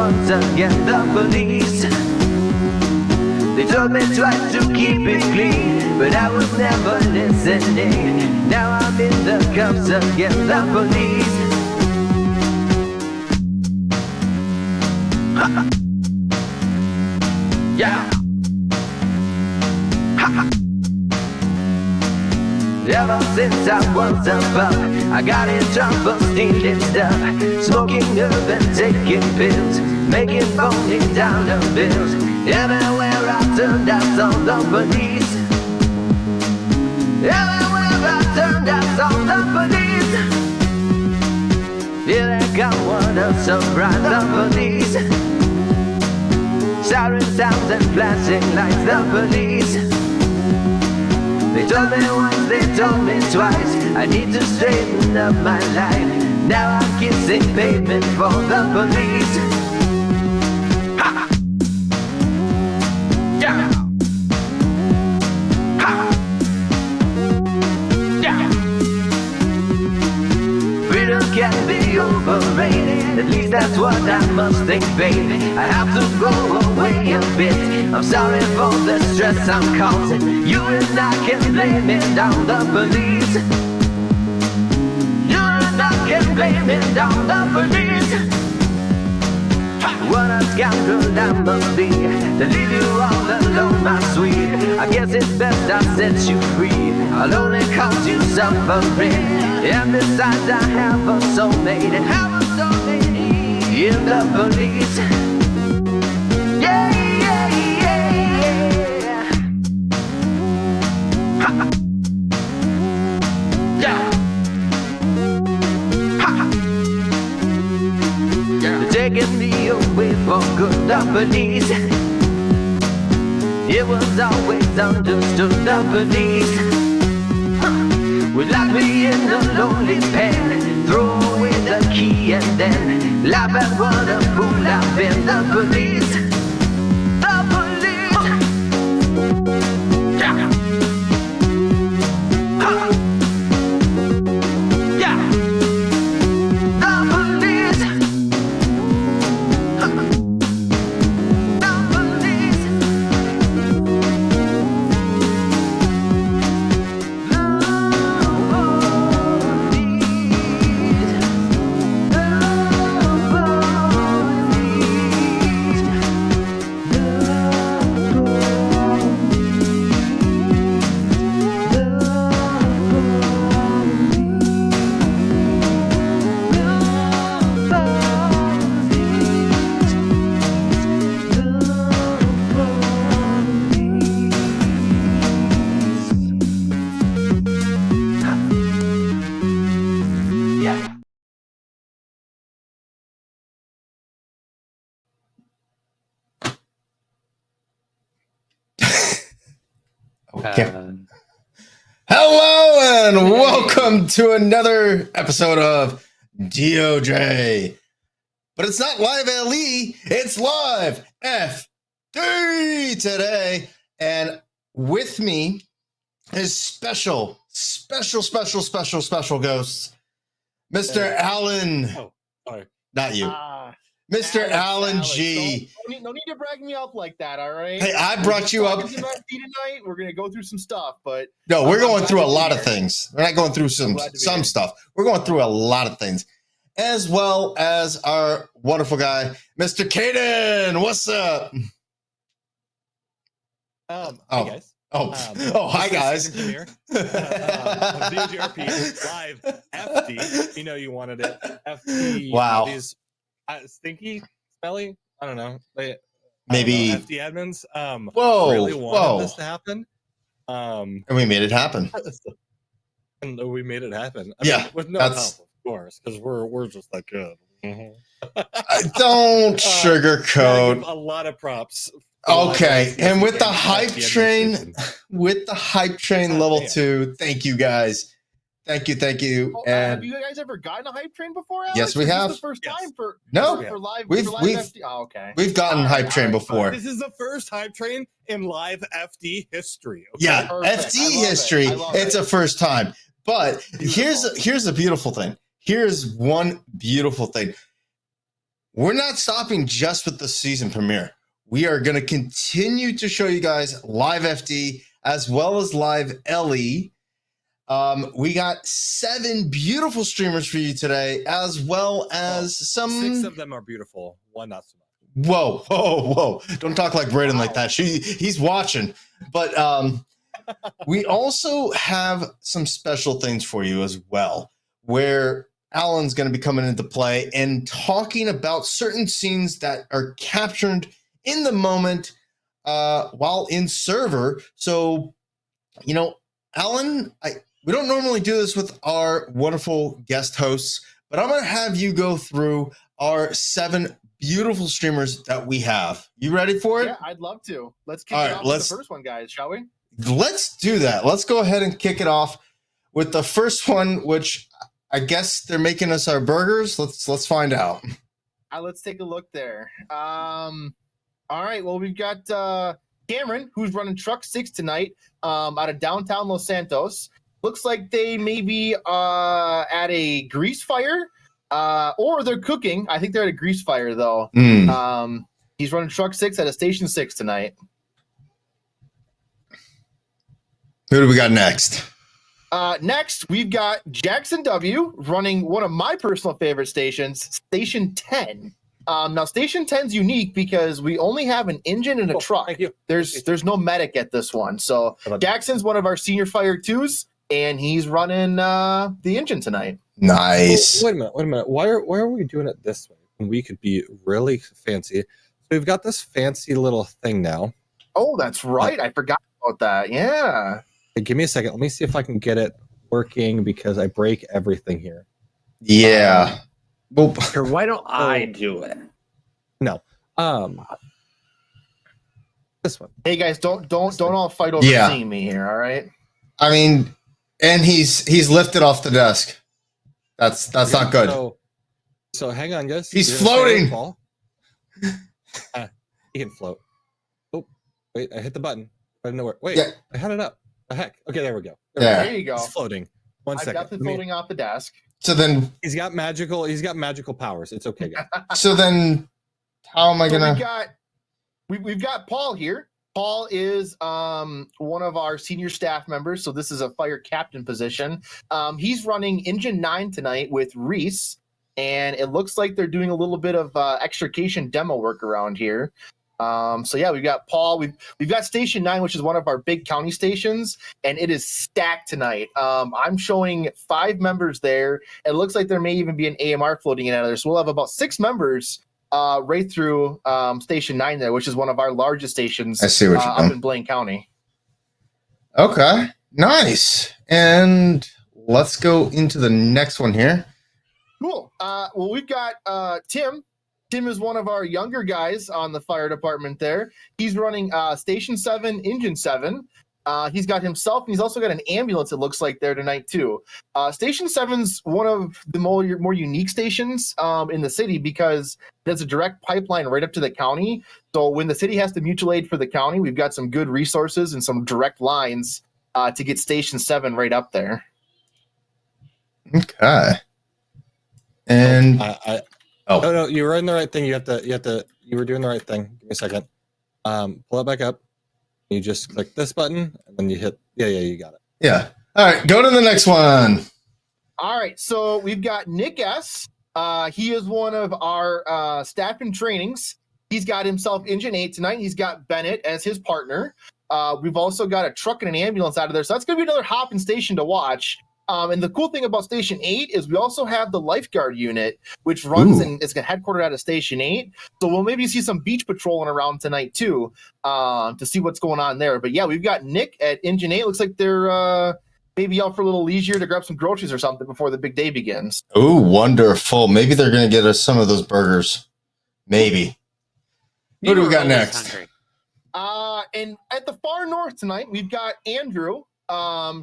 once again the police. They told me twice to keep it clean, but I was never listening. Now I'm in the cuffs again, the police. Yeah. Ever since I was a pup, I got in trouble stealing stuff, smoking herb and taking pills, making phony dollar bills. Everywhere I turned, I saw the police. Everywhere I turned, I saw the police. Here they come, what a surprise, the police. Siren sounds and flashing lights, the police. They told me once, they told me twice, I need to straighten up my life. Now I'm kissing pavement for the police. Ha! Yeah! Ha! Yeah! Freedom can be overrated, at least that's what I must think, baby. I have to go away a bit. I'm sorry for the stress I'm causing. You and I can blame it on the police. You and I can blame it on the police. What a scoundrel I must be to leave you all alone, my sweet. I guess it's best I set you free. I'll only cause you suffering. And besides, I have a soulmate and have a soulmate in the police. Yeah, yeah, yeah, yeah. Ha. Yeah. Ha. Yeah. They're taking me away for good, the police. It was always understood, the police would lock me in a lonely pen, throw away the key and then laugh at what a fool I've been. The police, the police. Yeah. Huh. Yeah. The police. Huh. The police. Okay. Hello and welcome to another episode of DOJ. But it's not live LE, it's live FD today. And with me is special ghosts, Mr. Alan. Oh, sorry. Not you. Mr. Alan G. No need to brag me up like that, all right? Hey, I brought you up. Tonight, we're going to go through some stuff, but... No, we're going through a lot of things. We're not going through some stuff. We're going through a lot of things. As well as our wonderful guy, Mr. Caden. What's up? Hi, guys. Hi, guys. DOJRP, live, FD. You know you wanted it. FD. Wow. These stinky, smelly, I don't know. Maybe FD admins really wanted this to happen. And we made it happen. And we made it happen. I mean, with no help, of course, because we're just like good. Don't sugarcoat. A lot of props. Okay, and with the hype train, level 2, thank you guys. Thank you. Oh, and have you guys ever gotten a hype train before, Alex? Yes, we have. This is the first time for live. We've FD? Oh, okay. We've gotten hype train before. This is the first hype train in live FD history. Okay? Yeah, Perfect. FD history. It's a first time. But here's a beautiful thing. Here's one beautiful thing. we're not stopping just with the season premiere. We are going to continue to show you guys live FD as well as live LE. We got 7 beautiful streamers for you today, as well as some. 6 of them are beautiful. 1 not so much. Whoa. Don't talk like Braden like that. He's watching. But we also have some special things for you as well, where Alan's going to be coming into play and talking about certain scenes that are captured in the moment while in server. So, Alan, we don't normally do this with our wonderful guest hosts, but I'm going to have you go through our 7 beautiful streamers that we have. You ready for it? Yeah, I'd love to. Let's kick it off with the first one, guys, shall we? Let's do that. Let's go ahead and kick it off with the first one, which I guess they're making us our burgers. Let's find out. Let's take a look there. All right. Well, we've got Cameron, who's running Truck 6 tonight out of downtown Los Santos. Looks like they may be at a grease fire or they're cooking. I think they're at a grease fire, though. He's running Truck 6 at a Station 6 tonight. Who do we got next? Next, we've got Jackson W. running one of my personal favorite stations, Station 10. Now, Station 10's unique because we only have an engine and a truck. Thank you. There's no medic at this one. So Jackson's one of our senior fire 2s, and he's running the engine tonight. Nice. Wait a minute. Why are we doing it this way when we could be really fancy? So we've got this fancy little thing now. Oh, that's right. I forgot about that. Yeah. Hey, give me a second. Let me see if I can get it working because I break everything here. Yeah. Well, why don't I do it? No. This one. Hey guys, don't all fight over seeing me here, all right? I mean, and he's lifted off the desk. That's not good. So hang on, guys. He's floating. He can float. Oh, wait! I hit the button. I didn't know where. Wait, yeah. I had it up. The heck? Okay, there we go. There you go. He's floating. One second. I've got the floating off the desk. So then he's got magical powers. It's okay, guys. So then, how am I gonna? We've got Paul here. Paul is one of our senior staff members, so this is a fire captain position. He's running Engine 9 tonight with Reese, and it looks like they're doing a little bit of extrication demo work around here. So yeah, we've got Paul. We've got Station 9, which is one of our big county stations, and it is stacked tonight. I'm showing 5 members there. It looks like there may even be an AMR floating in out of there. So we'll have about 6 members right through Station 9 there, which is one of our largest stations. I see what you're up in Blaine County. Okay, nice. And let's go into the next one here. Cool. Well, we've got Tim. Tim is one of our younger guys on the fire department there. He's running Station 7, Engine 7. He's got himself, and he's also got an ambulance, it looks like, there tonight, too. Station 7's one of the more unique stations in the city because there's a direct pipeline right up to the county. So when the city has to mutual aid for the county, we've got some good resources and some direct lines to get Station 7 right up there. Okay. And Oh no, you were in the right thing. You were doing the right thing. Give me a second. Pull it back up. You just click this button and then you hit. Yeah, you got it. Yeah. All right, go to the next one. All right, so we've got Nick S. He is one of our staff and trainings. He's got himself Engine 8 tonight. He's got Bennett as his partner. We've also got a truck and an ambulance out of there. So that's going to be another hopping station to watch. And the cool thing about Station 8 is we also have the lifeguard unit, which runs and it's headquartered out of Station 8. So we'll maybe see some beach patrolling around tonight, too, to see what's going on there. But, yeah, we've got Nick at Engine 8. Looks like they're maybe out for a little leisure to grab some groceries or something before the big day begins. Oh, wonderful. Maybe they're going to get us some of those burgers. Maybe. Who do we got next? And at the far north tonight, we've got Andrew.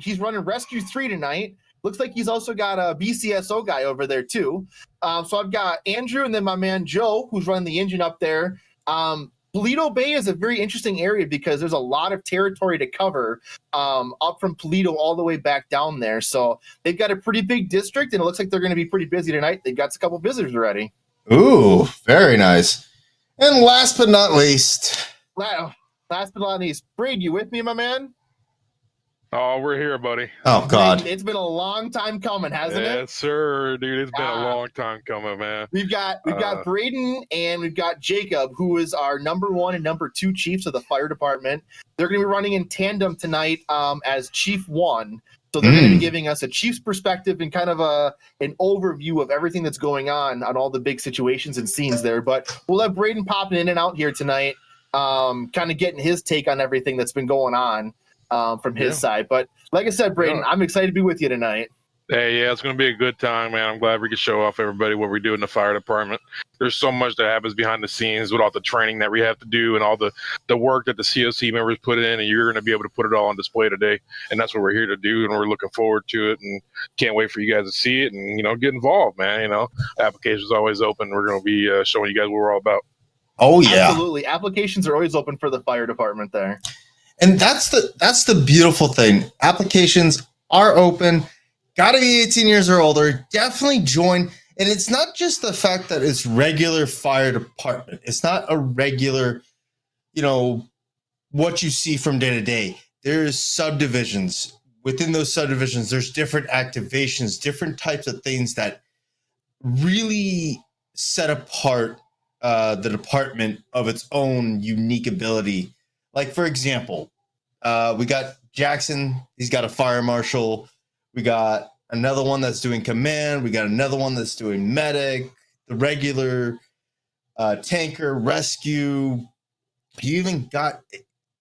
He's running Rescue 3 tonight. Looks like he's also got a BCSO guy over there, too. So I've got Andrew and then my man Joe, who's running the engine up there. Paleto Bay is a very interesting area because there's a lot of territory to cover up from Paleto all the way back down there. So they've got a pretty big district, and it looks like they're going to be pretty busy tonight. They've got a couple visitors already. Ooh, very nice. And last but not least, Last but not least, Braid, you with me, my man? Oh, we're here, buddy. oh God, Braden, it's been a long time coming, hasn't it? Yes, sir, dude. It's been a Ah. long time coming, man. We've got Braden and we've got Jacob, who is our number 1 and number 2 chiefs of the fire department. They're going to be running in tandem tonight as Chief 1. So they're going to be giving us a chief's perspective and kind of an overview of everything that's going on all the big situations and scenes there. But we'll have Braden popping in and out here tonight, kind of getting his take on everything that's been going on from his side. But like I said, Braden, I'm excited to be with you tonight. Hey, yeah, it's going to be a good time, man. I'm glad we can show off everybody what we do in the fire department. There's so much that happens behind the scenes with all the training that we have to do and all the work that the COC members put in, and you're going to be able to put it all on display today. And that's what we're here to do, and we're looking forward to it, and can't wait for you guys to see it and, get involved, man. Application's always open. We're going to be showing you guys what we're all about. Oh yeah, absolutely. Applications are always open for the fire department there, and that's the beautiful thing. Applications are open. Got to be 18 years or older. Definitely join. And it's not just the fact that it's regular fire department. It's not a regular, what you see from day to day. There's subdivisions. Within those subdivisions, there's different activations, different types of things that really set apart the department of its own unique ability. Like, for example, we got Jackson. He's got a fire marshal. We got another one that's doing command. We got another one that's doing medic, the regular tanker, rescue. You even got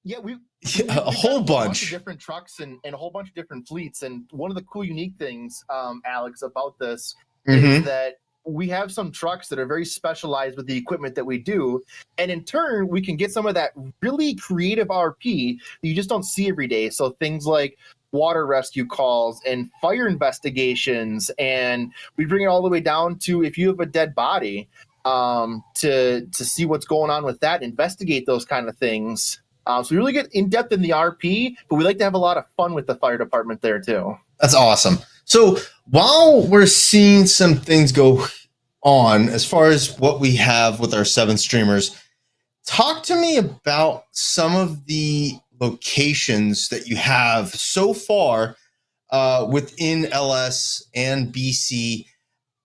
a whole bunch of different trucks and a whole bunch of different fleets. And one of the cool, unique things, Alex, about this is that we have some trucks that are very specialized with the equipment that we do. And in turn, we can get some of that really creative RP that you just don't see every day. So things like water rescue calls and fire investigations, and we bring it all the way down to if you have a dead body, to see what's going on with that, investigate those kind of things. So we really get in depth in the RP, but we like to have a lot of fun with the fire department there too. That's awesome. So while we're seeing some things go on as far as what we have with our 7 streamers, talk to me about some of the locations that you have so far within LS and BC.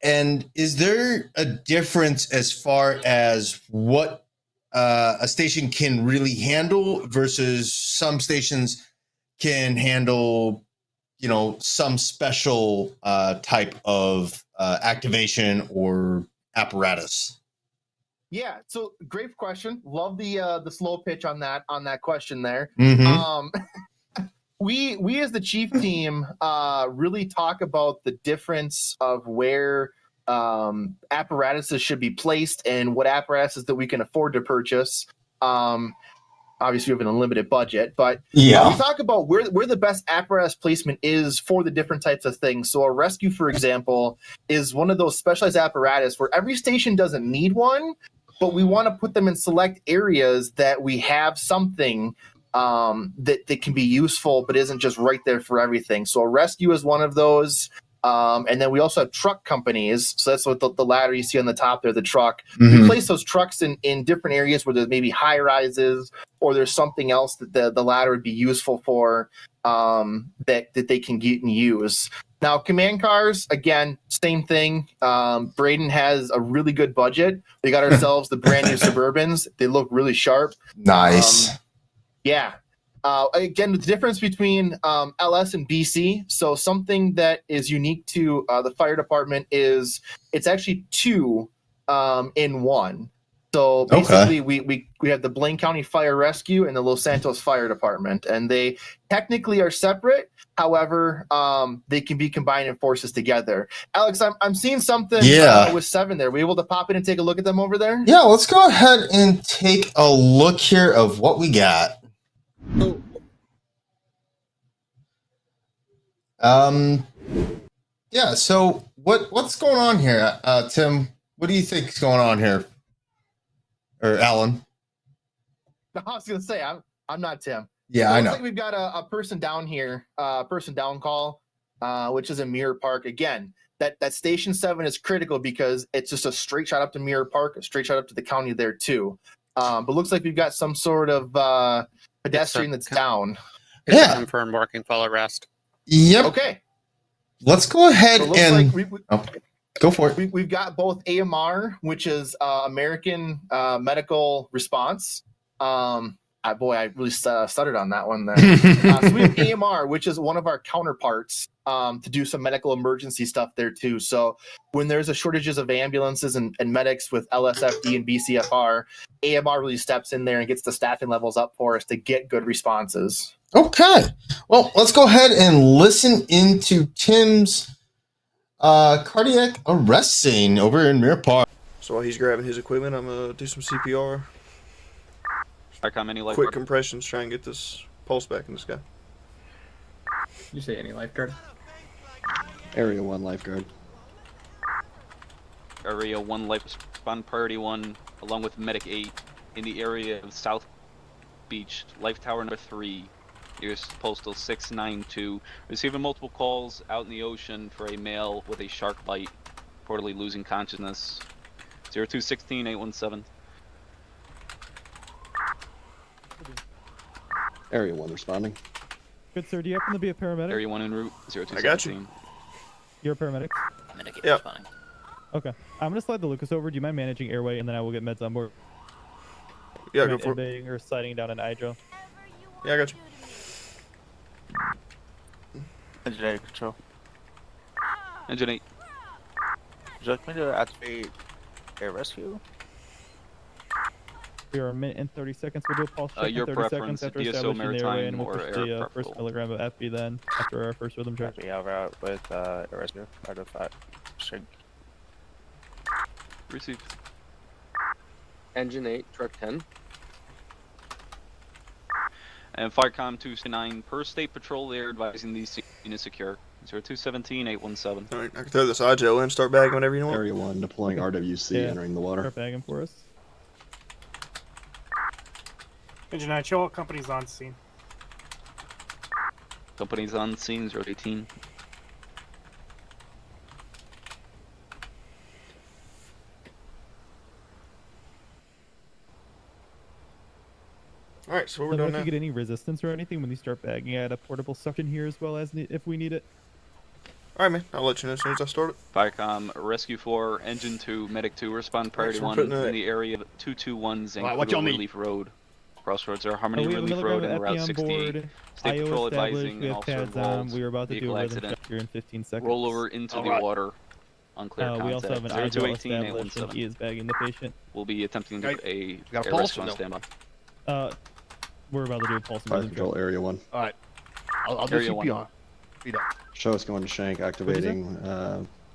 And is there a difference as far as what a station can really handle versus some stations can handle, some special type of activation or apparatus? Yeah, so great question. Love the slow pitch on that question there. We as the chief team really talk about the difference of where apparatuses should be placed and what apparatuses that we can afford to purchase. Obviously, we have an unlimited budget, but we talk about where the best apparatus placement is for the different types of things. So a rescue, for example, is one of those specialized apparatus where every station doesn't need one, but we want to put them in select areas that we have something that can be useful, but isn't just right there for everything. So a rescue is one of those. And then we also have truck companies. So that's what the ladder you see on the top there, the truck. We place those trucks in different areas where there's maybe high rises or there's something else that the ladder would be useful for, that they can get and use. Now, command cars, again, same thing. Braden has a really good budget. We got ourselves the brand new Suburbans. They look really sharp. Nice. Again, the difference between LS and BC. So something that is unique to the fire department is it's actually 2 in 1. So basically, we have the Blaine County Fire Rescue and the Los Santos Fire Department, and they technically are separate. However, they can be combined in forces together. Alex, I'm seeing something with 7 there. Are we able to pop in and take a look at them over there? Yeah, let's go ahead and take a look here of what we got. So what's going on here, Tim? What do you think is going on here, or Alan? I was gonna say I'm not Tim. Yeah, I know. Like we've got a person down here, person down call, which is a Mirror Park. Again, that Station 7 is critical because it's just a straight shot up to Mirror Park, a straight shot up to the county there too. But looks like we've got some sort of pedestrian that's down. It's Yeah. a confirmed marking follow arrest. Yep. Okay. Let's go ahead So it looks and like go for it. we've got both AMR, which is American Medical Response. I really stuttered on that one there. So we have AMR, which is one of our counterparts to do some medical emergency stuff there too. So when there's a shortages of ambulances and medics with LSFD and BCFR, AMR really steps in there and gets the staffing levels up for us to get good responses. Okay. Well, let's go ahead and listen into Tim's cardiac arrest scene over in Mirror Park. So while he's grabbing his equipment, I'm gonna do some CPR. Any Quick compressions, try and get this pulse back in this guy. You say any lifeguard? Area 1 lifeguard. Area 1 life respond priority 1 along with medic 8 in the area of South Beach, life tower number 3, nearest postal 692, receiving multiple calls out in the ocean for a male with a shark bite, reportedly losing consciousness. 0216-817. Area 1 responding. Good, sir. Do you happen to be a paramedic? Area 1 en route, I got you. 0217. You're a paramedic? Medic Yep. responding. Okay. I'm going to slide the Lucas over. Do you mind managing airway, and then I will get meds on board? Yeah, Do you go mind for it. intubating or sliding down an hydro? Yeah, I got you. Engine 8 control. Engine 8. Would you like me to activate air rescue? We are a minute and 30 seconds. We'll do a pulse check Your in 30 preference, seconds after DSO establishing the airway, maritime and we'll or push air the first preferable. milligram of FB then after our first rhythm check. Copy, over out with air rescue. Out of that. Shrink. Received. Engine 8, truck 10. And Firecom 269 per state patrol, they're advising these units secure. 0217-817. All right, I can throw this IGEL in, start bagging whenever you want. Area 1 deploying RWC Yeah. entering the water. Start bagging for us. Engine 9, show what company's on scene. Companies on scene 018. All right, so we're Let me know done if now. you get any resistance or anything when you start bagging. I had a portable suction here as well as if we need it. All right, man. I'll let you know as soon as I start it. Firecom Rescue 4, Engine 2, Medic 2, respond priority so we're 1 putting in a- the area of 221 Alright, what y'all Zancudo need? Relief Road. Crossroads are We Harmony have a Relief milligram Road of and Route FB on 68. board. State IO Patrol established. advising We have officer pads on. involved. We are about to do Vehicle a rhythm accident. check here in 15 seconds. Roll over into the Alright. water. Unclear We contact. also have an IGEL established, and 0218-817. he is bagging the patient. We'll be attempting to Okay. put a got a air pulse rescue or on no? standby. We're about to do a pulse and Fire rhythm check. control area 1. Alright. I'll do Area 1. CPR. Feet up. Show us going to Shank, activating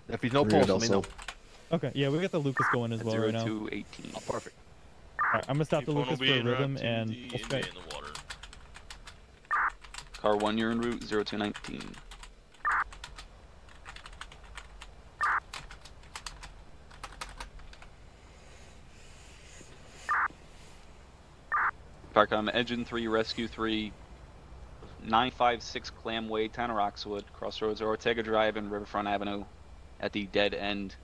If he's no Rio pulse, del let me know. Sol. Okay, yeah, we got the Lucas going as well right now. 0218. Oh, perfect. Alright, I'm gonna stop the Lucas for a rhythm and pulse check. Car 1, you're en route 0219. Firecom Engine 3, Rescue 3, 956 Clamway, Town of Roxwood, Crossroads Ortega Drive and Riverfront Avenue at the dead end.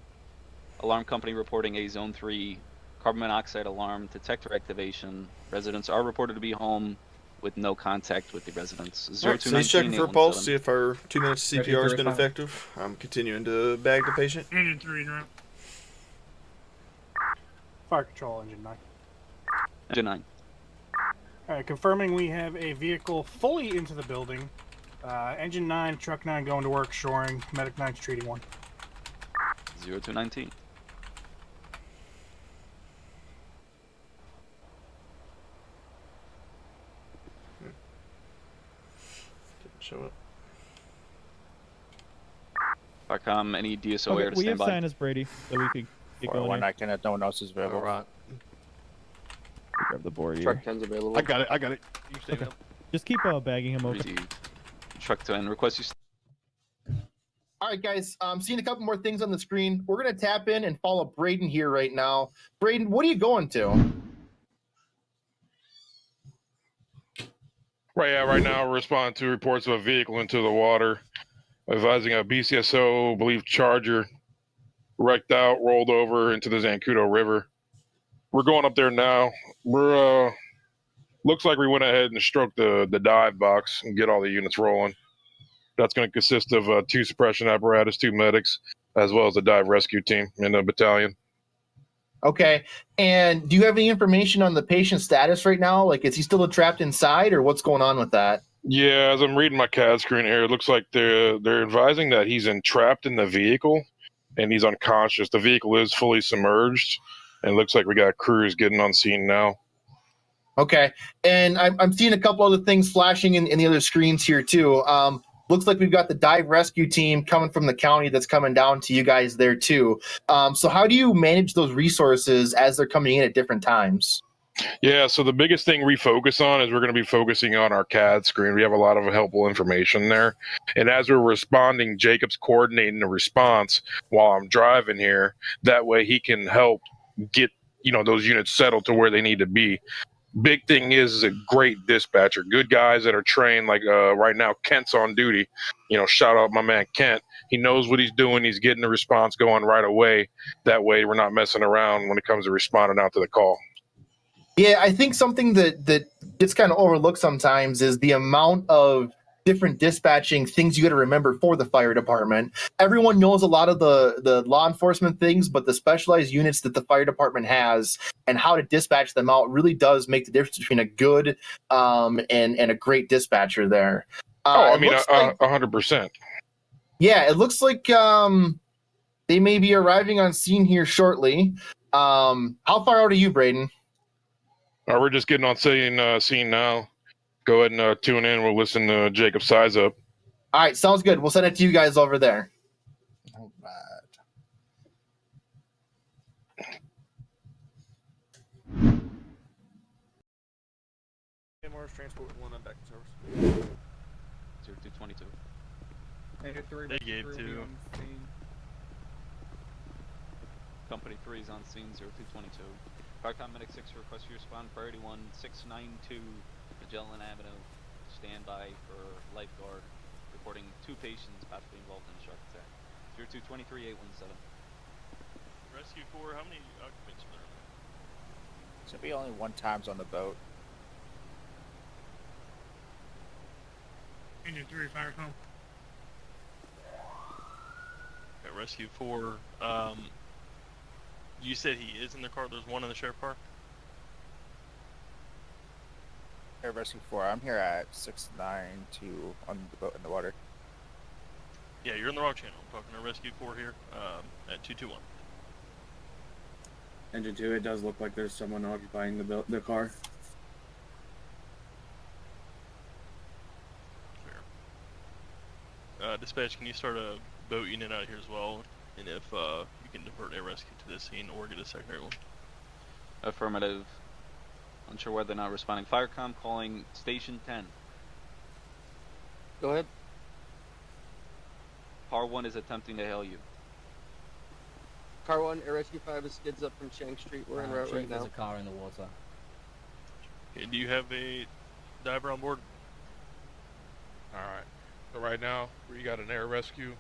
Alarm company reporting a Zone 3 carbon monoxide alarm detector activation. Residents are reported to be home with no contact with the residents. All right, so he's checking for a pulse, 0219-817. see if our 2 minutes of Ready CPR to has been respond. effective. I'm continuing to bag the patient. Engine 3, right? Fire control, engine 9. Engine 9. Alright, confirming we have a vehicle fully into the building. Engine 9, truck 9 going to work, shoring. Medic 9's treating 1. 0219. Didn't show up. Firecom, any DSO air Okay, to we have stand by. Sinus Brady, so we could get going One here. I can, no one else is available. Alright. Grab the board here. Truck 10's available. I got it. You stay with him. Just keep bagging him over. Received. Truck 10, request you. All right, guys. I'm seeing a couple more things on the screen. We're gonna tap in and follow Braden here right now. Braden, what are you going to? Right now, we're responding to reports of a vehicle into the water. advising a BCSO, believe Charger, wrecked out, rolled over into the Zancudo River. We're going up there now. We're looks like we went ahead and stroked the dive box and get all the units rolling. That's going to consist of 2 suppression apparatus, 2 medics, as well as a dive rescue team in the battalion. Okay. And do you have any information on the patient's status right now? Like, is he still trapped inside, or what's going on with that? Yeah, as I'm reading my CAD screen here, it looks like they're advising that he's entrapped in the vehicle and he's unconscious. The vehicle is fully submerged, and it looks like we got crews getting on scene now. Okay. And I'm seeing a couple other things flashing in the other screens here too. Looks like we've got the dive rescue team coming from the county that's coming down to you guys there too. So how do you manage those resources as they're coming in at different times? Yeah, so the biggest thing we focus on is we're going to be focusing on our CAD screen. We have a lot of helpful information there. And as we're responding, Jacob's coordinating the response while I'm driving here. That way he can help get, those units settled to where they need to be. Big thing is a great dispatcher, good guys that are trained. Like right now, Kent's on duty. Shout out my man Kent. He knows what he's doing. He's getting the response going right away. That way, we're not messing around when it comes to responding out to the call. Yeah, I think something that gets kind of overlooked sometimes is the amount of different dispatching things you got to remember for the fire department. Everyone knows a lot of the law enforcement things, but the specialized units that the fire department has and how to dispatch them out really does make the difference between a good and a great dispatcher there. 100%. Yeah, it looks like they may be arriving on scene here shortly. How far out are you, Braden? We're just getting on scene now. Go ahead and tune in. We'll listen to Jacob size up. All right, sounds good. We'll send it to you guys over there. All right. MRS transport 1 on back to service. 0222. They gave 2. Company 3 is on scene 0222. Firecom Medic 6 request for your spawn. Priority 1692 Magellan Avenue. Stand by for lifeguard. Reporting 2 patients possibly involved in a shark attack. 0223-817. Rescue 4, how many occupants are there? Should be only 1 times on the boat. Engine 3, Firecom. Okay, Rescue 4. You said he is in the car. There's 1 in the sheriff car. Air Rescue 4. I'm here at 692 on the boat in the water. Yeah, you're in the wrong channel. I'm talking to Rescue 4 here at 221. Engine 2, it does look like there's someone occupying the car. Fair. Dispatch, can you start a boat unit out here as well? And if you can divert air rescue to this scene or get a secondary one. Affirmative. Unsure whether or not responding. Firecom calling Station 10. Go ahead. Car 1 is attempting to hail you. Car 1, Air Rescue 5 is skids up from Shank Street. We're en route right now. There's a car in the water. Okay, do you have a diver on board? Alright. So right now, we got an air rescue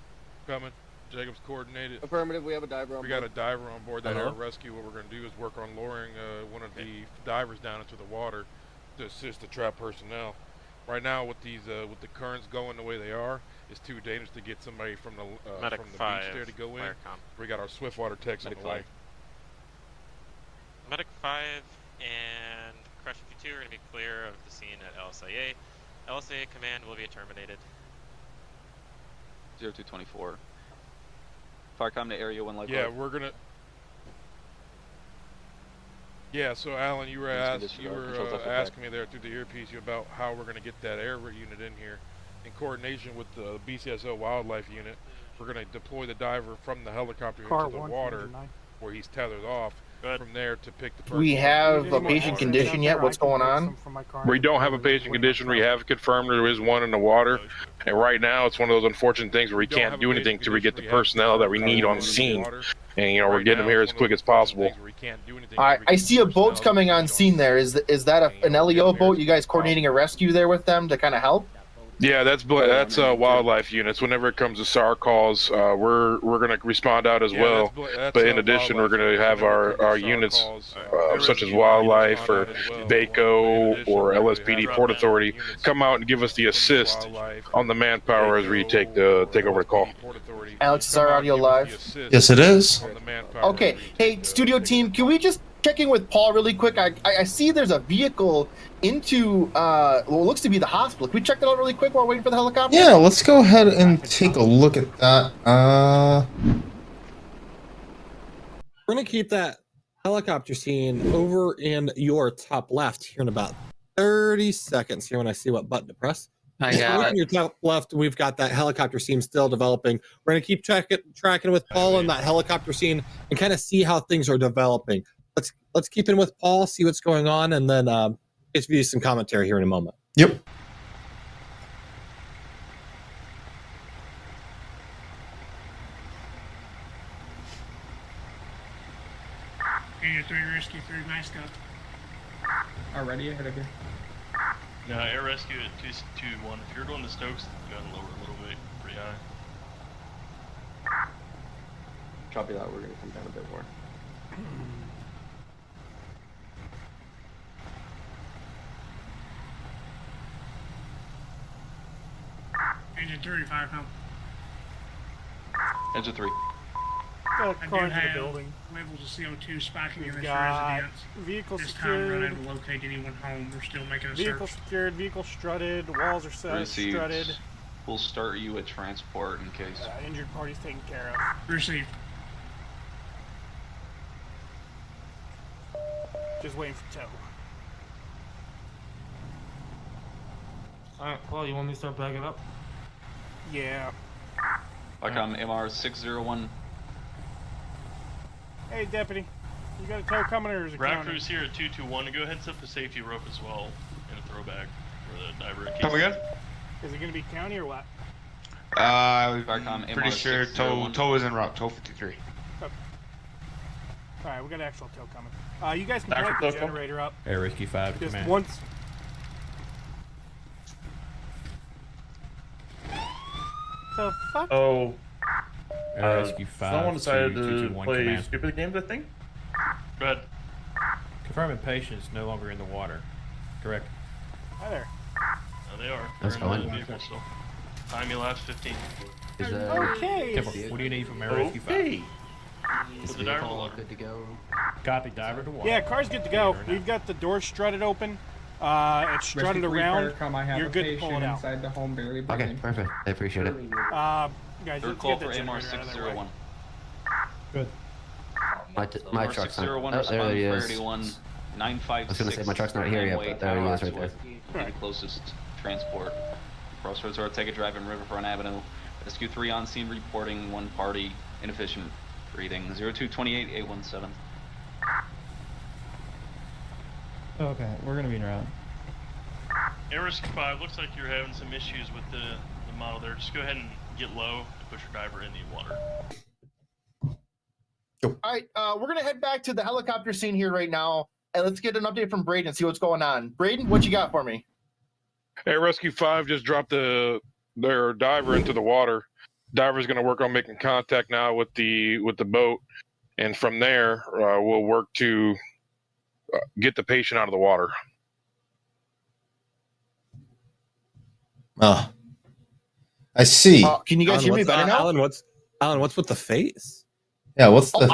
coming. Jacob's coordinated. Affirmative, we have a diver on board. We got a diver on board. That air rescue, what we're going to do is work on lowering one of the divers down into the water to assist the trapped personnel. Right now, with these with the currents going the way they are, it's too dangerous to get somebody from the beach there to go in. We got our Swiftwater techs on the way. Medic 5 and Crash 52 are going to be clear of the scene at LSIA. LSIA command will be terminated. 0224. Firecom to Area 1 lifeguard. Yeah, we're gonna. Yeah, so Alan, you were asking me there through the earpiece about how we're gonna get that air unit in here, in coordination with the BCSO wildlife unit. We're gonna deploy the diver from the helicopter into the water, where he's tethered off. From there to pick the person. We have a patient condition yet? What's going on? We don't have a patient condition. We have confirmed there is one in the water. And right now, it's one of those unfortunate things where we can't do anything till we get the personnel that we need on scene. And, we're getting them here as quick as possible. All right, I see a boat's coming on scene there. Is that an LEO boat? You guys coordinating a rescue there with them to kind of help? Yeah, that's wildlife units. Whenever it comes to SAR calls, we're going to respond out as well. But in addition, we're going to have our units such as wildlife or BACO or LSPD Port Authority come out and give us the assist on the manpower as we take over the call. Alex, is our audio live? Yes, it is. Okay. Hey, studio team, can we just check in with Paul really quick? I see there's a vehicle into what looks to be the hospital. Can we check that out really quick while waiting for the helicopter? Yeah, let's go ahead and take a look at that. We're gonna keep that helicopter scene over in your top left here in about 30 seconds here when I see what button to press. I got In your top left, we've got that helicopter scene still developing. We're gonna keep tracking with Paul on that helicopter scene and kind of see how things are developing. Let's keep in with Paul, see what's going on, and then give you some commentary here in a moment. Yep. Air 3 Rescue 3, nice go. Already ahead of you. No, air rescue at 221. If you're going to Stokes, go ahead and lower a little bit. Pretty high. Copy that. We're gonna come down a bit more. Engine 35, help. Engine 3. Got a I car do into the have building. levels of CO2 spiking in this got residence. vehicle This time we're secured. unable to locate anyone home. We're still making a Vehicle search. secured, vehicle strutted, walls are set, Received. strutted. We'll start you at transport in case. Injured parties taken care of. Received. Just waiting for tow. Alright, well, you want me to start backing up? Yeah. Icon MR 601. Hey, deputy. You got a tow coming or is it Rack county? crew's here at 221 to go ahead and set the safety rope as well and a throwback for the diver. in case- Come again? Is it going to be county or what? I'm MR pretty sure tow is en route, tow 53. Alright, we got actual tow coming. You guys can Actual plug the tow coming? generator up. Air Rescue 5 to Just command. once. The fuck? Oh. Air Rescue 5 Someone decided to 221 play command. stupid games, I think. Go ahead. Confirming patients no longer in the water. Correct. Hi there. No, they are. That's They're in the fine. vehicle still. Time elapsed 15. Okay. Careful. What do you need from Air Rescue 5? Put the diver lower. Good to go. Copy, diver to water. Yeah, car's good to go. We've got the door strutted open. It's strutted around. You're good to pull it out. Inside the home, barely Okay, perfect. I appreciate it. Guys, Third let's call get for the MR generator out of the way. 601. Good. My MR truck's not. 601 Oh, there he responds is. for 81 956. I was gonna say my truck's not here yet, Way, but there he is right Northwest, The closest transport. Crossroads Ortega Drive and Riverfront Avenue. Rescue 3 on scene reporting one party inefficient breathing. 0228-817. Okay, we're gonna be in route. Air Rescue 5, looks like you're having some issues with the model there. Just go ahead and get low and push your diver in the water. All right, we're gonna head back to the helicopter scene here right now, and let's get an update from Braden and see what's going on. Braden, what you got for me? Air Rescue 5 just dropped their diver into the water. Diver's going to work on making contact now with the boat, and from there we'll work to get the patient out of the water. Oh, I see. Can you guys hear me better now? Alan, what's with the face? Yeah, what's the?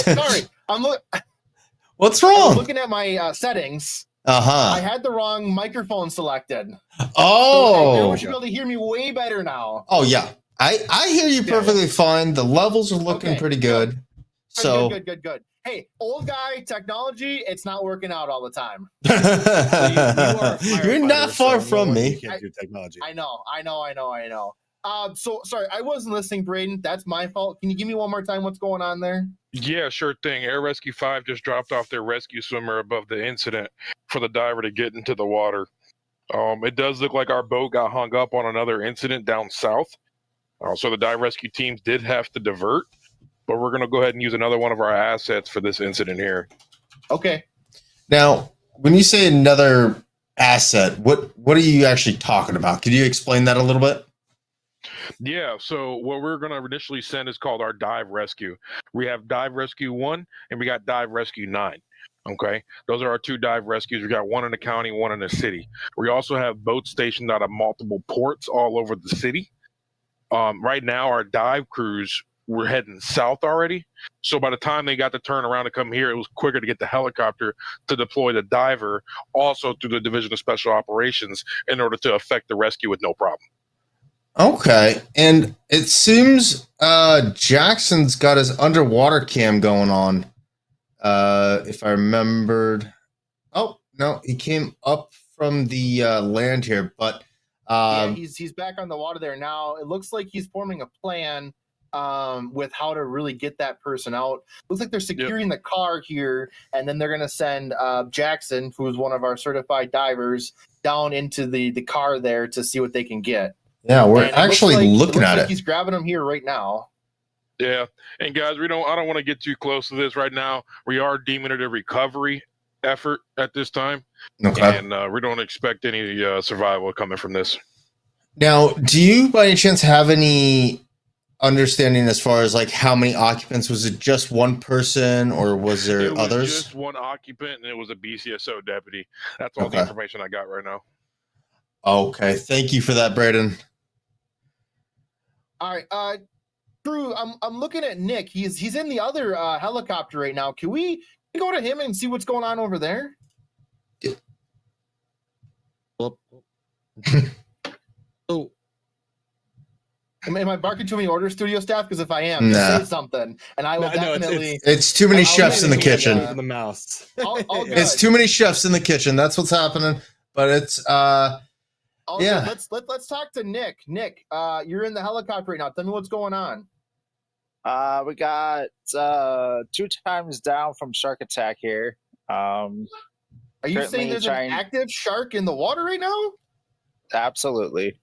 Sorry, What's I wrong? was looking at my settings. Uh-huh. I had the wrong microphone selected. Oh. So everyone should be able to hear me way better now. Oh yeah, I hear you perfectly fine. The levels are looking pretty good. So Good. Hey, old guy technology, it's not working out all the time. you're not far from me. Can't do technology. I know. So sorry, I wasn't listening, Braden. That's my fault. Can you give me one more time what's going on there? Yeah, sure thing. Air Rescue 5 just dropped off their rescue swimmer above the incident for the diver to get into the water. It does look like our boat got hung up on another incident down south. So the dive rescue teams did have to divert, but we're going to go ahead and use another one of our assets for this incident here. Okay. Now, when you say another asset, what are you actually talking about? Could you explain that a little bit? Yeah, so what we're going to initially send is called our Dive Rescue. We have Dive Rescue 1 and we got Dive Rescue 9. Okay, those are our 2 dive rescues. We got one in the county, one in the city. We also have boats stationed out of multiple ports all over the city. Right now, our dive crews, we're heading south already. So by the time they got to turn around to come here, it was quicker to get the helicopter to deploy the diver also through the Division of Special Operations in order to effect the rescue with no problem. Okay, and it seems Jackson's got his underwater cam going on. If I remembered. Oh no, he came up from the land here, but yeah, he's back on the water there now. It looks like he's forming a plan with how to really get that person out. Looks like they're securing the car here, and then they're going to send Jackson, who's one of our certified divers, down into the car there to see what they can get. Yeah, we're actually looking at it. He's grabbing them here right now. Yeah, and guys, I don't want to get too close to this right now. We are deeming it a recovery effort at this time, and we don't expect any survival coming from this. Now, do you by any chance have any understanding as far as like how many occupants? Was it just one person or was there others? Just one occupant, and it was a BCSO deputy. That's all the information I got right now. Okay, thank you for that, Braden. All right, Drew, I'm looking at Nick. He's in the other helicopter right now. Can we go to him and see what's going on over there? Oh, am I barking too many orders, studio staff? Because if I am, say something, and I will definitely. It's too many chefs in the kitchen. The mouse. It's too many chefs in the kitchen. That's what's happening. But it's yeah. Let's talk to Nick. Nick, you're in the helicopter right now. Tell me what's going on. We got 2 times down from shark attack here. Are you saying there's an active shark in the water right now? Absolutely.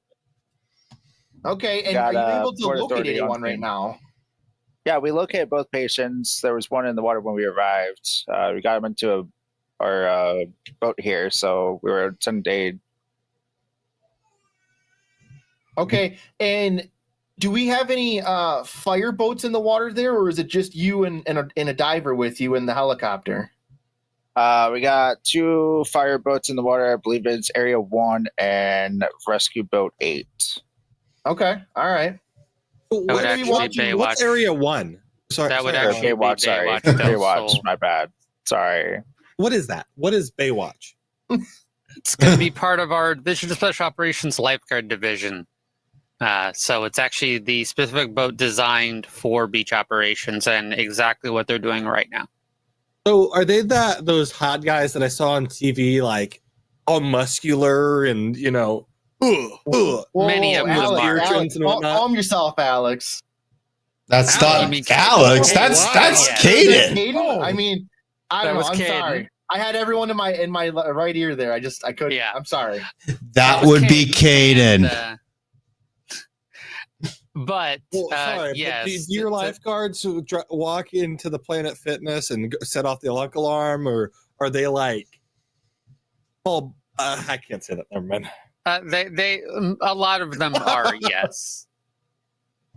Okay, and are you able to locate anyone right now? Yeah, we located both patients. There was one in the water when we arrived. We got him into our boat here, so we were sending aid. Okay, and do we have any fire boats in the water there, or is it just you and a diver with you in the helicopter? We got 2 fire boats in the water. I believe it's Area 1 and Rescue Boat 8. Okay, all right. What's Area 1? Sorry, that would actually be Baywatch. Sorry, Baywatch. My bad. Sorry. What is that? What is Baywatch? It's going to be part of our Division of Special Operations Lifeguard Division. So it's actually the specific boat designed for beach operations and exactly what they're doing right now. So are they those hot guys that I saw on TV, like all muscular and many of them are. Calm yourself, Alex. That's not Alex. That's Caden. Oh. I mean, I don't know. I'm sorry. I had everyone in my right ear there. I couldn't. Yeah. I'm sorry. That would be Caden. But yes, do your lifeguards walk into the Planet Fitness and set off the alarm alarm, or are they like? Oh, I can't say that. Never mind. They a lot of them are, yes.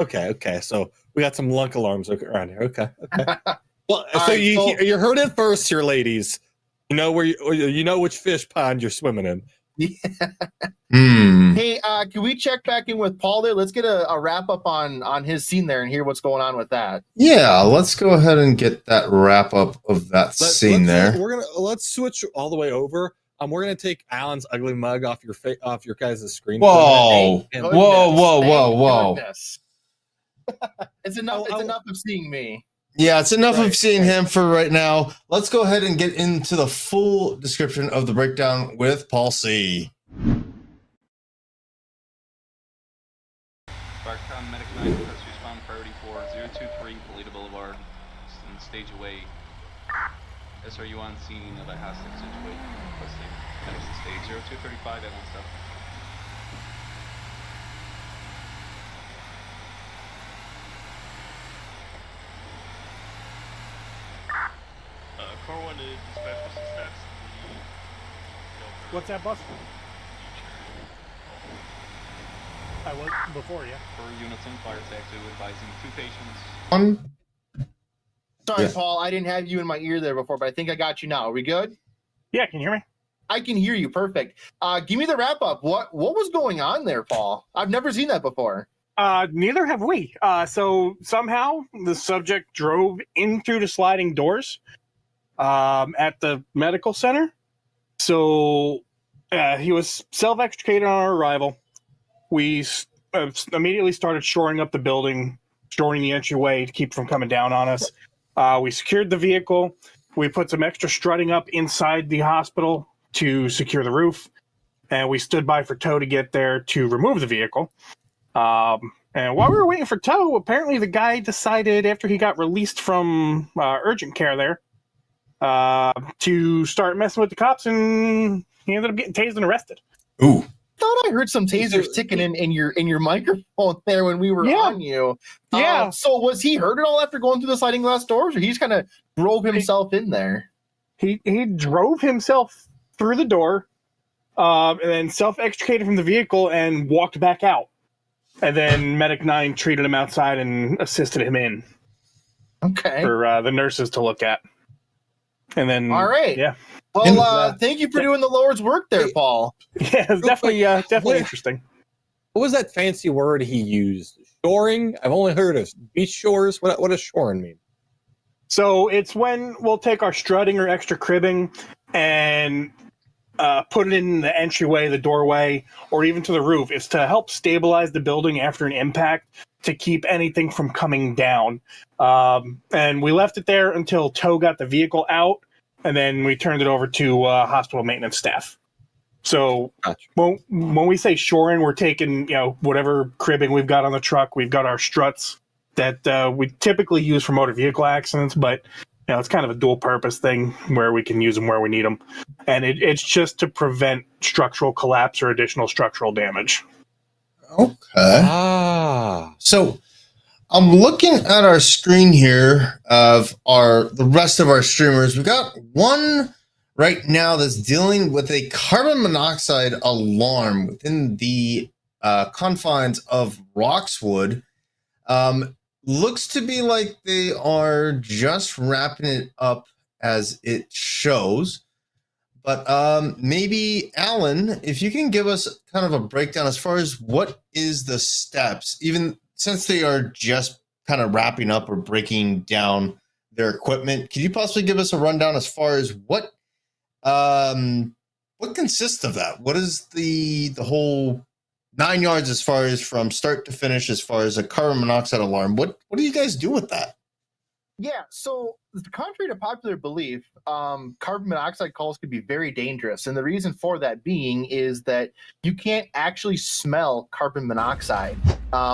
Okay. So we got some lunk alarms around here. Okay. Well, so you heard it first here, ladies. You know you know which fish pond you're swimming in. Hey, can we check back in with Paul there? Let's get a wrap up on his scene there and hear what's going on with that. Yeah, let's go ahead and get that wrap up of that scene there. Let's switch all the way over. We're gonna take Alan's ugly mug off your guys' screen. Whoa! Whoa! It's enough. It's enough of seeing me. Yeah, it's enough of seeing him for right now. Let's go ahead and get into the full description of the breakdown with Paul C. Barcon Medic 9, first respond priority 4023 Polita Boulevard, and stage away. SRU on scene of a hostage situation. Requesting exit stage 0235 at 17. Core 1 to dispatch assist, that's the What's that, boss? I was before, yeah. For units in fire taxi, advising 2 patients. Sorry, Yeah. Paul, I didn't have you in my ear there before, but I think I got you now. Are we good? Yeah, can you hear me? I can hear you. Perfect. Give me the wrap up. What was going on there, Paul? I've never seen that before. Neither have we. So somehow the subject drove in through the sliding doors at the medical center. So he was self-extricated on our arrival. We immediately started shoring up the building, shoring the entryway to keep from coming down on us. We secured the vehicle. We put some extra strutting up inside the hospital to secure the roof. And we stood by for tow to get there to remove the vehicle. And while we were waiting for tow, apparently the guy decided after he got released from urgent care there to start messing with the cops, and he ended up getting tased and arrested. Ooh. Thought I heard some tasers ticking in your microphone there when we were on you. Yeah. So was he hurt at all after going through the sliding glass doors, or he just kind of drove himself in there? He drove himself through the door, and then self-extricated from the vehicle and walked back out. And then Medic 9 treated him outside and assisted him in. Okay. For the nurses to look at. And then, all right. Yeah. Well, thank you for doing the Lord's work there, Paul. Yeah, it's definitely interesting. What was that fancy word he used? Shoring? I've only heard of beach shores. What does shoring mean? So it's when we'll take our strutting or extra cribbing and put it in the entryway, the doorway, or even to the roof. It's to help stabilize the building after an impact to keep anything from coming down. And we left it there until tow got the vehicle out, and then we turned it over to hospital maintenance staff. So when we say shoring, we're taking whatever cribbing we've got on the truck. We've got our struts that we typically use for motor vehicle accidents, but it's kind of a dual purpose thing where we can use them where we need them. And it's just to prevent structural collapse or additional structural damage. Okay. So I'm looking at our screen here of the rest of our streamers. We got one right now that's dealing with a carbon monoxide alarm within the confines of Roxwood. Looks to be like they are just wrapping it up as it shows. But maybe, Alan, if you can give us kind of a breakdown as far as what is the steps, even since they are just kind of wrapping up or breaking down their equipment, could you possibly give us a rundown as far as what consists of that? What is the whole 9 yards as far as from start to finish as far as a carbon monoxide alarm? What do you guys do with that? Yeah, so contrary to popular belief, carbon monoxide calls could be very dangerous. And the reason for that being is that you can't actually smell carbon monoxide.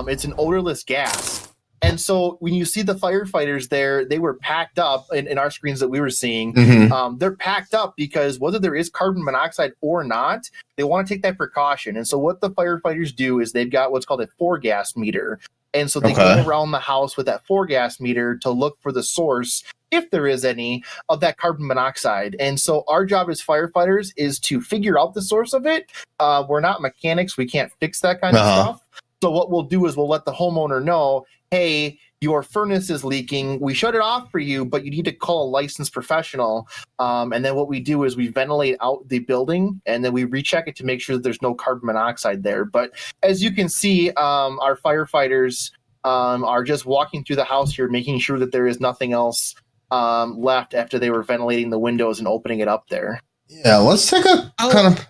It's an odorless gas. And so when you see the firefighters there, they were packed up in our screens that we were seeing. Mm-hmm. They're packed up because whether there is carbon monoxide or not, they want to take that precaution. And so what the firefighters do is they've got what's called a 4-gas meter. And so they go around the house with that 4-gas meter to look for the source, if there is any, of that carbon monoxide. And so our job as firefighters is to figure out the source of it. We're not mechanics. We can't fix that kind of stuff. So what we'll do is we'll let the homeowner know, hey, your furnace is leaking. We shut it off for you, but you need to call a licensed professional. And then what we do is we ventilate out the building, and then we recheck it to make sure that there's no carbon monoxide there. But as you can see, our firefighters are just walking through the house here, making sure that there is nothing else left after they were ventilating the windows and opening it up there. Yeah, let's take a kind of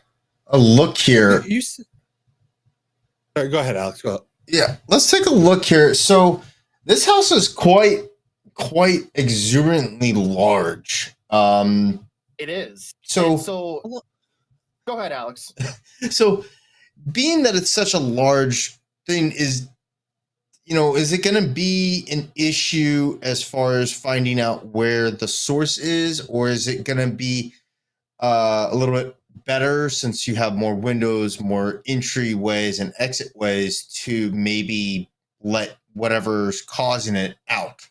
a look here. Sorry, go ahead, Alex. Go ahead. Yeah, let's take a look here. So this house is quite exuberantly large. It is. So go ahead, Alex. So being that it's such a large thing, is it going to be an issue as far as finding out where the source is, or is it going to be a little bit better since you have more windows, more entryways and exit ways to maybe let whatever's causing it out?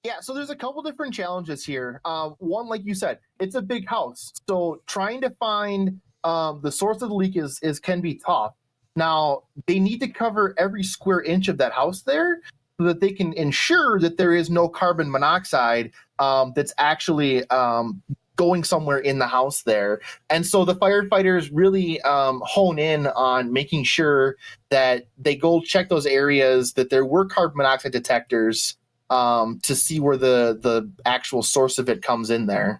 Yeah, so there's a couple different challenges here. One, like you said, it's a big house, so trying to find the source of the leak is can be tough. Now, they need to cover every square inch of that house there so that they can ensure that there is no carbon monoxide that's actually going somewhere in the house there. And so the firefighters really hone in on making sure that they go check those areas, that there were carbon monoxide detectors to see where the actual source of it comes in there.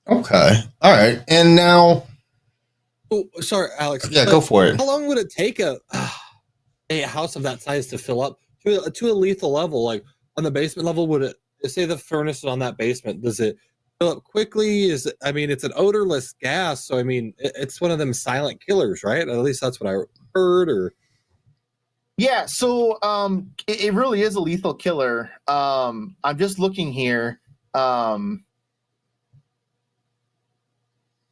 Okay. All right. And now, Oh, sorry, Alex. Yeah, but go for it. How long would it take a house of that size to fill up to a lethal level? Like on the basement level, would it say the furnace is on that basement? Does it fill up quickly? It's an odorless gas, so it's one of them silent killers, right? At least that's what I heard. Or yeah, so it really is a lethal killer. I'm just looking here.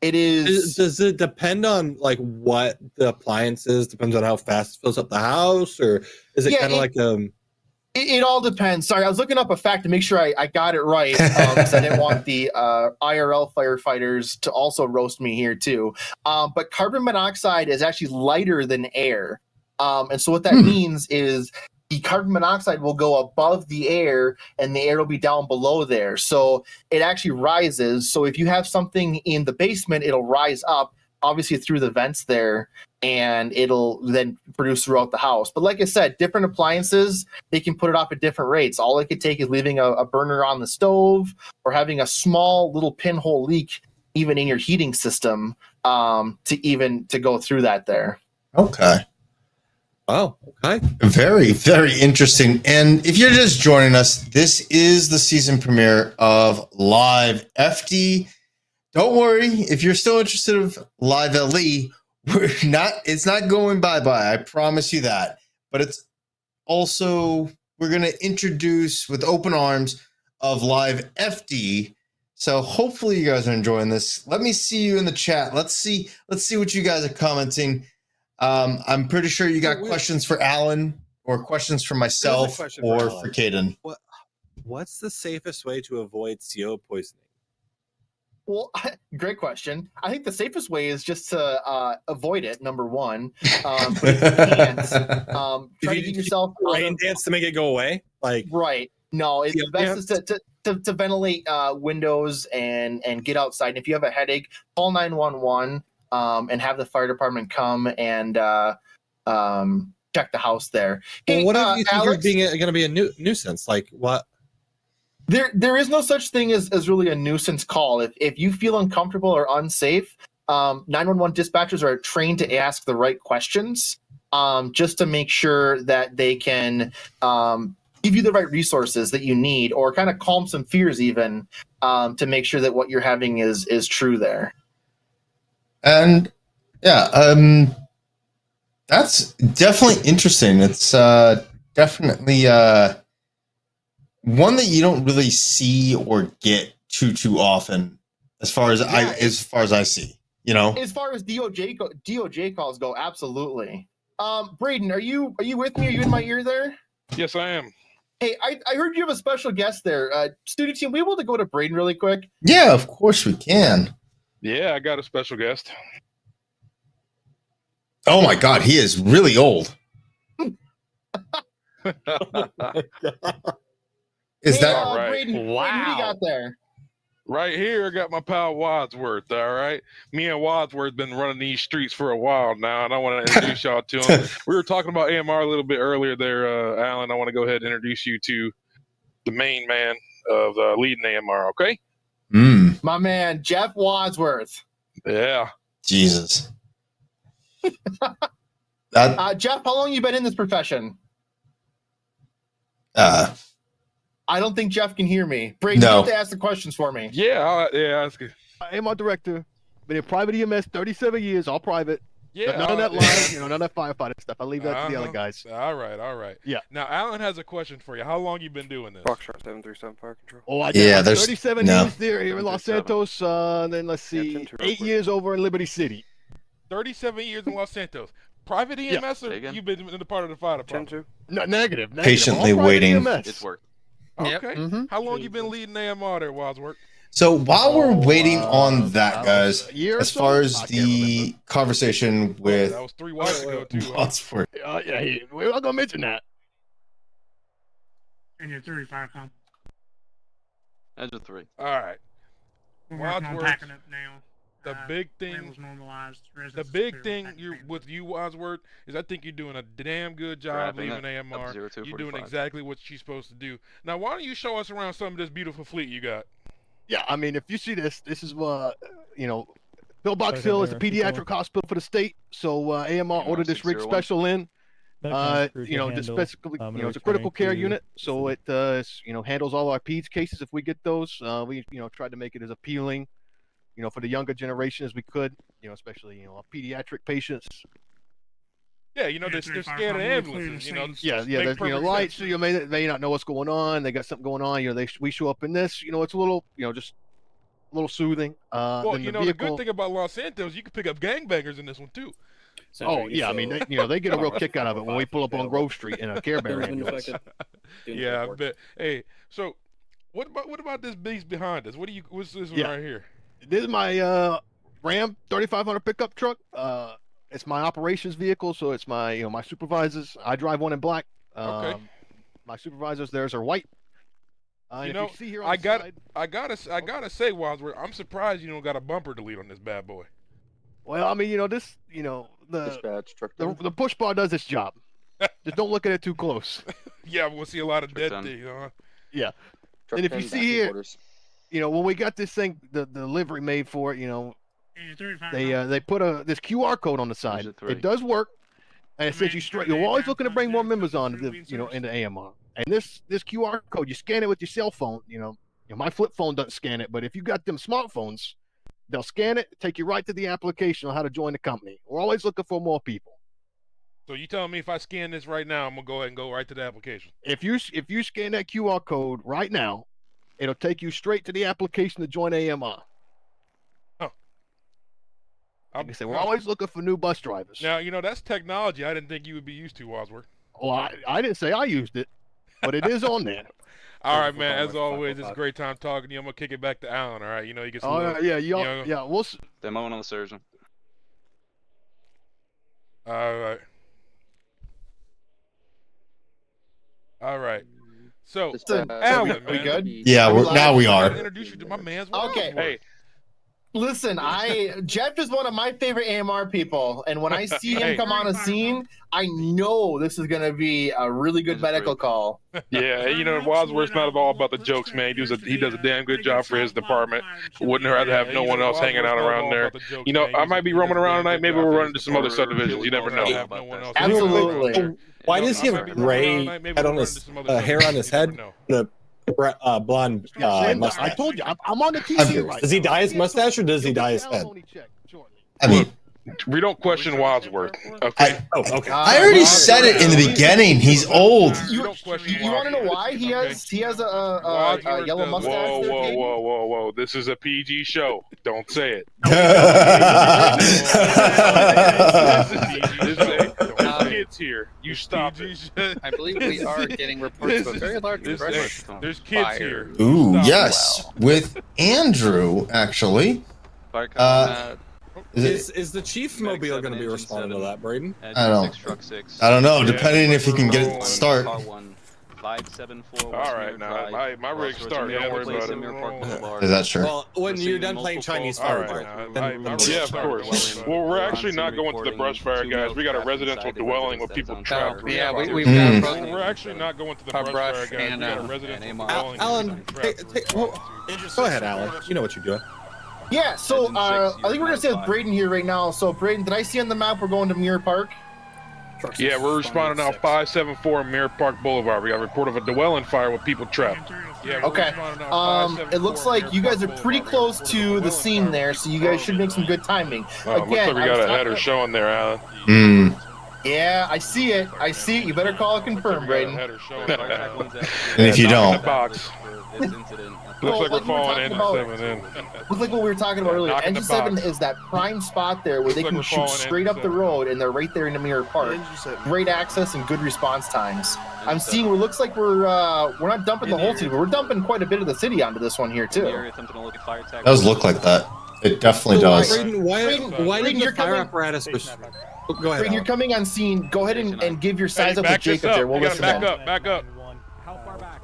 It is. Does it depend on like what the appliance is? Depends on how fast it fills up the house, or is it kind of like It all depends. Sorry, I was looking up a fact to make sure I got it right because I didn't want the IRL firefighters to also roast me here too. But carbon monoxide is actually lighter than air. And so what that means is the carbon monoxide will go above the air and the air will be down below there. So it actually rises. So if you have something in the basement, it'll rise up, obviously through the vents there, and it'll then produce throughout the house. But like I said, different appliances, they can put it off at different rates. All it could take is leaving a burner on the stove or having a small little pinhole leak even in your heating system to go through that there. Okay. Oh, okay. Very, very interesting. And if you're just joining us, this is the season premiere of LiveFD. Don't worry, if you're still interested in LiveLE, it's not going bye-bye. I promise you that. But it's also, we're going to introduce with open arms of LiveFD. So hopefully you guys are enjoying this. Let me see you in the chat. Let's see what you guys are commenting. I'm pretty sure you got questions for Alan or questions for myself or for Caden. What's the safest way to avoid CO poisoning? Well, great question. I think the safest way is just to avoid it, number one. But if you can't, try to get yourself rain dance to make it go away. Right. No, it's best is to ventilate windows and get outside. And if you have a headache, call 911 and have the fire department come and check the house there. Hey, Well, what if you think Alex, you're going to be a nuisance? Like what? There is no such thing as really a nuisance call. If you feel uncomfortable or unsafe, 911 dispatchers are trained to ask the right questions just to make sure that they can give you the right resources that you need, or kind of calm some fears even to make sure that what you're having is true there. And yeah, that's definitely interesting. It's definitely one that you don't really see or get too often, as far as I see. You know, as far as DOJ calls go, absolutely. Braden, are you with me? Are you in my ear there? Yes, I am. Hey, I heard you have a special guest there. Studio team, we able to go to Braden really quick? Yeah, of course we can. Yeah, I got a special guest. Oh my God, he is really old. Is that all right? Braden, what do you got there? Right here, I got my pal Wadsworth. All right, me and Wadsworth been running these streets for a while now, and I want to introduce y'all to him. We were talking about AMR a little bit earlier there, Alan. I want to go ahead and introduce you to the main man of leading AMR. Okay. My man, Jeff Wadsworth. Yeah. Jesus. Jeff, how long you been in this profession? I don't think Jeff can hear me. Brady, you have to ask the questions for me. Yeah, ask it. I am our director. Been in private EMS 37 years, all private. Yeah, none of that line, none of that firefighting stuff. I leave that to the other guys. All right. Yeah. Now, Alan has a question for you. How long you been doing this? Rockstar 737 Fire Control. Oh, I did. Yeah, there's 37 years there here in Los Santos. Then let's see, 8 years over in Liberty City. 37 years in Los Santos. Private EMS, or you've been in the part of the fire department? No, negative. Patiently All private waiting. EMS. It's work. Okay. How long you been leading AMR there, Wadsworth? So while we're waiting on that, guys, a year or as so? far as I can't the conversation with That was 3 wives ago too. Huh? Wadsworth. Yeah, we're not gonna mention that. And your 35 comp. That's a 3. All right. We're working on Wadsworth, packing up now. the big thing, Levels normalized. the residents big clear thing packing you paper. with you, Wadsworth, is I think you're doing a damn good job Wrapping leaving up AMR. 0245. You're doing exactly what you're supposed to do. Now, why don't you show us around some of this beautiful fleet you got? Yeah, I mean, if you see this is Pillbox Right Hill is there, a keep pediatric hospital for the state, so AMR ordered this rig 601. special in. Medical crews will Just handle, specifically, it's a critical care unit, so it handles all our peds cases if we get those. We tried to make it as appealing, for the younger generation as we could, especially pediatric patients. Yeah, they're scared of ambulances. Lights. So you may not know what's going on. They got something going on. We show up in this. It's a little, just a little soothing. Well, then the good thing about Los Santos, you can pick up gangbangers in this one too. Oh yeah, I mean, they get a real kick out of it when we pull up on Grove Street in a Care Bear ambulance. Yeah, I bet. Hey, so what about this beast behind us? What's this one right here? This is my Ram 3500 pickup truck. It's my operations vehicle, so it's my my supervisors. I drive one in black. Okay. My supervisors theirs are white. I gotta say, Wadsworth, I'm surprised you don't got a bumper delete on this bad boy. Well, I mean, the push bar does its job. Just don't look at it too close. Yeah, we'll see a lot of dead things, huh? Yeah. And if you see here, when we got this thing, the livery made for it, they put this QR code on the side. It does work, and it says you're always looking to bring more members on into AMR. And this QR code, you scan it with your cell phone. My flip phone doesn't scan it, but if you got them smartphones, they'll scan it, take you right to the application on how to join the company. We're always looking for more people. So you telling me if I scan this right now, I'm gonna go ahead and go right to the application? If you scan that QR code right now, it'll take you straight to the application to join AMR. Huh. Like I said, we're always looking for new bus drivers. Now, that's technology I didn't think you would be used to, Wadsworth. Well, I didn't say I used it, but it is on there. All right, man. As always, it's a great time talking to you. I'm gonna kick it back to Alan. All right, he gets. We'll. Demo on the surgeon. All right. So, Alan, we good? Yeah, now we are. Introduce you to my man's. Okay. Hey. Listen, Jeff is one of my favorite AMR people, and when I see him come on a scene, I know this is going to be a really good medical call. Yeah, Wadsworth's not all about the jokes, man. He does a damn good job for his department. Wouldn't rather have no one else hanging out around there. I might be roaming around tonight. Maybe we'll run into some other subdivisions. You never know. Absolutely. Why does he have gray head on his hair on his head? And a blonde mustache. I told you, I'm on the TV right Does he dye his mustache or does he dye his head? I mean, we don't question Wadsworth. Okay. Okay. I already said it in the beginning. He's old. You want to know why he has a yellow mustache? Whoa! This is a PG show. Don't say it. There's kids here. You stop it. I believe we are getting reports of a very large There's kids here. Ooh, yes, with Andrew actually. Is the chief mobile going to be responding to that, Braden? I don't know. Depending if he can get it to start. 574. All right, now my rig's starting. Don't worry about it. Is that true? Well, when you're done playing Chinese fire, yeah, of course. Well, we're actually not going to the brush fire, guys. We got a residential dwelling with people trapped. Yeah, we've got both. We're actually not going to the brush fire, guys. We got a residential dwelling. Alan, go ahead, Alan. You know what you're doing. Yeah, so I think we're going to stay with Braden here right now. So, Braden, did I see on the map we're going to Mirror Park? Yeah, we're responding now 574 Mirror Park Boulevard. We got a report of a dwelling fire with people trapped. Yeah, okay. It looks like you guys are pretty close to the scene there, so you guys should make some good timing. Looks like we got a header showing there, Alan. Yeah, I see it. You better call it confirmed, Braden. And if you don't, This incident at Looks like we're like we were falling talking engine about- 7 in. Looks like what we were talking about earlier. knocking Engine the 7 box. is that prime spot there where they Looks like can we're shoot falling straight engine up the 7. road, and they're right there in the Mirror Park. Great access and good response times. I'm seeing where it looks like we're not dumping the whole city, but we're dumping quite a bit of the city onto this one here In the too. area attempting to locate fire tag. Does look like that. It definitely does. Braden, why Braden, didn't you're the fire coming- apparatus go? Oh, go ahead. Braden, you're Alan. coming on scene. Go ahead and give your Hey, size up with back this Jacob up. there. We'll You gotta listen back in. up, back up. How far back?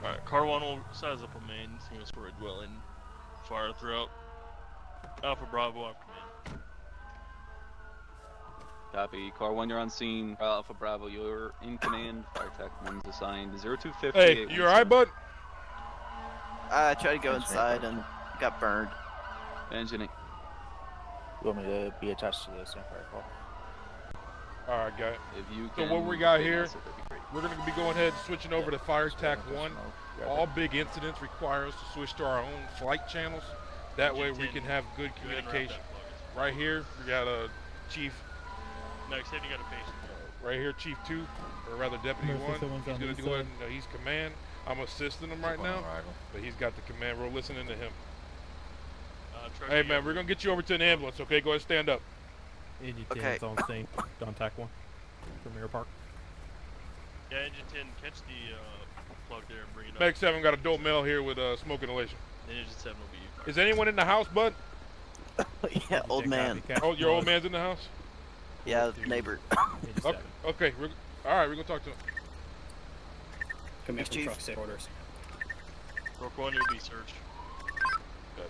Alright, car 1 will size up a main, single story dwelling, fire throughout. Alpha Bravo on command. Copy. Car 1, you're on scene. Alpha Bravo, you're in command. Fire tech 1's assigned. 0250. Hey, you alright, bud? I tried to go inside and got burned. Engineering. You want me to be attached to the same fire call? Alright, got it. If you So can what we got locate here, us, that'd be great. we're going to be going ahead and switching over to Fire Tac 1. All big incidents require us to switch to our own flight channels. That way we can have good communication. Right here, we got a Chief. No, except you got a patient. Right here, Chief 2, or rather Deputy 1. He's going to go ahead and he's command. I'm assisting him right now, but he's got the command. We're listening to him. Hey, man, we're going to get you over to an ambulance, okay? Go ahead and stand up. Engine Okay. 10's on scene. Contact 1 from Mirror Park. Yeah, engine 10, catch the plug there and bring it up. Meg 7 got a dope male here with smoke inhalation. Then engine 7 will be you. Is anyone in the house, bud? Yeah, old man. Oh, your old man's in the house? Yeah, neighbor. Okay, all right, we're going to talk to him. Command Chief. truck, state orders. Rook 1, you'll be searched.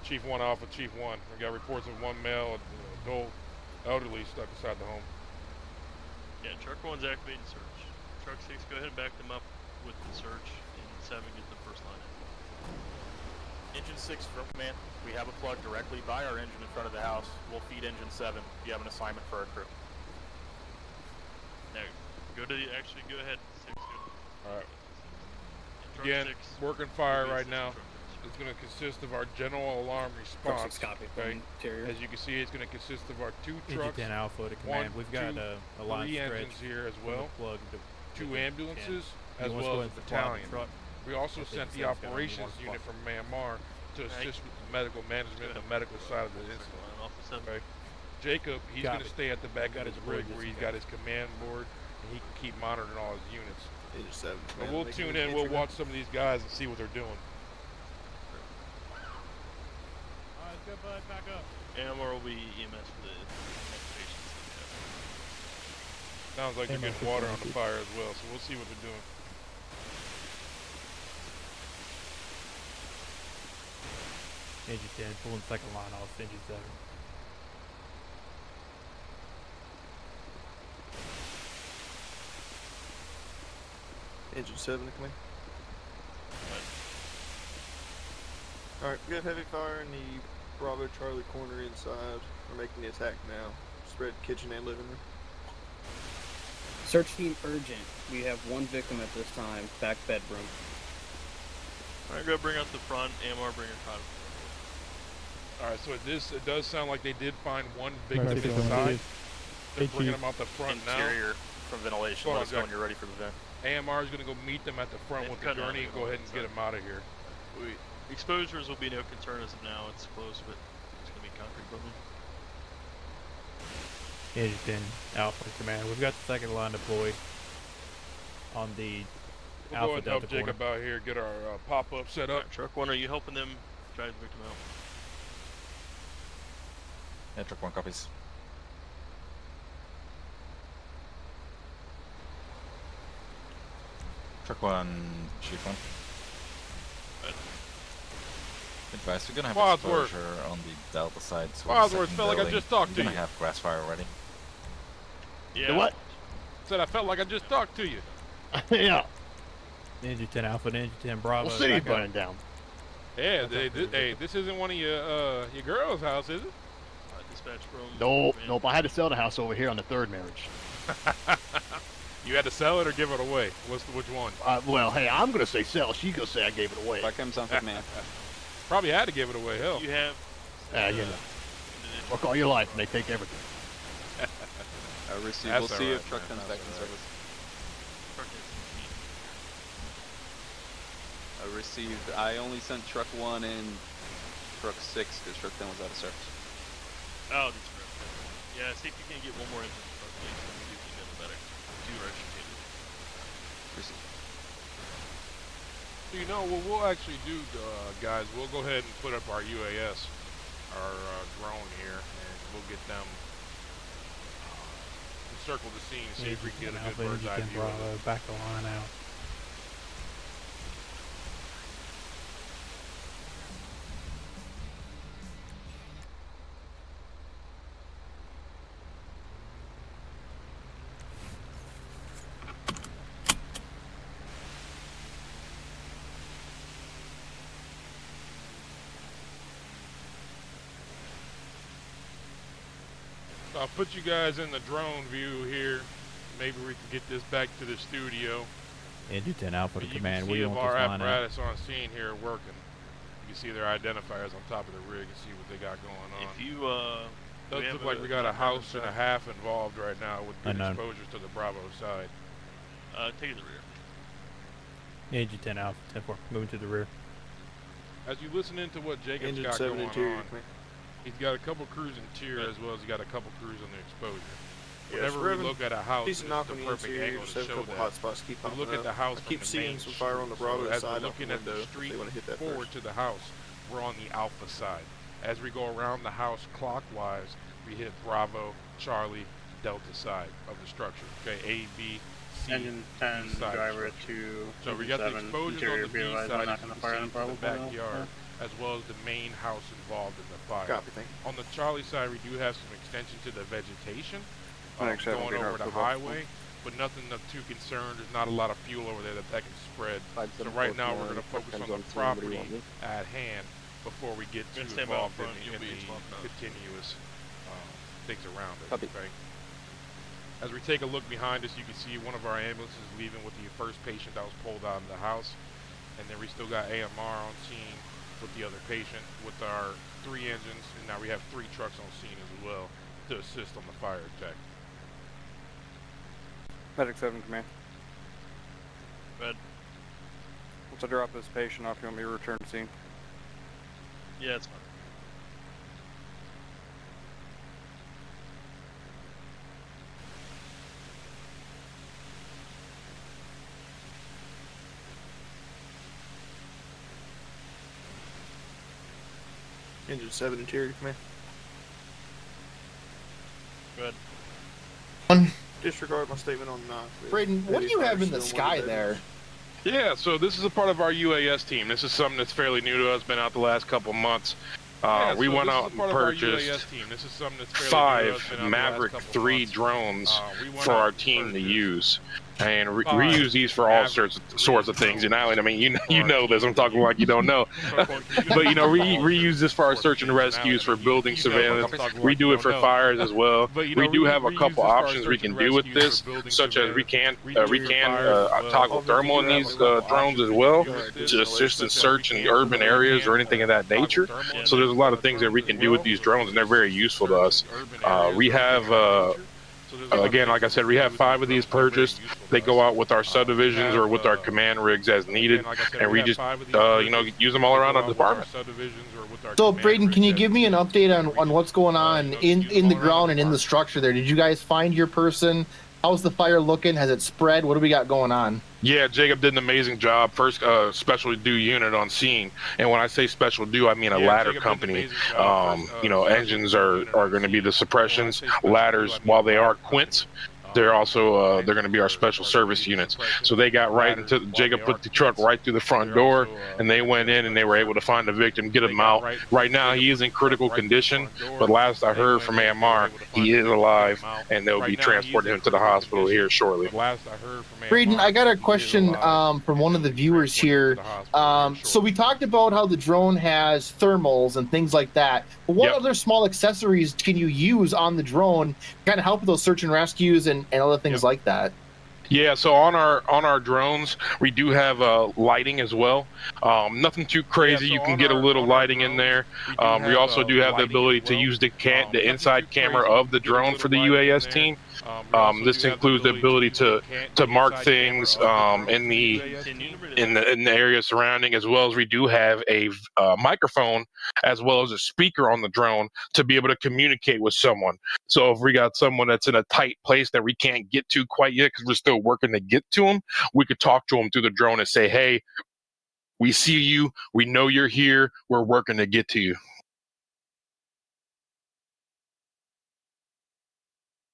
Chief 1 Alpha, Chief 1. We got reports of one male, adult, elderly stuck inside the home. Yeah, truck 1's activating search. Truck 6, go ahead and back them up with the search, and 7, get the first line in. Engine 6 from command. We have a plug directly by our engine in front of the house. We'll feed engine 7. Do you have an assignment for our crew? Now, go ahead, 6, go. All right. Truck Again, 6, working fire will be right now. assistant truck It's going to consist of our general alarm response. Truck 6 copy. Okay. Interior. As you can see, it's going to consist of our 2 Engine trucks, 10 Alpha to command. We've got a line 3 stretch engines here as from the well, plug to 2 ambulances, You as want us to well go as ahead a and fly the battalion. truck? We also I think sent it's the got only operations one unit spot. from Myanmar to assist with the medical management and the medical side of the incident. Okay. Jacob, he's going to stay at the back of his rig where he's got his command board and he can keep monitoring all his units. So we'll tune in, we'll watch some of these guys and see what they're doing. Alright, good, bud. Back up. AMR will be EMS for the next patients. Sounds like they're getting water on the fire as well, so we'll see what they're doing. Engine 10, pulling second line off engine 7. Engine 7 to command. Alright, we got heavy fire in the Bravo Charlie corner inside. We're making the attack now. Spread kitchen and living room. Search team urgent. We have 1 victim at this time. Back bedroom. Alright, go bring out the front. AMR, bring your cot. Alright, so it does sound like they did find 1 victim inside. They're bringing them out the front Interior from ventilation. Hold Let on, us know when Jack. you're ready for the vent. AMR is going to go meet them at the front with the gurney and go ahead and get them out of here. Exposures will be no concern as of now. It's close, but it's going to be concrete building. Engine 10 Alpha to command. We've got the second line deployed on the We'll go Alpha ahead and help Delta corner. Jacob out here, get our pop-up set up. Truck 1, are you helping them drive the victim out? Yeah, truck 1 copies. Truck 1, Chief 1. Advice, we're gonna have Wadsworth. exposure on the Delta side. So Wadsworth, felt like I just talked to We're you. gonna have grass fire already. Yeah. What? Said I felt like I just talked to you. Yeah. Engine 10 Alpha and Engine 10 Bravo. Well, city's back up. burning down. Yeah, hey, this isn't one of your girl's house, is it? Dispatch room. Nope. I had to sell the house over here on the 3rd marriage. You had to sell it or give it away? Which one? Well, hey, I'm gonna say sell. She's gonna say I gave it away. Back him something, man. Probably had to give it away. Hell. You have. You know. Work all your life and they take everything. We'll see That's if alright, truck man. 10's back in service. I received. I only sent truck 1 and truck 6 because truck 10 was out of service. Oh, that's correct. Yeah, see if you can get one more engine truck, please. Let me do email the medic. 2 extra needed. Received. So, you know what we'll actually do, guys? We'll go ahead and put up our UAS, our drone here, and we'll get them circle the scene, see if we can get a good bird's eye view of it. Back the line out. I'll put you guys in the drone view here. Maybe we can get this back to the studio. Andrew 10 Alpha to command. You Where do you can see if want our this line out? apparatus on scene here working. You can see their identifiers on top of the rig and see what they got going on. If you, does look like we got a house and a half involved right now with good exposures to the Bravo side. Take it to the rear. Andrew 10 Alpha 10-4, moving to the rear. As you listen into what Jacob's Engine got 7 going interior, on, he's got a couple crews interior as well as he got a couple crews on the exposure. Yes, Whenever we look at a house, decent knock it's on the the perfect interior, angle just to have a show couple that. hot spots keep We popping look at up. the house I from keep the seeing main some fire on the street. Bravo So as side we're off the looking at the window, if street they want to hit that forward first. to the house, we're on the Alpha side. As we go around the house clockwise, we hit Bravo, Charlie, Delta side of the structure. Okay, A, B, C, Engine 10 D side driver of the structure. to So we got the exposures on the B side, as you can see, to the backyard, as well as the main house involved in the fire. Copy, thank you. On the Charlie side, we do have some extension to the vegetation Thanks, going Evan. over the highway, but nothing of too concerned. There's not a lot of fuel over there that can spread. So right now we're going to focus on the property at hand before we get too involved in the continuous things around it. Okay. As we take a look behind us, you can see one of our ambulances leaving with the first patient that was pulled out of the house, and then we still got AMR on scene with the other patient with our 3 engines, and now we have 3 trucks on scene as well to assist on the fire attack. Medic 7 command. Red. Once I drop this patient off, you want me to return to scene? Yeah, it's fine. Engine 7 interior, command. Good. Disregard my statement on Braden, what do you have in the sky there? Yeah, so this is a part of our UAS team. This is something that's fairly new to us, been out the last couple months. We went out and purchased 5 Maverick 3 drones for our team to use. And reuse these for all sorts of things. And Alan, I mean, you know this. I'm talking like you don't know. But, you know, reuse this for our search and rescues, for building surveillance. We do it for fires as well. We do have a couple options we can do with this, such as we can toggle thermal in these drones as well to assist in search in urban areas or anything of that nature. So there's a lot of things that we can do with these drones, and they're very useful to us. We have... again, like I said, we have 5 of these purchased. They go out with our subdivisions or with our command rigs as needed, and we just, you know, use them all around the department. So, Braden, can you give me an update on what's going on in the ground and in the structure there? Did you guys find your person? How's the fire looking? Has it spread? What do we got going on? Yeah, Jacob did an amazing job. First special do unit on scene, and when I say special do, I mean a ladder company. You know, engines are going to be the suppressions. Ladders, while they are quints, they're also they're going to be our special service units. So they got right into Jacob put the truck right through the front door, and they went in and they were able to find the victim, get him out. Right now he is in critical condition, but last I heard from AMR, he is alive, and they'll be transporting him to the hospital here shortly. Braden, I got a question from one of the viewers here. So we talked about how the drone has thermals and things like that. But what other small accessories can you use on the drone to kind of help with those search and rescues and other things like that? Yeah, so on our drones, we do have lighting as well. Nothing too crazy. You can get a little lighting in there. We also do have the ability to use the inside camera of the drone for the UAS team. This includes the ability to mark things in the area surrounding, as well as we do have a microphone as well as a speaker on the drone to be able to communicate with someone. So if we got someone that's in a tight place that we can't get to quite yet because we're still working to get to them, we could talk to them through the drone and say, "Hey, we see you. We know you're here. We're working to get to you."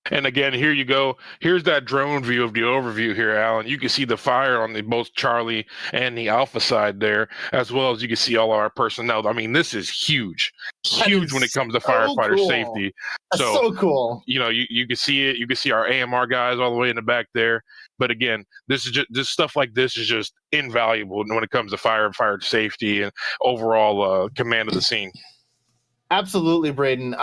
And again, here you go. Here's that drone view of the overview here, Alan. You can see the fire on the both Charlie and the Alpha side there, as well as you can see all of our personnel. I mean, this is huge, huge when it comes to firefighter safety. That's so cool. You know, you can see it. You can see our AMR guys all the way in the back there. But again, this stuff like this is just invaluable when it comes to fire safety and overall command of the scene. Absolutely, Braden.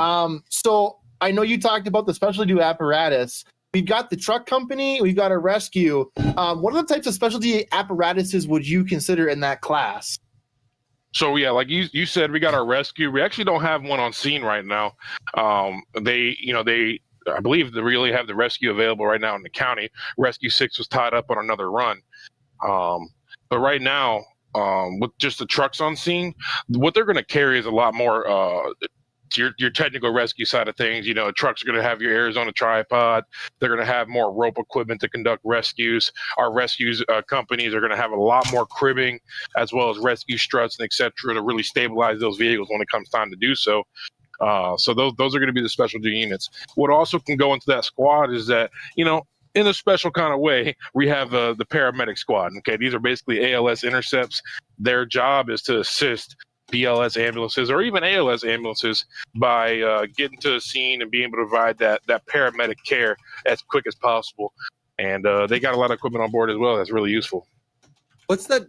So I know you talked about the specialty apparatus. We've got the truck company. We've got a rescue. What are the types of specialty apparatuses would you consider in that class? So yeah, like you said, we got our rescue. We actually don't have one on scene right now. I believe they really have the rescue available right now in the county. Rescue 6 was tied up on another run. But right now, with just the trucks on scene, what they're going to carry is a lot more your technical rescue side of things. You know, trucks are going to have your Arizona tripod. They're going to have more rope equipment to conduct rescues. Our rescues companies are going to have a lot more cribbing, as well as rescue struts and etc. to really stabilize those vehicles when it comes time to do so. So those are going to be the specialty units. What also can go into that squad is that, you know, in a special kind of way, we have the paramedic squad. Okay, these are basically ALS intercepts. Their job is to assist BLS ambulances or even ALS ambulances by getting to the scene and being able to provide that paramedic care as quick as possible. And they got a lot of equipment on board as well that's really useful. What's the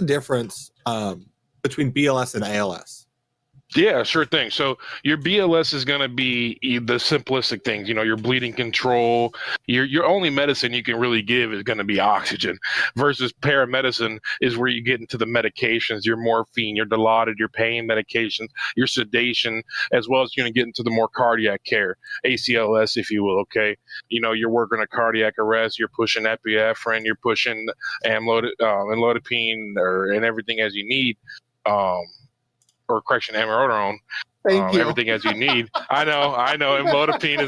difference between BLS and ALS? Yeah, sure thing. So your BLS is going to be the simplistic things. You know, your bleeding control. Your only medicine you can really give is going to be oxygen. Versus paramedicine is where you get into the medications, your morphine, your Dilaudid, your pain medications, your sedation, as well as you're going to get into the more cardiac care, ACLS, if you will. Okay, you know, you're working a cardiac arrest, you're pushing epinephrine, you're pushing amlodipine, and everything as you need. Or correction, amiodarone. Thank you. Everything as you need. I know. Amlodipine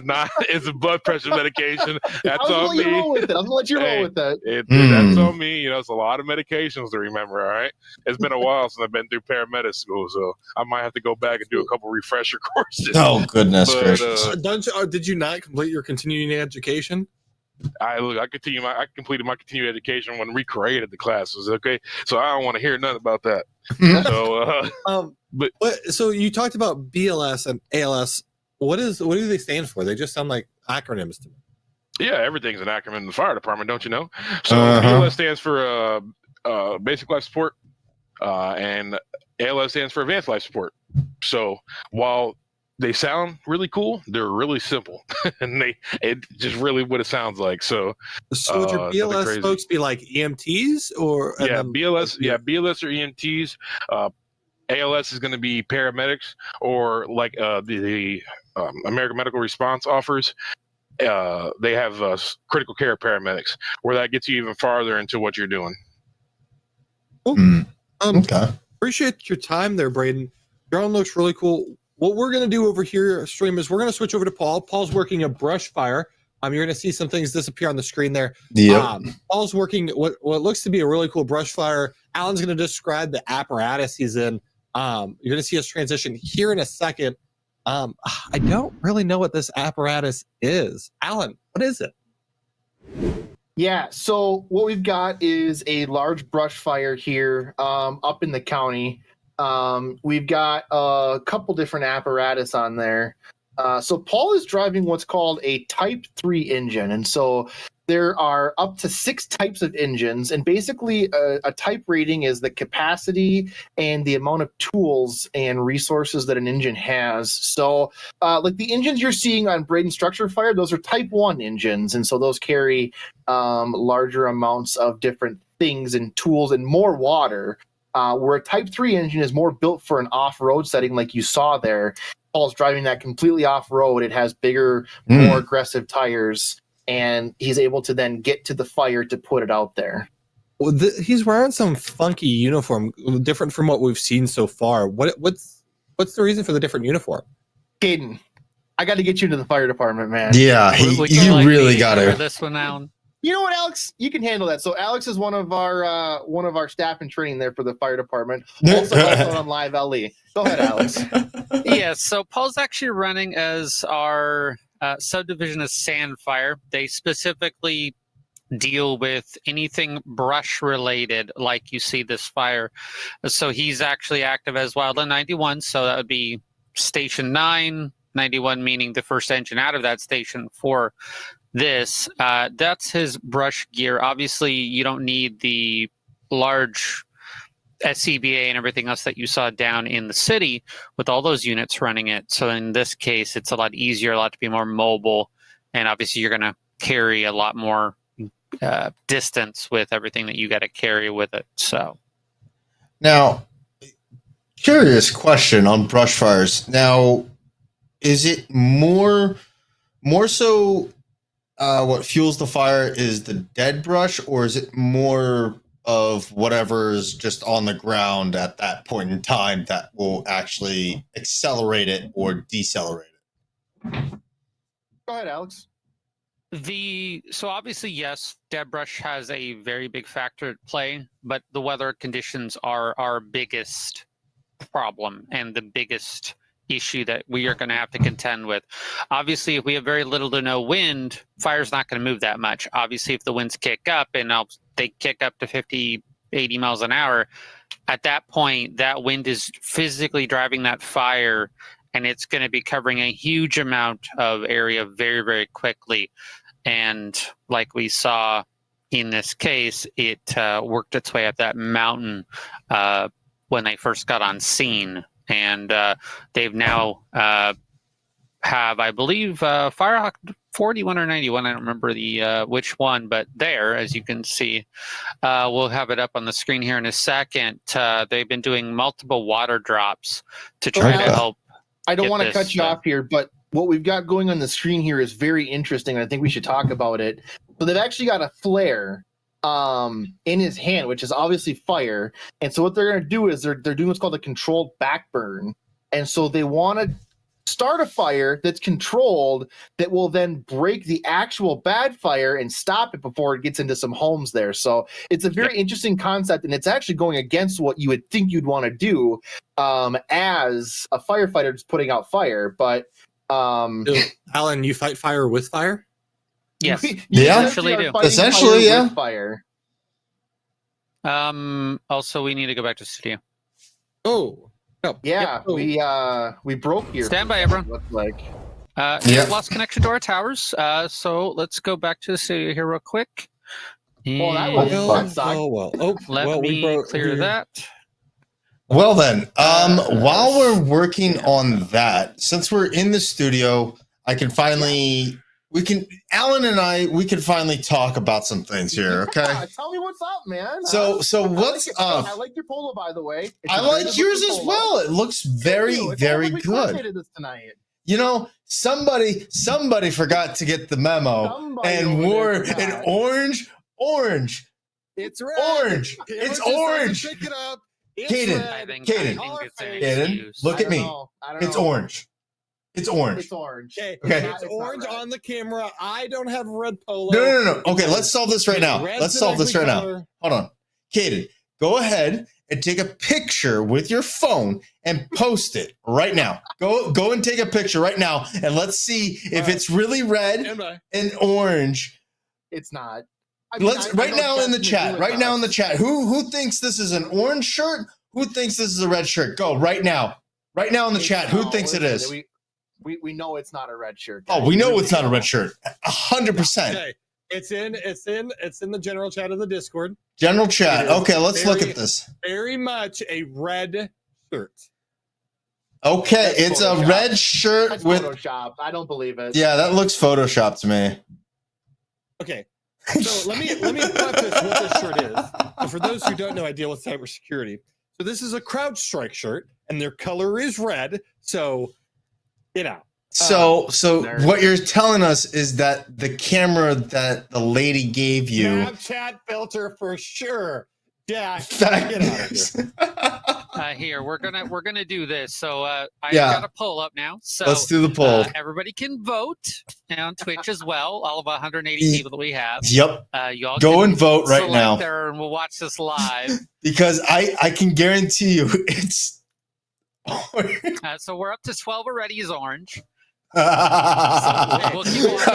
is a blood pressure medication. That's on me. I'm gonna let you roll with that. That's on me. You know, it's a lot of medications to remember. All right. It's been a while since I've been through paramedic school, so I might have to go back and do a couple refresher courses. Oh goodness gracious! Did you not complete your continuing education? I completed my continuing education when we created the classes. Okay, so I don't want to hear nothing about that. So you talked about BLS and ALS. What do they stand for? They just sound like acronyms to me. Yeah, everything's an acronym in the fire department, don't you know? So BLS stands for basic life support, and ALS stands for advanced life support. So while they sound really cool, they're really simple, and it just really what it sounds like. So would your BLS folks be like EMTs or BLS or EMTs. ALS is going to be paramedics, or like the American Medical Response offers. They have critical care paramedics, where that gets you even farther into what you're doing. Okay. Appreciate your time there, Braden. Drone looks really cool. What we're going to do over here, stream, is we're going to switch over to Paul. Paul's working a brush fire. You're going to see some things disappear on the screen there. Yep. Paul's working what looks to be a really cool brush fire. Alan's going to describe the apparatus he's in. You're going to see us transition here in a second. I don't really know what this apparatus is. Alan, what is it? Yeah, so what we've got is a large brush fire here up in the county. We've got a couple different apparatus on there. So Paul is driving what's called a Type 3 engine. And so there are up to 6 types of engines. And basically a type rating is the capacity and the amount of tools and resources that an engine has. So like the engines you're seeing on Braden Structure Fire, those are Type 1 engines. And so those carry larger amounts of different things and tools and more water. Where a Type 3 engine is more built for an off-road setting like you saw there. Paul's driving that completely off road. It has bigger, more aggressive tires, and he's able to then get to the fire to put it out there. Well, he's wearing some funky uniform, different from what we've seen so far. What's the reason for the different uniform? Caden, I got to get you into the fire department, man. Yeah, you really got to. This one out. You know what, Alex? You can handle that. So Alex is one of our staff in training there for the fire department. Also on Live LE. Go ahead, Alex. Yeah, so Paul's actually running as our subdivision of Sand Fire. They specifically deal with anything brush related, like you see this fire. So he's actually active as Wildland 91. So that would be Station 9, 91 meaning the first engine out of that station for this. That's his brush gear. Obviously, you don't need the large SCBA and everything else that you saw down in the city with all those units running it. So in this case, it's a lot easier, a lot to be more mobile, and obviously you're going to carry a lot more distance with everything that you got to carry with it. So now, curious question on brush fires. Now, is it more so what fuels the fire is the dead brush, or is it more of whatever's just on the ground at that point in time that will actually accelerate it or decelerate it? Go ahead, Alex. So obviously, yes, dead brush has a very big factor at play, but the weather conditions are our biggest problem and the biggest issue that we are going to have to contend with. Obviously, if we have very little to no wind, fire's not going to move that much. Obviously, if the winds kick up and they kick up to 50, 80 miles an hour, at that point, that wind is physically driving that fire, and it's going to be covering a huge amount of area very, very quickly. And like we saw in this case, it worked its way up that mountain when they first got on scene. And they've now have, I believe, Firehawk 41 or 91. I don't remember the which one, but there, as you can see, we'll have it up on the screen here in a second. They've been doing multiple water drops to try to help. I don't want to cut you off here, but what we've got going on the screen here is very interesting. I think we should talk about it. So they've actually got a flare in his hand, which is obviously fire. And so what they're going to do is they're doing what's called a controlled backburn. And so they want to start a fire that's controlled that will then break the actual bad fire and stop it before it gets into some homes there. So it's a very interesting concept, and it's actually going against what you would think you'd want to do as a firefighter just putting out fire. But Alan, you fight fire with fire? Yes, yeah, essentially do. Essentially, yeah. Fire. Also, we need to go back to studio. Oh, no. Yeah, we broke here. Stand by, everyone. Looks like. We've lost connection to our towers. So let's go back to the studio here real quick. Well, that was Let me clear that. Well then, while we're working on that, since we're in the studio, Alan and I can finally talk about some things here, okay? Yeah, tell me what's up, man. So what's up? I like your polo, by the way. I like yours as well. It looks very, very good. This tonight. You know, somebody forgot to get the memo and wore an orange. It's red. Orange. It's orange. Pick it up. Caden, look at me. It's orange. It's orange. It's orange. Okay. It's orange on the camera. I don't have red polo. No. Okay, let's solve this right now. Hold on. Caden, go ahead and take a picture with your phone and post it right now. Go and take a picture right now, and let's see if it's really red and orange. It's not. Right now in the chat. Who thinks this is an orange shirt? Who thinks this is a red shirt? Go right now. Right now in the chat. Who thinks it is? We know it's not a red shirt. Oh, we know it's not a red shirt. 100%. Okay. It's in the general chat of the Discord. General chat. Okay, let's look at this. Very much a red shirt. Okay, it's a red shirt with Photoshop. I don't believe it. Yeah, that looks Photoshopped to me. Okay. So let me preface what this shirt is. So for those who don't know, I deal with cybersecurity. So this is a CrowdStrike shirt, and their color is red. So you know. So what you're telling us is that the camera that the lady gave you, Snapchat filter for sure. Yeah, Fact get out of here. Here we're gonna do this. So I Yeah. got a poll up now. So Let's do the poll. everybody can vote on Twitch as well. All of 180 people that we have. Yep. Y'all Go can and vote right select now. there and we'll watch this live. Because I can guarantee you it's. So we're up to 12 already. Is orange. We'll keep watching.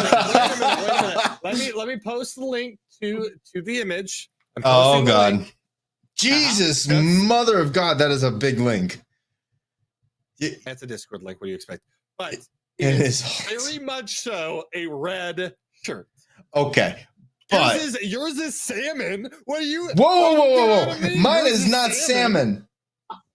Wait a minute. Let me post the link to the image. I'm Oh posting the God. link. Jesus, mother of God, that is a big link. That's a Discord link. What do you expect? But It is very much so a red shirt. okay. But Yours is salmon. What are you? whoa. Mine Yours is not salmon.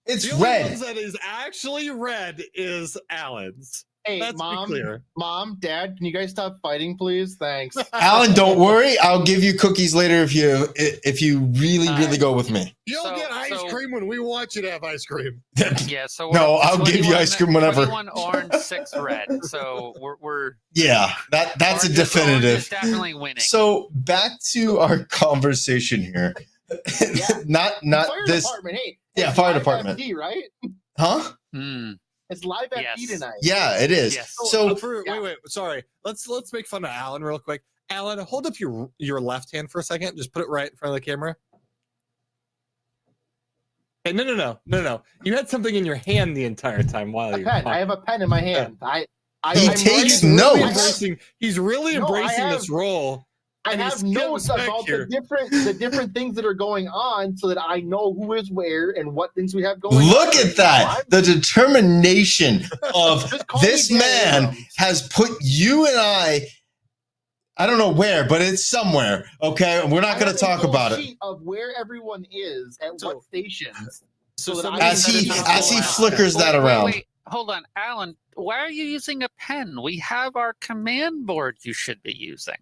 It's the only red. ones that is actually red is Alan's. Hey, Let's be clear. Mom, Dad, can you guys stop fighting, please? Thanks. Alan, don't worry. I'll give you cookies later if you really go with me. You'll get ice cream when we want you to have ice cream. Yeah. So No, I'll give you ice cream whenever. 21 orange, 6 red. So we're Yeah, that's a orange definitive. is definitely winning. So back to our conversation here. not Fire this. department. Hey, Yeah, it's fire Live department. FD, right? Huh? It's live FD tonight. Yeah, it is. Yes. So wait. Sorry. Let's make fun of Alan real quick. Alan, hold up your left hand for a second. Just put it right in front of the camera. Hey, no. You had something in your hand the entire time while A you. pen. I have a pen in my hand. He takes notes. He's really embracing this role. I have notes about the different things that are going on, so that I know who is where and what things we have going on. Look at that. The determination of this man has put you and I don't know where, but it's somewhere. Okay. We're not going to talk about it. Of where everyone is at what stations. So that As he flickers that around. Wait, hold on, Alan. Why are you using a pen? We have our command board you should be using.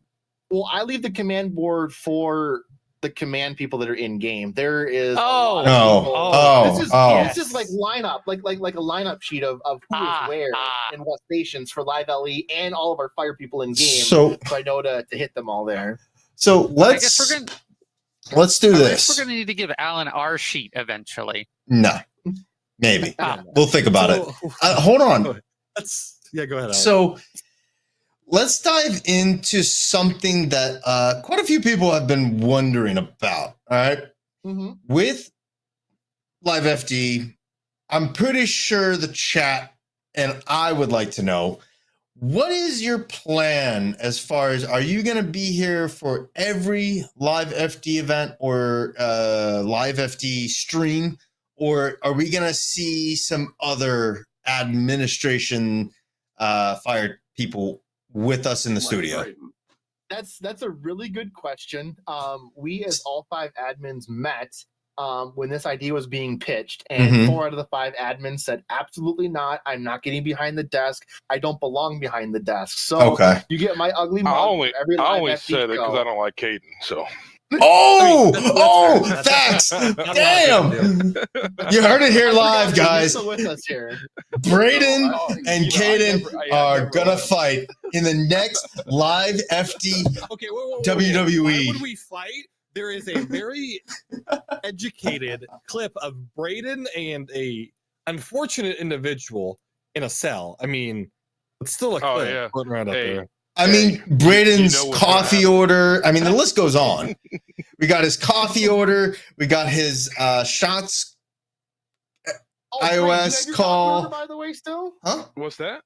Well, I leave the command board for the command people that are in game. There is this is like lineup, like a lineup sheet of who is where and what stations for Live LE and all of our fire people in game. So I know to hit them all there. So let's do this. We're gonna need to give Alan our sheet eventually. No, maybe we'll think about it. Hold on. Go ahead. Alan. So let's dive into something that quite a few people have been wondering about. All right. Mm-hmm. With LiveFD, I'm pretty sure the chat and I would like to know, what is your plan as far as, are you going to be here for every LiveFD event or LiveFD stream, or are we going to see some other administration fire people with us in the studio? That's a really good question. We as all 5 admins met when this idea was being pitched, and 4 out of the 5 admins said absolutely not. I'm not getting behind the desk. I don't belong behind the desk. So you get my ugly mug. I only said it because I don't like Caden. So. Facts. Damn. You heard it here live, guys. With us here. Braden and Caden are gonna fight in the next Live FD WWE. Why would we fight? There is a very educated clip of Braden and a unfortunate individual in a cell. I mean, it's still a clip floating around up there. I mean, Braden's coffee order. I mean, the list goes on. We got his coffee order. We got his shots iOS call. Order, by the way, still? Huh? What's that?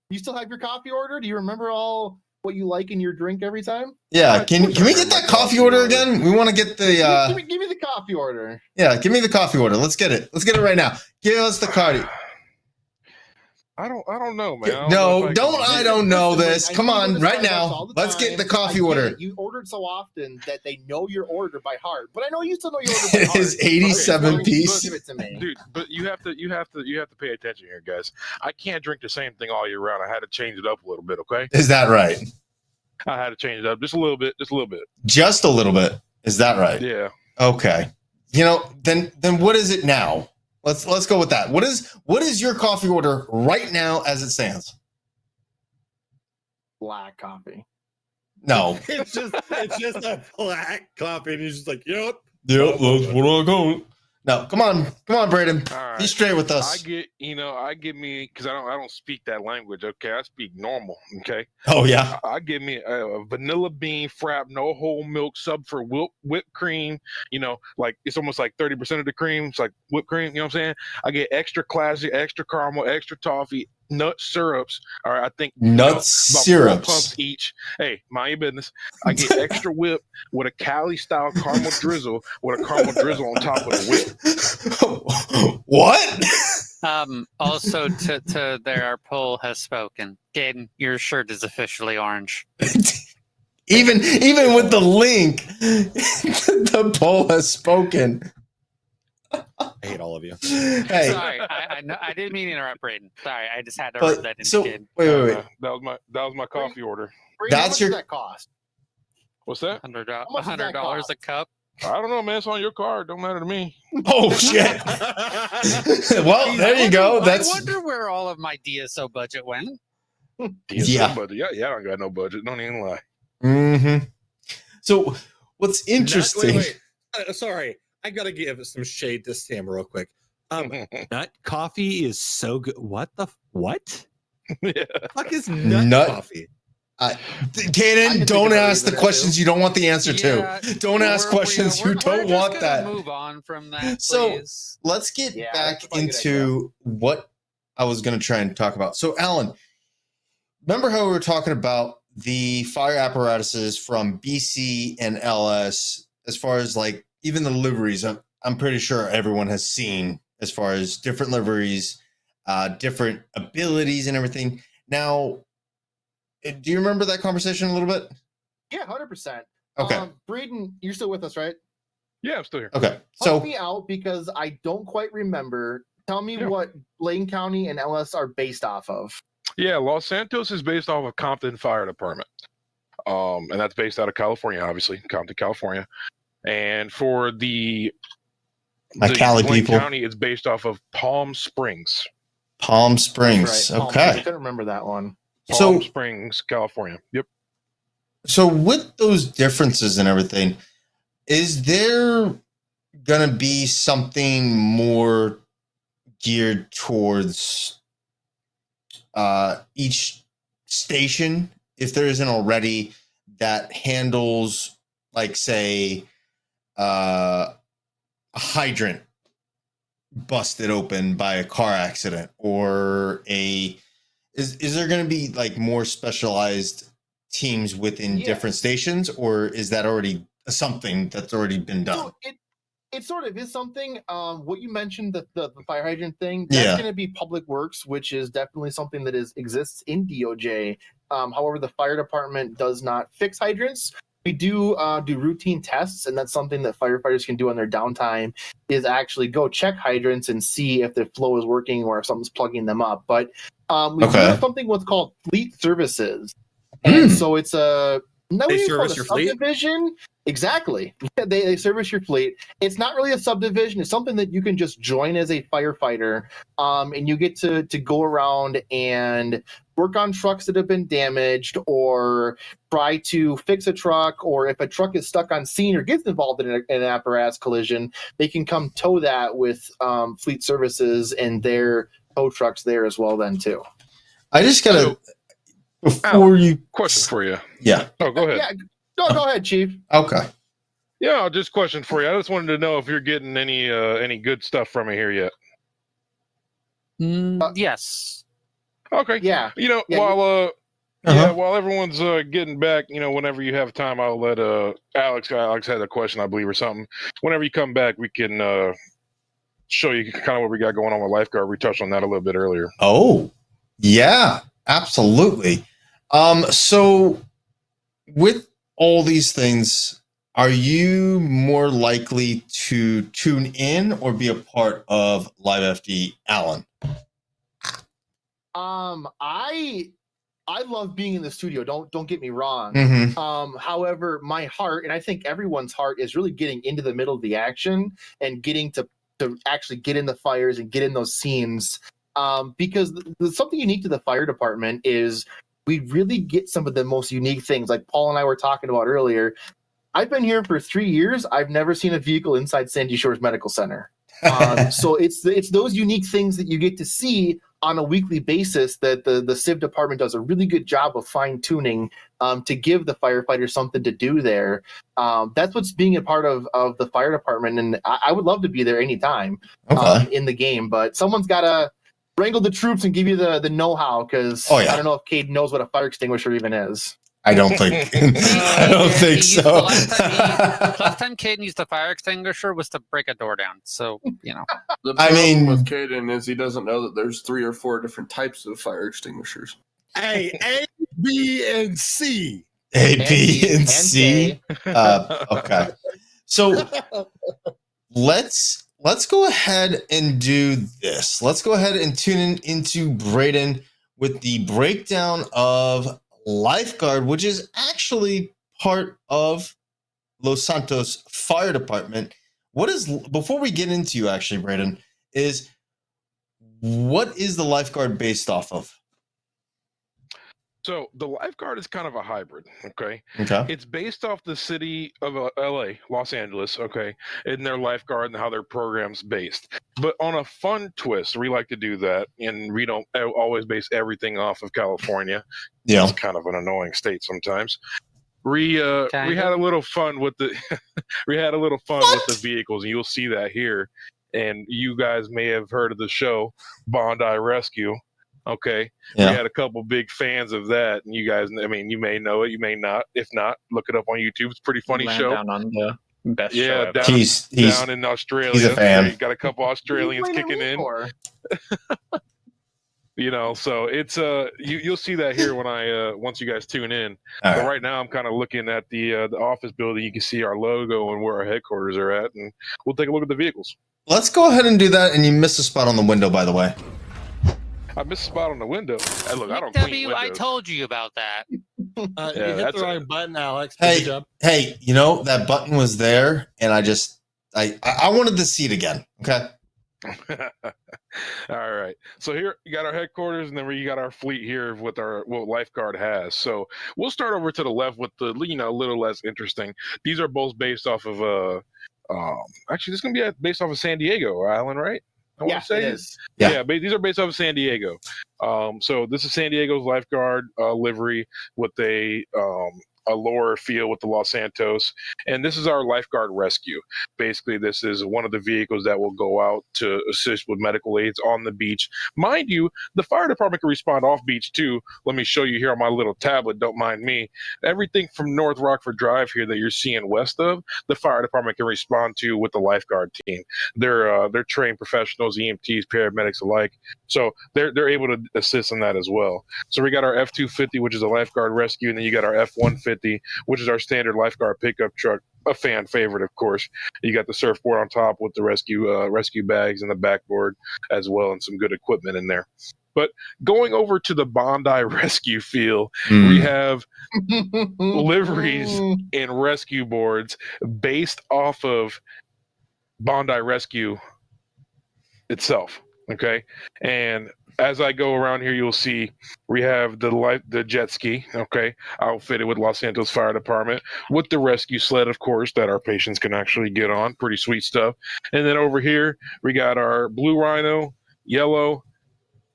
You still have your coffee order? Do you remember all what you like in your drink every time? Yeah. Can we get that coffee order again? We want to get the. Give me the coffee order. Yeah, give me the coffee order. Let's get it. Let's get it right now. Give us the card. I don't know, man. I don't know this. Come on, right now. Let's get the coffee order. You ordered so often that they know your order by heart. But I know you still know your order by heart. It is 87 piece. Give it to me. Dude, but you have to pay attention here, guys. I can't drink the same thing all year round. I had to change it up a little bit, okay? Is that right? I had to change it up just a little bit. Just a little bit. Is that right? Yeah. Okay. Then what is it now? Let's go with that. What is your coffee order right now as it stands? black coffee. No. It's just a black coffee, and he's just like, yep. Yep, that's what I go. No, come on, Braden. All right. Be straight with us. I get me because I don't speak that language. Okay, I speak normal. Okay. Oh yeah. I get me a vanilla bean frap, no whole milk, sub for whipped cream. Like it's almost like 30% of the cream. It's like whipped cream. You know what I'm saying? I get extra classic, extra caramel, extra toffee, nut syrups. All right, I think Nut about 4 syrups. pumps each. Hey, mind your business. I get extra whip with a Cali style caramel drizzle with a caramel drizzle on top of the whip. What? Also, to there, our poll has spoken. Gaten, your shirt is officially orange. Even with the link, the poll has spoken. I hate all of you. Hey, Sorry, I didn't mean to interrupt, Braden. Sorry, I just had to But- rub that in. so- Kid. wait. That was my coffee order. Brandon, how That's much your- does that cost? What's that? much does that $100 a cost? cup. I don't know, man. It's on your card. Don't matter to me. Oh shit. Well, there you go. That's I wonder where all of my DSO budget went. Yeah. Budget. Yeah, I don't got no budget. Don't even lie. Mm-hmm. So what's interesting? Wait. Sorry, I gotta give some shade to Sam real quick. Nut coffee is so good. What? Yeah. Fuck is nut coffee? Kaden, don't ask the questions you don't want the answer Yeah, to. Don't ask questions you don't we're want just that. gonna move on from that, So please. let's get Yeah, back that's probably a good into what I was going to try and talk about. So, Alan, remember how we were talking about the fire apparatuses from BC and LS, as far as like even the liveries? I'm pretty sure everyone has seen as far as different liveries, different abilities, and everything. Now, do you remember that conversation a little bit? Yeah, 100%. Okay. Braden, you're still with us, right? Yeah, I'm still here. Okay. Help So, me out because I don't quite remember. Tell me what Blaine County and LS are based off of. Yeah, Los Santos is based off of Compton Fire Department. And that's based out of California, obviously, Compton, California. And for the Cali Blaine people. County, it's based off of Palm Springs. Palm Springs. Right. Okay. I couldn't remember that one. Palm Springs, California. Yep. So with those differences and everything, is there gonna be something more geared towards each station, if there isn't already, that handles, like, say, a hydrant busted open by a car accident, or is there going to be like more specialized teams within different stations, or is that already something that's already been done? So it sort of is something. What you mentioned, the fire hydrant thing, that's going to be Public Works, which is definitely something that exists in DOJ. However, the fire department does not fix hydrants. We do routine tests, and that's something that firefighters can do on their downtime, is actually go check hydrants and see if the flow is working or if something's plugging them up. But we do have something what's called fleet services. And so it's They service your fleet? subdivision. Exactly. They service your fleet. It's not really a subdivision. It's something that you can just join as a firefighter, and you get to go around and work on trucks that have been damaged, or try to fix a truck, or if a truck is stuck on scene or gets involved in an apparatus collision, they can come tow that with fleet services and their tow trucks there as well then too. I just gotta before you question for you. Yeah. Oh, go ahead. Yeah, go ahead, Chief. Okay. Yeah, just a question for you. I just wanted to know if you're getting any good stuff from it here yet. Yes. Okay. Yeah. While everyone's getting back, whenever you have time, I'll let Alex had a question, I believe, or something. Whenever you come back, we can show you kind of what we got going on with Lifeguard. We touched on that a little bit earlier. Oh, yeah, absolutely. So with all these things, are you more likely to tune in or be a part of LiveFD, Alan? I love being in the studio. Don't get me wrong. Mhm. However, my heart, and I think everyone's heart, is really getting into the middle of the action and getting to actually get in the fires and get in those scenes. Because something unique to the fire department is we really get some of the most unique things, like Paul and I were talking about earlier. I've been here for 3 years. I've never seen a vehicle inside Sandy Shores Medical Center. So it's those unique things that you get to see on a weekly basis that the Civ department does a really good job of fine tuning to give the firefighters something to do there. That's what's being a part of the fire department, and I would love to be there anytime in the game. But someone's got to wrangle the troops and give you the know-how, because I don't know if Cade knows what a fire extinguisher even is. I don't think. I don't think so. Last time Caden used a fire extinguisher was to break a door down. So, you know. The problem with Caden is he doesn't know that there's 3 or 4 different types of fire extinguishers. Hey, A, B, and C. A, B, and C. Okay. So let's go ahead and do this. Let's go ahead and tune in into Braden with the breakdown of Lifeguard, which is actually part of Los Santos Fire Department. Before we get into you, actually, Braden, what is the Lifeguard based off of? So the Lifeguard is kind of a hybrid, okay? Okay. It's based off the city of LA, Los Angeles, okay, and their Lifeguard and how their program's based. But on a fun twist, we like to do that, and we don't always base everything off of California. Yeah. It's kind of an annoying state sometimes. We had a little fun with the with the vehicles, and you'll see that here. And you guys may have heard of the show Bondi Rescue. Okay. Yeah. We had a couple big fans of that, and you guys, I mean, you may know it, you may not. If not, look it up on YouTube. It's a pretty funny show. Down on the best show Yeah, ever. down in Australia. He's a fan. You got a couple Australians kicking in. You know, so it's you'll see that here when once you guys tune in. All But right. right now I'm kind of looking at the office building. You can see our logo and where our headquarters are at, and we'll take a look at the vehicles. Let's go ahead and do that. And you missed a spot on the window, by the way. I missed a spot on the window. Hey, look, I don't clean windows. I told you about that. You hit the wrong button, Alex. Hey, Good job. hey, that button was there, and I wanted to see it again. Okay. All right. So here you got our headquarters, and then you got our fleet here with what Lifeguard has. So we'll start over to the left with the a little less interesting. These are both based off of actually this is gonna be based off of San Diego, Alan, right? I want to say it is. Yeah, these are based off of San Diego. So this is San Diego's Lifeguard livery with a lower feel with the Los Santos, and this is our Lifeguard Rescue. Basically, this is one of the vehicles that will go out to assist with medical aids on the beach. Mind you, the fire department can respond off beach too. Let me show you here on my little tablet. Don't mind me. Everything from North Rockford Drive here that you're seeing west of, the fire department can respond to with the Lifeguard team. They're trained professionals, EMTs, paramedics alike, so they're able to assist in that as well. So we got our F-250, which is a Lifeguard Rescue, and then you got our F-150, which is our standard Lifeguard pickup truck, a fan favorite, of course. You got the surfboard on top with the rescue bags and the backboard as well, and some good equipment in there. But going over to the Bondi Rescue feel, we have liveries and rescue boards based off of Bondi Rescue itself. Okay, and as I go around here, you'll see we have the jet ski, okay, outfitted with Los Santos Fire Department, with the rescue sled, of course, that our patients can actually get on. Pretty sweet stuff. And then over here, we got our blue rhino, yellow,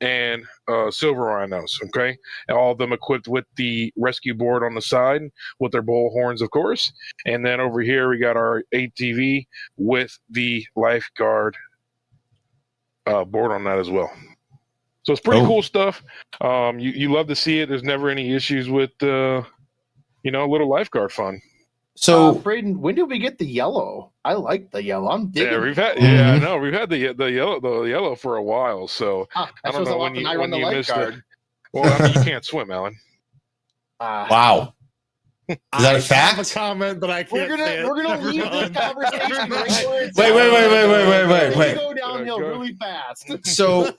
and silver rhinos, okay? And all of them equipped with the rescue board on the side with their bull horns, of course. And then over here, we got our ATV with the Lifeguard board on that as well. So it's pretty cool stuff. You love to see it. There's never any issues with a little Lifeguard fun. So Braden, when did we get the yellow? I like the yellow. I'm digging. Yeah, we've had the yellow for a while. So I don't know when you missed it. Well, I mean, you can't swim, Alan. Wow. Is that a fact? I have a comment, but I can't say it. We're gonna leave this conversation right where it's Wait. We go downhill really fast. So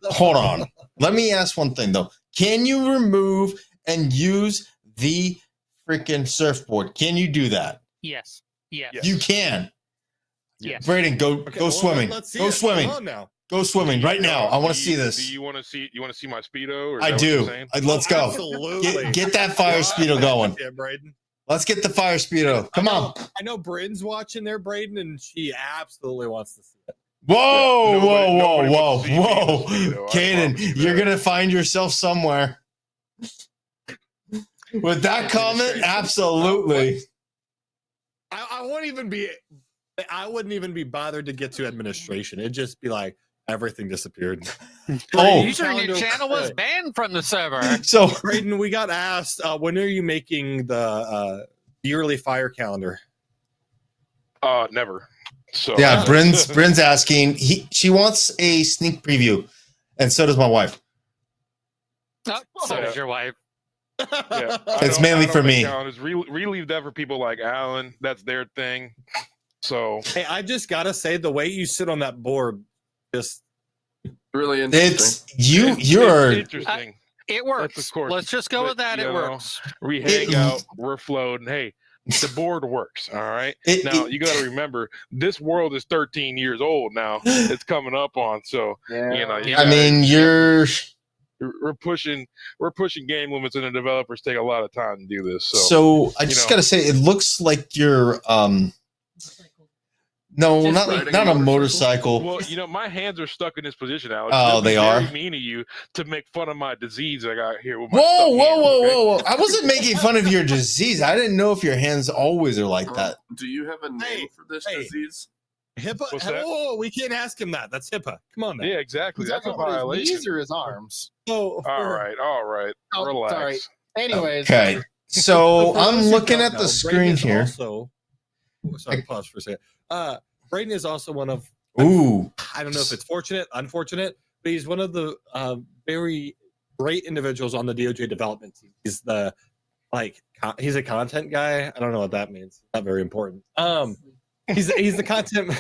hold on. Let me ask one thing though. Can you remove and use the freaking surfboard? Can you do that? Yes. You can. Yes. Braden, go swimming. Let's see go it. swimming. Come on now. Go swimming right now. I want to see this. Do you want to see? You want to see my speedo? Or is I that what you're do. saying? Let's go. Absolutely. Get that fire speedo going. Yeah, Braden. Let's get the fire speedo. Come on. I know Bryn's watching there, Braden, and she absolutely wants to see it. Whoa, nobody whoa, wants to see me in whoa, the whoa. speedo, I Caden, promise you you're that. going to find yourself somewhere. With that comment, absolutely. I wouldn't even be. I wouldn't even be bothered to get to administration. It'd just be like everything disappeared. User in your channel was banned from the server. So, Braden, we got asked when are you making the yearly fire calendar? Never. So yeah, Bryn's asking. She wants a sneak preview, and so does my wife. Oh, so does your wife. Yeah, It's mainly for me. Relieve that for people like Alan. That's their thing. So Hey, I just gotta say the way you sit on that board, just really interesting. You're interesting. It works. Of course. Let's just go with that. It works. We hang out. We're floating. Hey, the board works. All right. Now you got to remember, this world is 13 years old now. It's coming up on. So I mean, we're pushing game limits, and the developers take a lot of time to do this. So I just gotta say, it looks like you're no, not a motorcycle. Well, my hands are stuck in this position, Alex. Oh, they are. Very mean of you to make fun of my disease I got here with my Whoa! I wasn't making fun of your disease. I didn't know if your hands always are like that. Do you have a name for this disease? HIPAA. What's that? Oh, we can't ask him that. That's HIPAA. Come on, man. Yeah, exactly. That's a His violation. knees or his arms? Oh, all right. Oh, Relax. sorry. Anyways. Okay, so I'm looking at the screen here. Also, sorry, pause for a second. Braden is also one of. Ooh. I don't know if it's fortunate, unfortunate, but he's one of the very great individuals on the DOJ development team. He's he's a content guy. I don't know what that means. Not very important. He's the content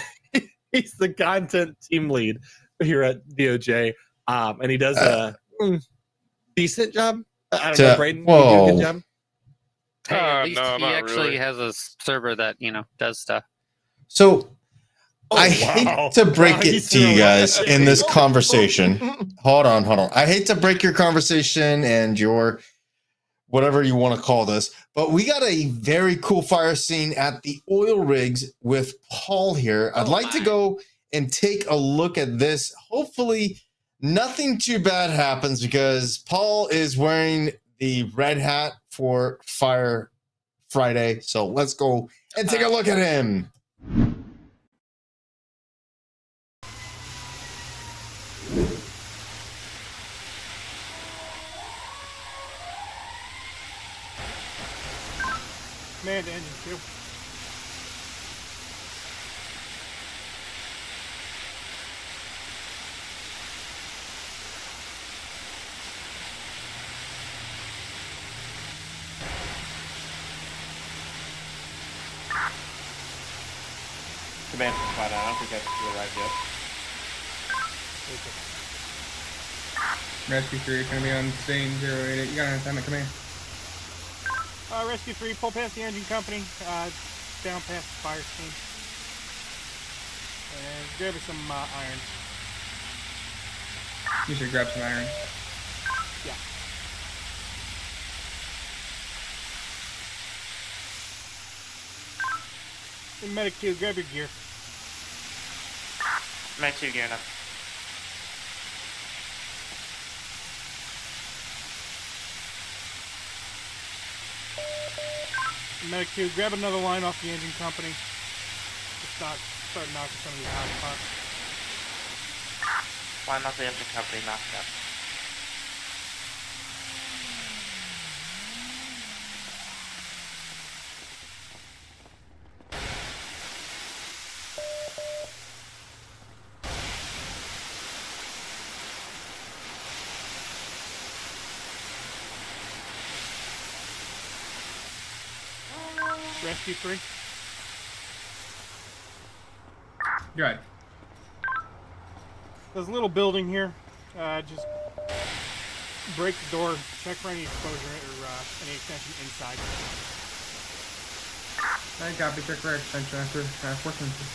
he's the content team lead here at DOJ. And he does a decent job. I don't know, Braden, you do a good job. Hey, at least no, he not actually really. has a server that does stuff. So I hate to break it to you guys in this conversation. Hold on. I hate to break your conversation and your whatever you want to call this, but we got a very cool fire scene at the oil rigs with Paul here. I'd like to go and take a look at this. Hopefully nothing too bad happens because Paul is wearing the red hat for Fire Friday. So let's go and take a look at him. Command engine 2. Command from spot on. I don't think that's to the right yet. Rescue 3 is going to be on scene 088. You got an assignment, come in. Rescue 3, pull past the engine company, down past the fire scene. And grab some irons. You should grab some iron. Yeah. And medic 2, grab your gear. Medic 2 gearing up. Medic 2, grab another line off the engine company. Just start knocking some of these hot spots. Line off the engine company, knock it up. Rescue 3. Good. There's a little building here. Just break the door, check for any exposure or any extension inside. I copy, check for extension after 4 senses.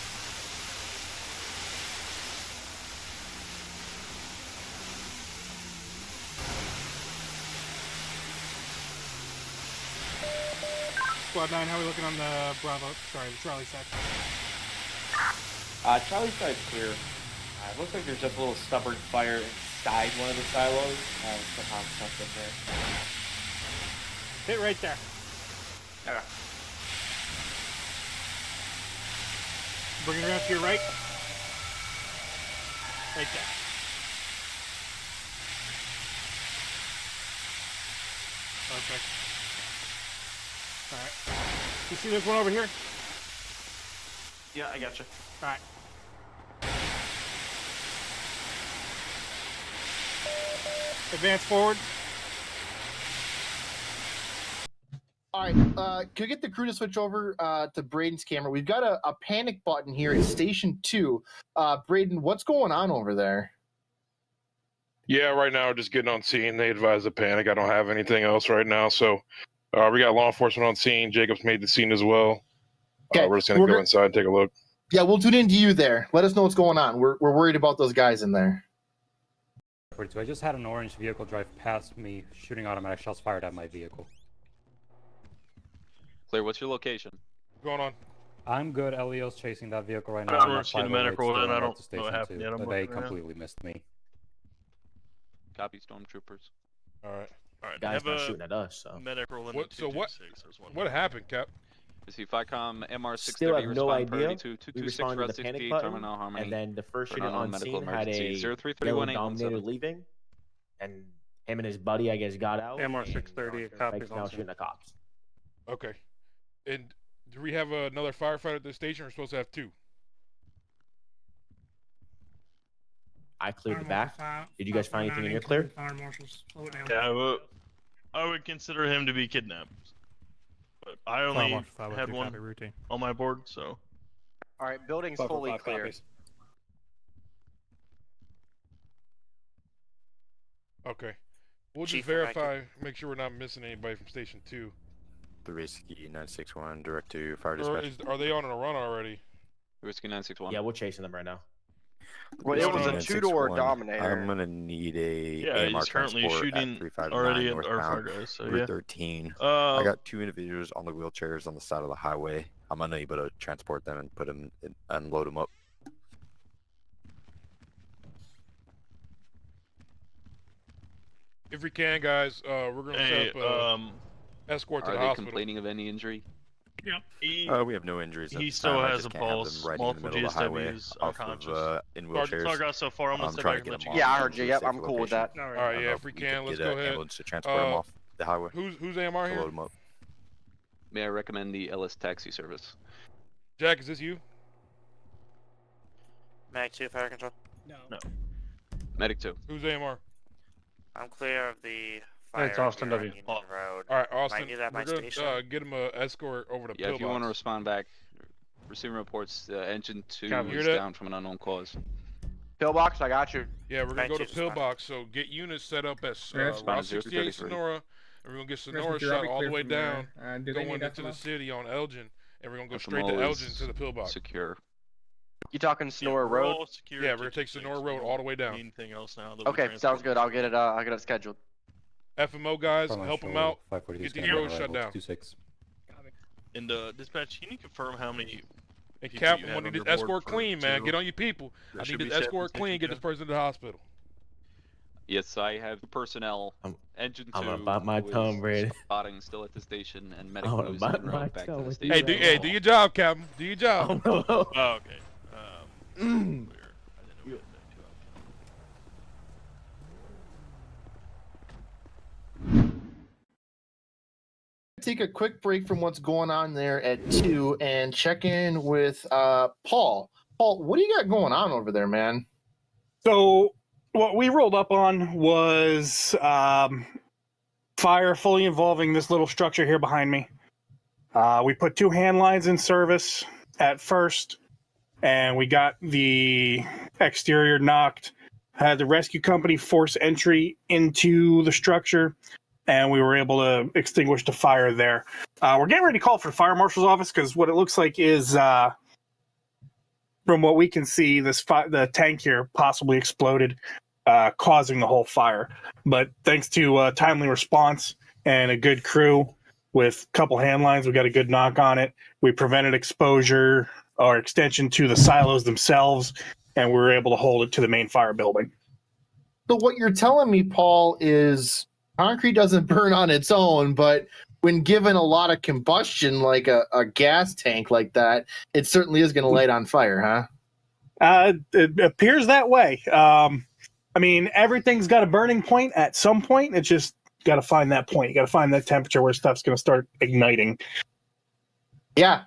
Squad 9, how are we looking on the Bravo? Sorry, the Charlie side. Charlie side's clear. It looks like there's just a little stubborn fire inside one of the silos. Somehow stuck in there. Hit right there. Okay. Bring it around to your right. Right there. Perfect. Alright. You see this one over here? Yeah, I gotcha. Alright. Advance forward. All right, can we get the crew to switch over to Braden's camera? We've got a panic button here at Station 2. Braden, what's going on over there? Yeah, right now we're just getting on scene. They advise a panic. I don't have anything else right now, so we got law enforcement on scene. Jacob's made the scene as well. Okay, we're just gonna go inside and take a look. Yeah, we'll tune into you there. Let us know what's going on. We're worried about those guys in there. I just had an orange vehicle drive past me, shooting automatic shots fired at my vehicle. Clear, what's your location? What's going on? I'm good. Leo's chasing that vehicle right I now. don't I'm know if on the medical, 508 and I still don't on to know what Station happened 2, yet. I'm but they looking around. completely missed me. Copy, stormtroopers. All right. All right. Guy's have not a shooting at us, so. medic roll in What? the So what? 226. There's one. What happened, Cap? See FICOM MR630 Still have no respond idea. priority to We 226 responded to Red the 60 panic button, terminal harmony. and then the first for unit unknown on medical scene had a emergency. yellow 0331 dominator leaving, and him and his buddy, I guess, got out. MR630 copies now on shooting the cops. Okay. And do we have another firefighter at this station? We're supposed to have two. I cleared the back. Did you guys find anything in your clear? Yeah, I would consider him to be kidnapped. But I only had one on my board, so. All right, building's fully clear. Copies. Okay. We'll Chief, just verify, make sure we're not missing anybody from Station 2. The Risky 961, direct to fire Or dispatch. are they on a run already? Risky 961. Yeah, we're chasing them right now. Well, it was a two-door Dominator. I'm gonna need a Yeah, AMR he's currently transport shooting at 359 already at our northbound, fire guys, so Route yeah. 13. I got two individuals on the wheelchairs on the side of the highway. I'm unable to transport them and put them in, and load them up. If we can, guys, we're gonna set up escort to Are the they hospital. complaining of any injury? Yeah. We have no injuries. at He this still time. I has just a can't have pulse. them right in the Multiple middle of the highway, GSWs off unconscious. in Hard to wheelchairs. talk out so far. I'm gonna step trying back to and get let them you Yeah, I off heard to you. a Yep, safer I'm cool with location. that. All right, I don't yeah, know if we could can, let's get go an ahead. ambulance to transport them off the highway. Who's AMR to here? load them up. May I recommend the LS taxi service? Jack, is this you? Mag 2, fire control. No. Medic 2. Who's AMR? I'm clear of the fire. It's Austin here on W. Union Road. All right, Austin. Might need that We're my gonna station. get him a escort over to Yeah, if you Pillbox. want to respond back, receiving reports, engine 2 Copy. Hear is that? down from an unknown cause. Pillbox, I got you. Yeah, we're gonna go to Thank you, Pillbox, so get units set up at Respond Route to 68 0333. Sonora, and we're gonna get Sonora Respond to shot Robbie, all the clear way from down, there. Do they going need into the FMO? city on Elgin, and we're gonna go FMO straight to Elgin is to the Pillbox. Secure. You talking Sonora we're Road? all secure Yeah, at we're gonna take 226. Sonora Road all the way down. Anything else now? That we Okay, transport? sounds good. I'll get it scheduled. FMO guys, From help them Show out. 543 Get these standby roads shut arrival, down. 26. And dispatch, can you confirm how many? And people Cap, you I have need on this your board escort for clean, man. two? Get on your people. That I should need be this set escort for clean. Get attention, this person to the hospital. Yes, I have personnel. Engine 2 I'm gonna bite my who is tongue, Brad. spotting still at the station, and medic I'm gonna who's bite en my route back to tongue the with station. Hey, do your job, Captain. Do your job. Oh, no. Oh, okay. Take a quick break from what's going on there at 2 and check in with Paul. Paul, what do you got going on over there, man? So what we rolled up on was fire fully involving this little structure here behind me. We put 2 hand lines in service at first, and we got the exterior knocked. Had the rescue company force entry into the structure, and we were able to extinguish the fire there. We're getting ready to call for the fire marshal's office because what it looks like is, from what we can see, the tank here possibly exploded, causing the whole fire. But thanks to timely response and a good crew, with a couple hand lines. We got a good knock on it. We prevented exposure or extension to the silos themselves, and we were able to hold it to the main fire building. So what you're telling me, Paul, is concrete doesn't burn on its own, but when given a lot of combustion, like a gas tank like that, it certainly is going to light on fire, huh? It appears that way. I mean, everything's got a burning point at some point. It's just got to find that point. You got to find that temperature where stuff's going to start igniting. Yeah.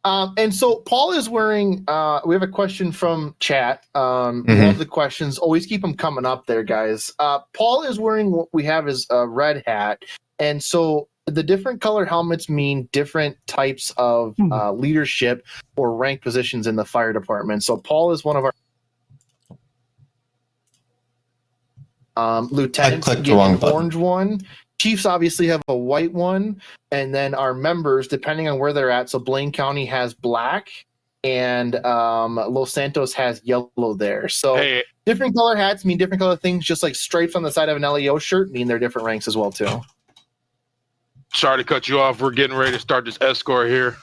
And so Paul is wearing, we have a question from chat. Love the questions. Always keep them coming up there, guys. Paul is wearing what we have is a red hat. And so the different color helmets mean different types of leadership or rank positions in the fire department. So Paul is one of our lieutenants get an orange one. Chiefs obviously have a white one, and then our members, depending on where they're at, so Blaine County has black, and Los Santos has yellow there. So different color hats mean different color things, just like stripes on the side of an LEO shirt mean they're different ranks as well, too. Sorry to cut you off. We're getting ready to start this escort here.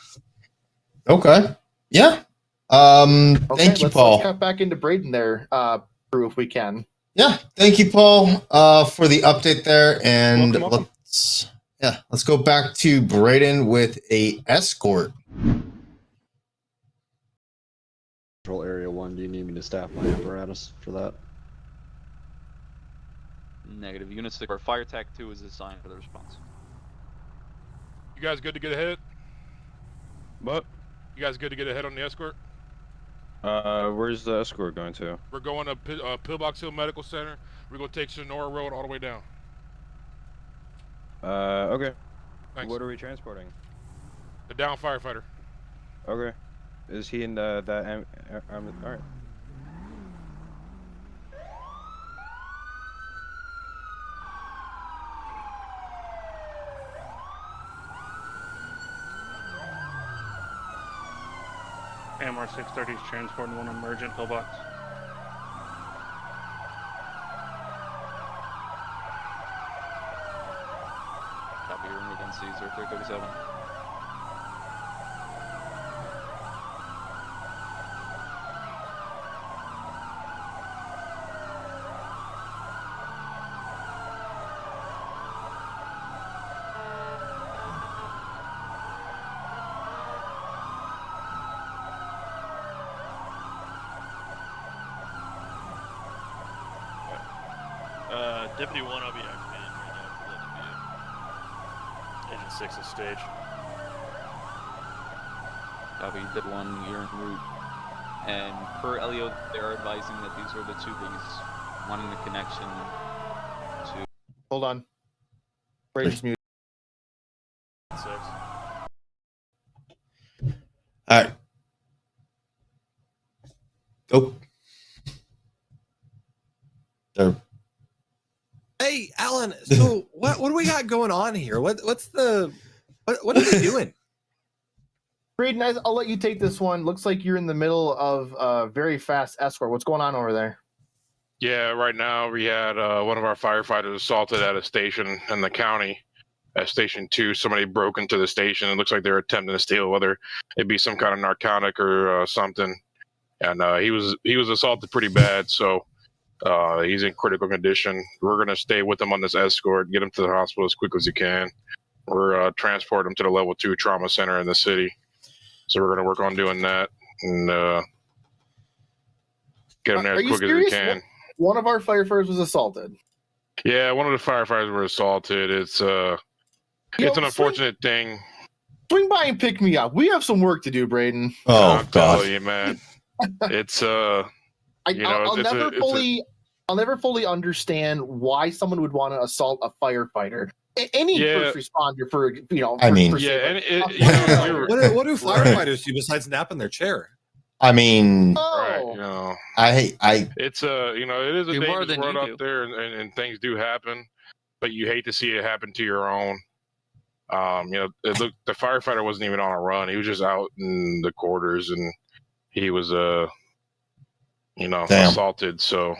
Okay. Yeah. Thank you, Paul. Let's cut back into Braden there, Drew, if we can. Yeah, thank you, Paul, for the update there. And let's go back to Braden with a escort. Control area 1, do you need me to staff my apparatus for that? Negative. Unit 6 or Fire Tech 2 is assigned for the response. You guys good to get ahead? What? You guys good to get ahead on the escort? Where's the escort going to? We're going to Pillbox Hill Medical Center. We're going to take Sonora Road all the way down. Okay. Thanks. What are we transporting? The down firefighter. Okay. Is he in that alright. AMR 630 is transporting one emergent pillbox. Copy, you're in against Caesar 337. Deputy 1, I'll be activated right now for that to be Agent 6 is stage. Copy, Did 1, you're en route. And per LEO, they're advising that these are the two bases wanting the connection to... Hold on. Braden's muted. 6. All right. Go. There. Hey, Alan. So what do we got going on here? What are we doing? Braden, I'll let you take this one. Looks like you're in the middle of a very fast escort. What's going on over there? Yeah, right now we had one of our firefighters assaulted at a station in the county. At Station 2, somebody broke into the station. It looks like they're attempting to steal, whether it be some kind of narcotic or something. And he was assaulted pretty bad, so he's in critical condition. We're going to stay with him on this escort, get him to the hospital as quick as we can. We're transport him to the level 2 trauma center in the city. So we're going to work on doing that and get him there as quick as we can. One of our firefighters was assaulted. Yeah, one of the firefighters were assaulted. It's an unfortunate thing. Swing by and pick me up. We have some work to do, Braden. Oh, I'm telling you, man. It's I'll never fully understand why someone would want to assault a firefighter. Any first responder for what do firefighters do besides nap in their chair? I mean, right, it's it is a dangerous world out there, and things do happen, but you hate to see it happen to your own. The firefighter wasn't even on a run; he was just out in the quarters, and he was assaulted. So,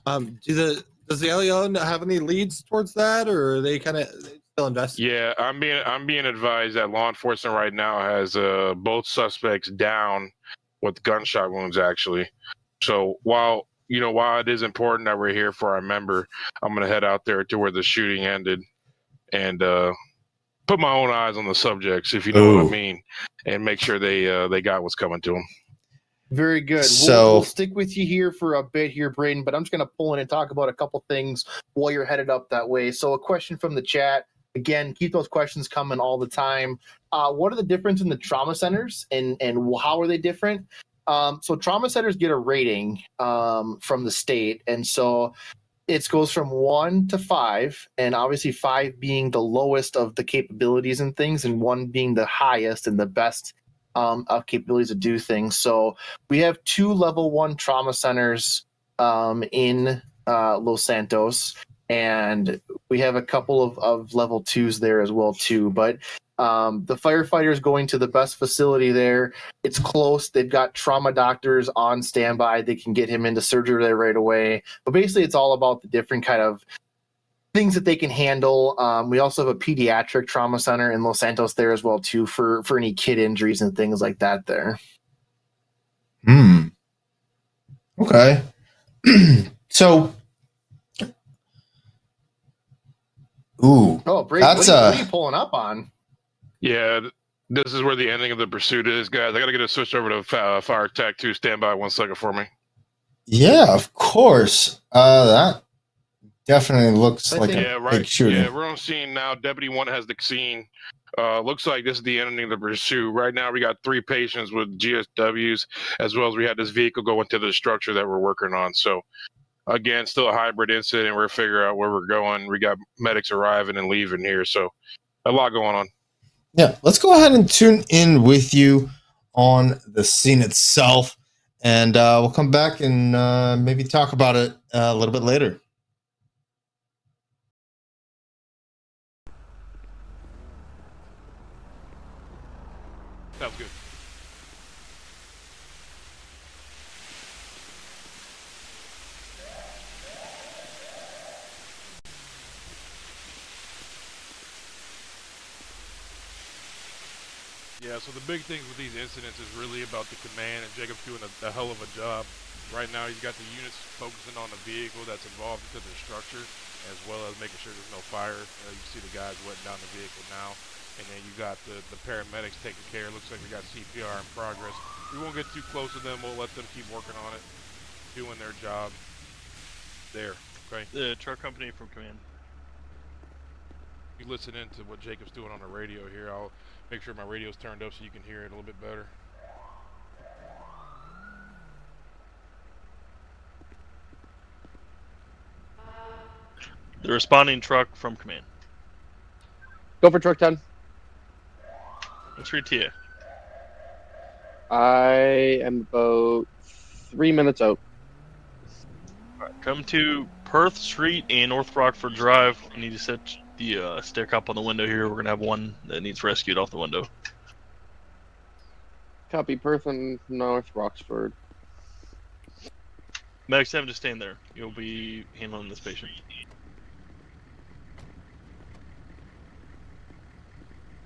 does the LEO have any leads towards that, or are they kind of still investigating. Yeah, I'm being advised that law enforcement right now has both suspects down with gunshot wounds actually. So while it is important that we're here for our member, I'm gonna head out there to where the shooting ended and put my own eyes on the subjects, if you know what I mean, and make sure they got what's coming to them. Very good. So- We'll stick with you here for a bit here, Braden, but I'm just going to pull in and talk about a couple things while you're headed up that way. So a question from the chat. Again, keep those questions coming all the time. What are the difference in the trauma centers and how are they different? So trauma centers get a rating from the state. And so it goes from 1 to 5, and obviously 5 being the lowest of the capabilities and things, and 1 being the highest and the best of capabilities to do things. So we have 2 level 1 trauma centers in Los Santos, and we have a couple of level 2s there as well too. But the firefighters going to the best facility there. It's close. They've got trauma doctors on standby. They can get him into surgery there right away. But basically, it's all about the different kind of things that they can handle. We also have a pediatric trauma center in Los Santos there as well too for any kid injuries and things like that there. Okay. So, Oh, Brady, that's what are you pulling up on? Yeah, this is where the ending of the pursuit is, guys. I got to get it switched over to Fire Tech 2. Stand by 1 second for me. yeah, of course. That definitely looks like a big shooting. Yeah, we're on scene now. Deputy 1 has the scene. Looks like this is the ending of the pursuit. Right now, we got 3 patients with GSWs, as well as we had this vehicle go into the structure that we're working on. So, again, still a hybrid incident. We're figuring out where we're going. We got medics arriving and leaving here. So, a lot going on. Yeah, let's go ahead and tune in with you on the scene itself, and we'll come back and maybe talk about it a little bit later. Sounds good. Yeah, so the big things with these incidents is really about the command, and Jacob's doing a hell of a job. Right now, he's got the units focusing on the vehicle that's involved into the structure, as well as making sure there's no fire. You see the guys wetting down the vehicle now, and then you got the paramedics taking care. Looks like we got CPR in progress. We won't get too close to them. We'll let them keep working on it, doing their job there, okay? The truck company from command. You listen in to what Jacob's doing on the radio here. I'll make sure my radio's turned up so you can hear it a little bit better. The responding truck from command. Go for truck 10. What's your TA? I am about 3 minutes out. Alright, come to Perth Street and North Rockford Drive. I need to set the stick up on the window here. We're gonna have one that needs rescued off the window. Copy Perth and North Roxford. Medics have to stand there. You'll be handling this patient.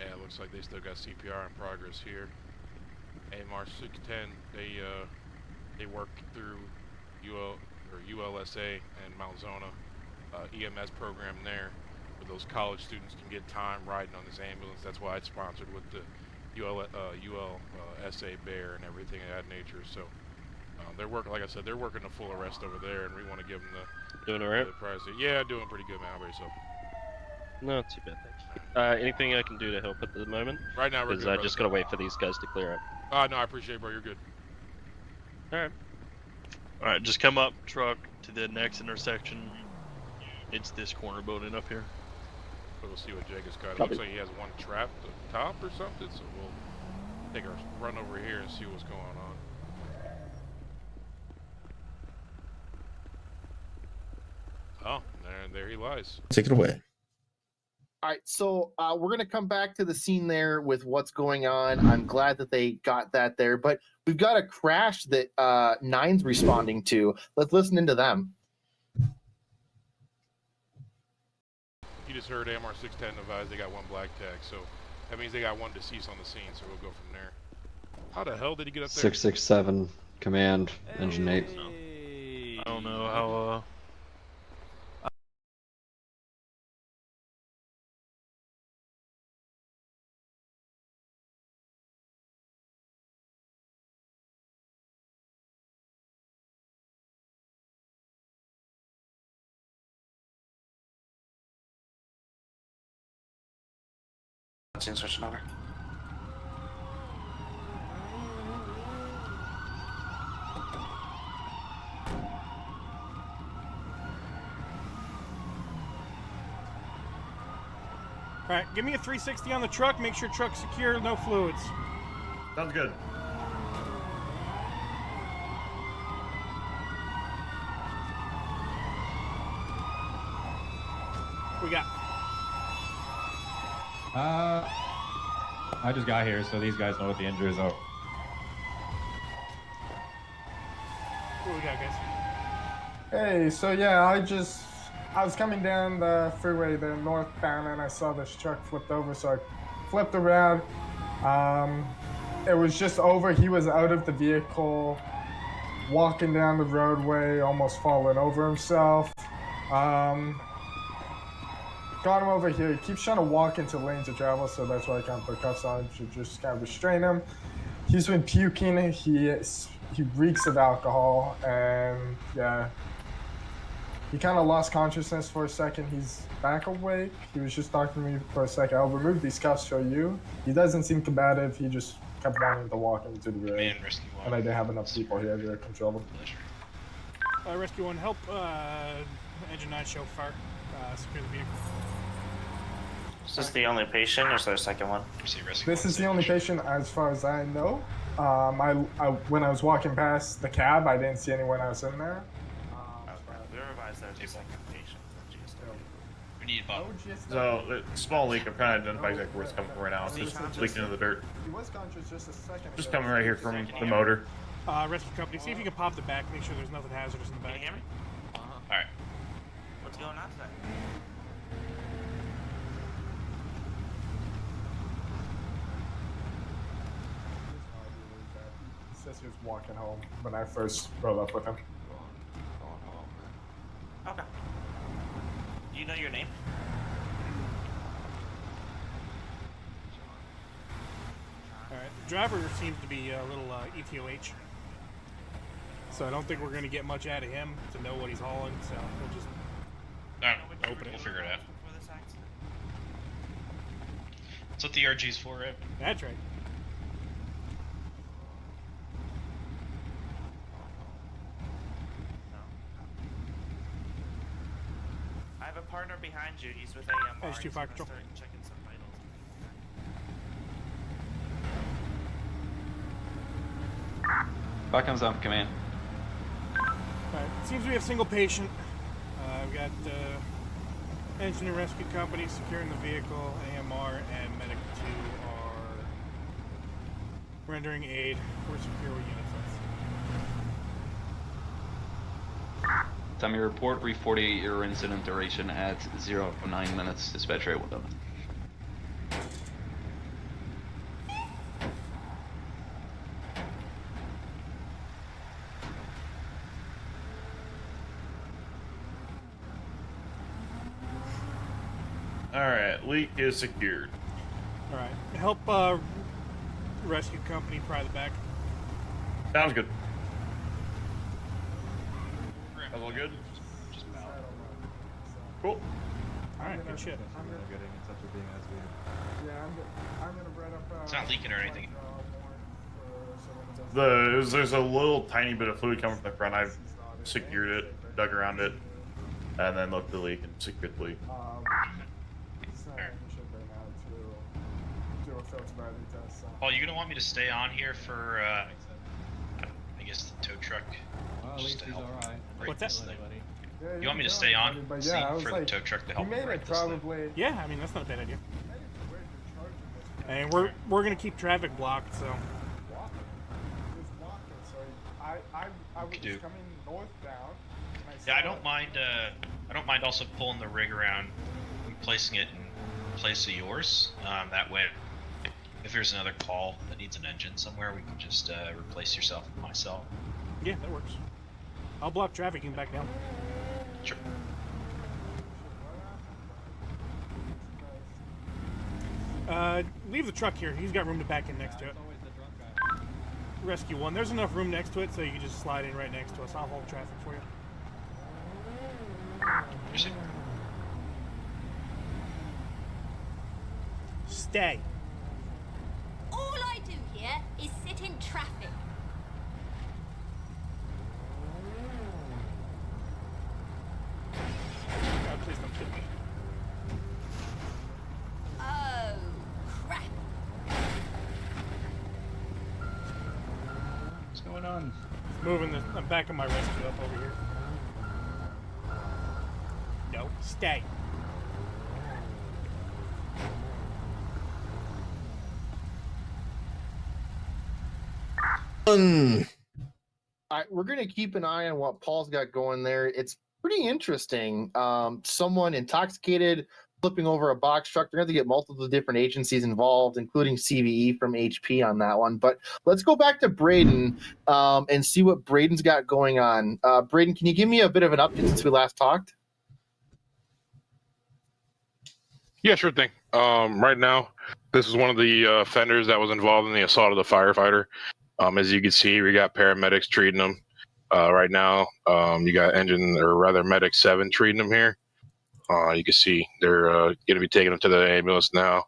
Yeah, it looks like they still got CPR in progress here. AMR 610, they work through ULSA and Mount Zona EMS program there, where those college students can get time riding on this ambulance. That's why it's sponsored with the ULSA Bear and everything of that nature. So they're working, like I said, they're working the full arrest over there, and we want to give them the doing all right. The prize. Yeah, doing pretty good, man. How about yourself? Not too bad, thank you. Anything I can do to help at the moment? Right now, we're Because good, I brother. just gotta wait for these guys to clear up. No, I appreciate it, bro. You're good. Alright. Alright, just come up, truck, to the next intersection. It's this corner building up here. So we'll see what Jake has got. It Copy. looks like he has one trapped up top or something, so we'll take a run over here and see what's going on. Oh, there he lies. Take it away. All right, so we're going to come back to the scene there with what's going on. I'm glad that they got that there, but we've got a crash that Nine's responding to. Let's listen into them. just heard AMR 610 advise they got 1 black tag, so that means they got 1 deceased on the scene, so we'll go from there. How the hell did he get up there? 667 command engine 8. I don't know how. Switching over. All right, give me a 360 on the truck. Make sure truck's secure, no fluids. Sounds good. We got. I just got here, so these guys know what the injuries are. What we got, guys? Hey, so yeah, I was coming down the freeway there northbound and I saw this truck flipped over, so I flipped around. It was just over. He was out of the vehicle, walking down the roadway, almost falling over himself. Got him over here. He keeps trying to walk into lanes of travel, so that's why I can't put cuffs on him to just kind of restrain him. He's been puking. He reeks of alcohol, and yeah, he kind of lost consciousness for a second. He's back awake. He was just talking to me for a second. I'll remove these cuffs for you. He doesn't seem combative. He just kept wanting to walk into the road, and I didn't have enough people here to control him. Rescue 1, help Engine 9 show fire. Secure the vehicle. Is this the only patient, or is there a second one? This is the only patient as far as I know. When I was walking past the cab, I didn't see anyone else in there. We revised there's a second patient. We need Bob. So, small leak. I'm trying to identify exactly where it's coming from right now. It's just leaking into the dirt. He was conscious just a second. Just coming right here from the motor. Rescue company, see if you can pop the back, make sure there's nothing hazardous in the back. Can you hear me? Alright. What's going on today? He says he was walking home when I first rolled up with him. Okay. Do you know your name? Alright, the driver seems to be a little ETOH. So I don't think we're going to get much out of him to know what he's hauling, so we'll just open it. We'll figure it out. That's what the RG's for, right? That's right. I have a partner behind you. He's with AMR. H2 fire control. Checking some vitals. Back comes down for command. Alright, seems we have single patient. We've got engine and rescue company securing the vehicle. AMR and Medic 2 are rendering aid. We're secure with units. Time you report, brief 48-year incident duration at 0.9 minutes. Dispatch rate 1. Alright, leak is secured. Alright, help rescue company pry the back. Sounds good. That's all good? Cool. Alright, good shit. It's not leaking or anything. There's a little tiny bit of fluid coming from the front. I've secured it, dug around it, and then looked at the leak and secured the leak. Oh, you gonna want me to stay on here for, I guess, the tow truck? Just to help. What's that? You want me to stay on But scene yeah, I was for like, the tow truck to he help made right it this thing? probably. Yeah, I mean, that's not a bad idea. And we're going to keep traffic blocked, so. I was do. coming northbound. Yeah, I don't mind also pulling the rig around placing it in place of yours. That way, if there's another call that needs an engine somewhere, we can just replace yourself with myself. Yeah, that works. I'll block traffic and back down. Sure. Leave the truck here. He's got room to back in next to it. Rescue 1. There's enough room next to it, so you can just slide in right next to us. I'll hold traffic for you. Stay. All I do here is sit in traffic. God, please don't kill me. Oh, crap. What's going on? Moving the... I'm backing my rescue up over here. No, stay. All right, we're going to keep an eye on what Paul's got going there. It's pretty interesting. Someone intoxicated flipping over a box truck. They're going to get multiple different agencies involved, including CVE from HP on that one. But let's go back to Braden and see what Braden's got going on. Braden, can you give me a bit of an update since we last talked? Yeah, sure thing. Right now, this is one of the offenders that was involved in the assault of the firefighter. As you can see, we got paramedics treating him right now. You got medic 7 treating him here. You can see they're going to be taking him to the ambulance now.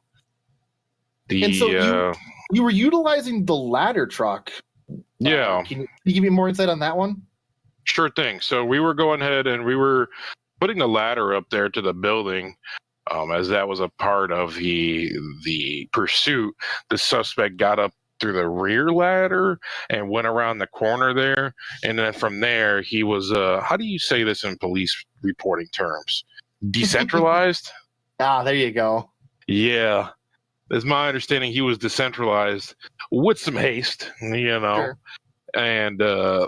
And so you were utilizing the ladder truck. Yeah. Can you give me more insight on that one? Sure thing. So we were going ahead and we were putting the ladder up there to the building. As that was a part of the pursuit, the suspect got up through the rear ladder and went around the corner there. And then from there, he was, how do you say this in police reporting terms? Decentralized? There you go. Yeah. As my understanding, he was decentralized with some haste, Sure. And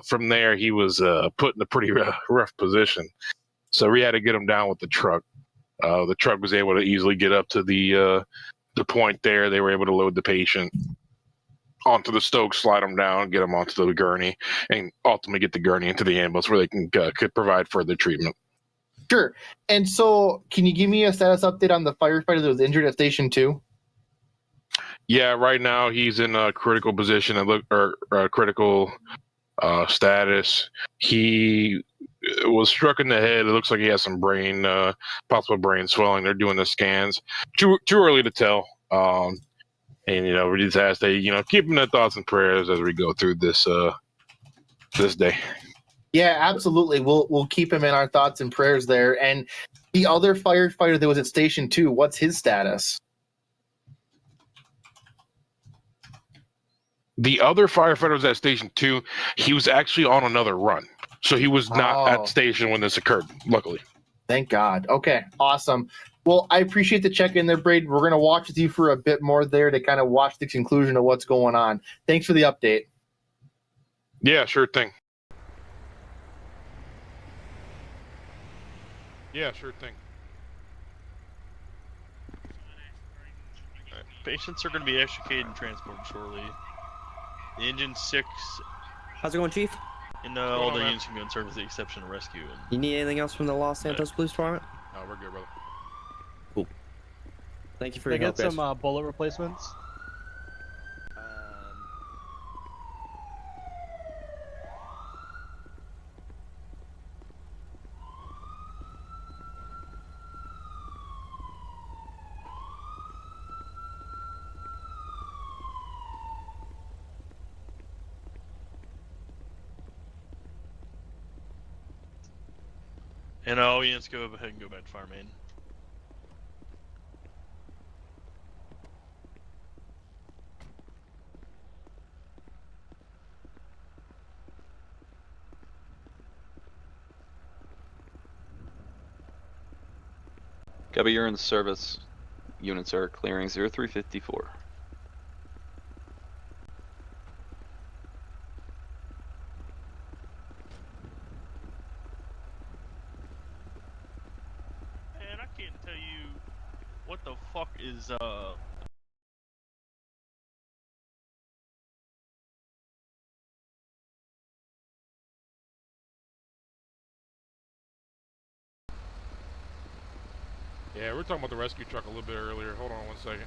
from there, he was put in a pretty rough position. So we had to get him down with the truck. The truck was able to easily get up to the point there. They were able to load the patient onto the Stoke, slide him down, get him onto the gurney, and ultimately get the gurney into the ambulance where they could provide further treatment. Sure. And so can you give me a status update on the firefighter that was injured at Station 2? Yeah, right now he's in a critical position or critical status. He was struck in the head. It looks like he has some possible brain swelling. They're doing the scans. Too early to tell. And we just ask that keep him in their thoughts and prayers as we go through this day. Yeah, absolutely. We'll keep him in our thoughts and prayers there. And the other firefighter that was at Station 2, what's his status? The other firefighter was at Station 2. He was actually on another run. So he was not at station when this occurred, luckily. Thank God. Okay, awesome. Well, I appreciate the check-in there, Braden. We're going to watch with you for a bit more there to kind of watch the conclusion of what's going on. Thanks for the update. Yeah, sure thing. Yeah, sure thing. Right. Patients are going to be extricated and transported shortly. The engine 6. How's it going, Chief? And all the units can go in service with the exception of rescue. And, You need anything else from the Los Santos Police Department? No, we're good, brother. Cool. Thank you for Can I your help, get guys. some bullet replacements? And all units go ahead and go back to fire main. Gabby, you're in service. Units are clearing 0354. And I can't tell you Yeah, we were talking about the rescue truck a little bit earlier. Hold on one second.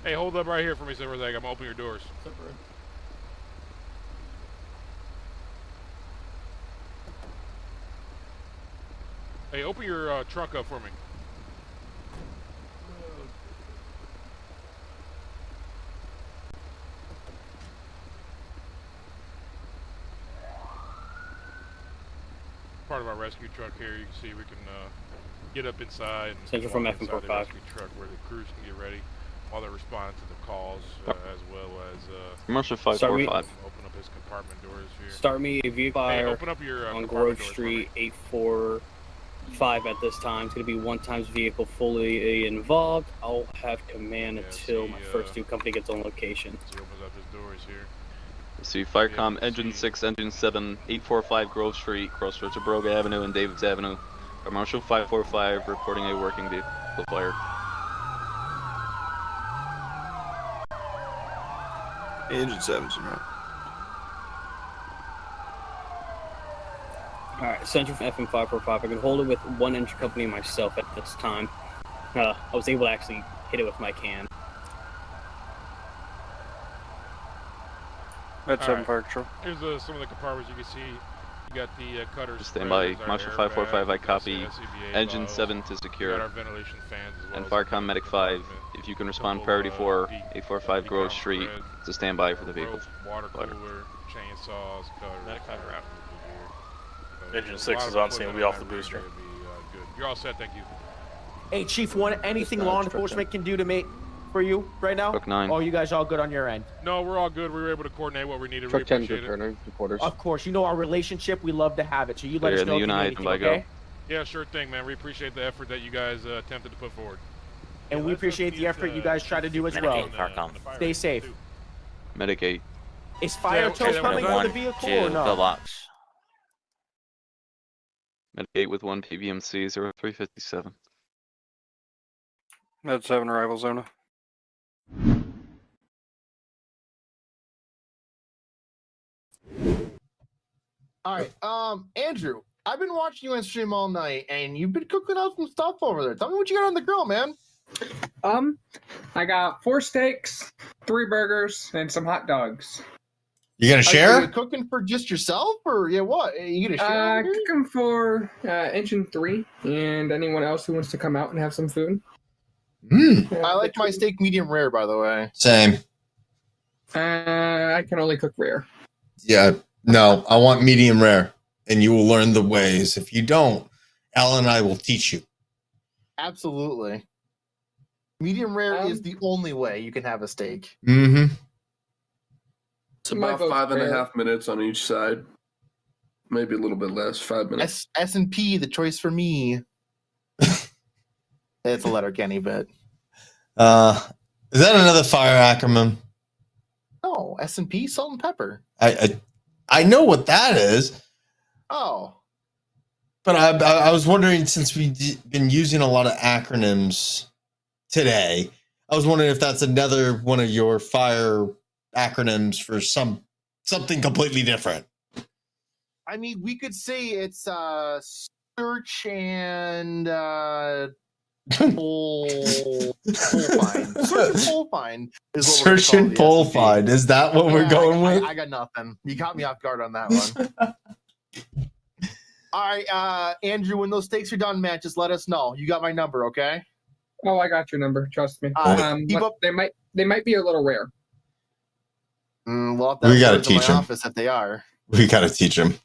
Hey, hold up right here for me, Silver Egg. I'm gonna open your doors. Hey, open your trunk up for me. Part of our rescue truck here, you can see we can get up inside and Central from walk inside the FM45. rescue truck where the crews can get ready while they're responding to the calls, as well as Commercial Start me- 545. open up his compartment doors here. Start me a vehicle Hey, fire open up your on compartment Grove doors for Street 845 at this time. It's going to be 1 times vehicle fully involved. I'll have command until my first two company gets on location. He opens up his doors here. See Firecom Engine 6, Engine 7, 845 Grove Street, crossroads of Brogue Avenue and Davids Avenue. Commercial 545 reporting a working vehicle fire. Engine 7's right. Alright, Central from FM545. I can hold it with 1 engine company myself at this time. I was able to actually hit it with my can. That's All right. Fire Patrol. Here's some of the compartments you can see. You got the cutters. Stand by. Commercial 545, I copy. SCBA Engine models. 7 to We got secure. our ventilation fans as well And as Firecom Medic 5, if you can respond priority 4, 845 Grove Street, to stand by for the vehicle. Water fire. cooler, chainsaws, cutters. Medic 5 are out. Engine 6 is on scene. We'll be off the booster. Good. You're all set. Thank you. Hey, Chief One, anything law enforcement can do to make for you right now? Truck 9. Or are you guys all good on your end? No, we're all good. We were able to coordinate what we needed. Truck We 10 appreciate it. returning to quarters. Of course, you know our relationship. We love to have it. So you let Clear us in know the if you need Unite, anything, by go. okay? Yeah, sure thing, man. We appreciate the effort that you guys attempted to put forward. And we appreciate the effort you guys try to do as well. Stay safe. Medic 8. Is fire tow coming for the vehicle or no? box. Medic 8 with 1 PBMC 0357. Med 7 arrival zona. All right, Andrew, I've been watching you on stream all night, and you've been cooking out some stuff over there. Tell me what you got on the grill, man. I got 4 steaks, 3 burgers, and some hot dogs. You gonna Are share? you cooking for just yourself, or yeah, what? Are you gonna share? Cooking for Engine 3 and anyone else who wants to come out and have some food. I like my steak medium rare, by the way. Same. I can only cook rare. Yeah. No, I want medium rare, and you will learn the ways. If you don't, Alan and I will teach you. Absolutely. Medium rare is the only way you can have a steak. Mm-hmm. It's about 5.5 minutes on each side. Maybe a little bit less, 5 minutes. S&P, the choice for me. It's a letter Kenny bit. Is that another fire acronym? No, S&P, salt and pepper. I know what that is. Oh. But I was wondering, since we've been using a lot of acronyms today, I was wondering if that's another one of your fire acronyms for something completely different. I mean, we could say it's search and pull find. Search and pull find is what we're Search and pull find. Is that what we're going with? I got nothing. You caught me off guard on that one. All right, Andrew, when those steaks are done, man, just let us know. You got my number, okay? Oh, I got your number. Trust me. Keep up. They might be a little rare. Well, We gotta goes to my teach 'em. office if they are. We got to teach them.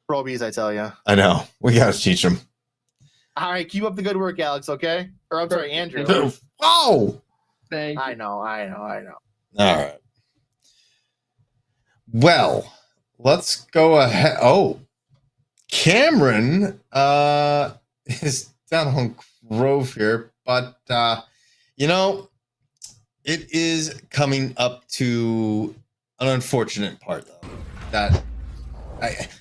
Probies, I tell you. I know. We got to teach them. All right, keep up the good work, Alex, okay? Or I'm sorry, Andrew. Oh! Thank you. I know. All right. Well, let's go ahead. Oh, Cameron is down on Grove here, but it is coming up to an unfortunate part though. That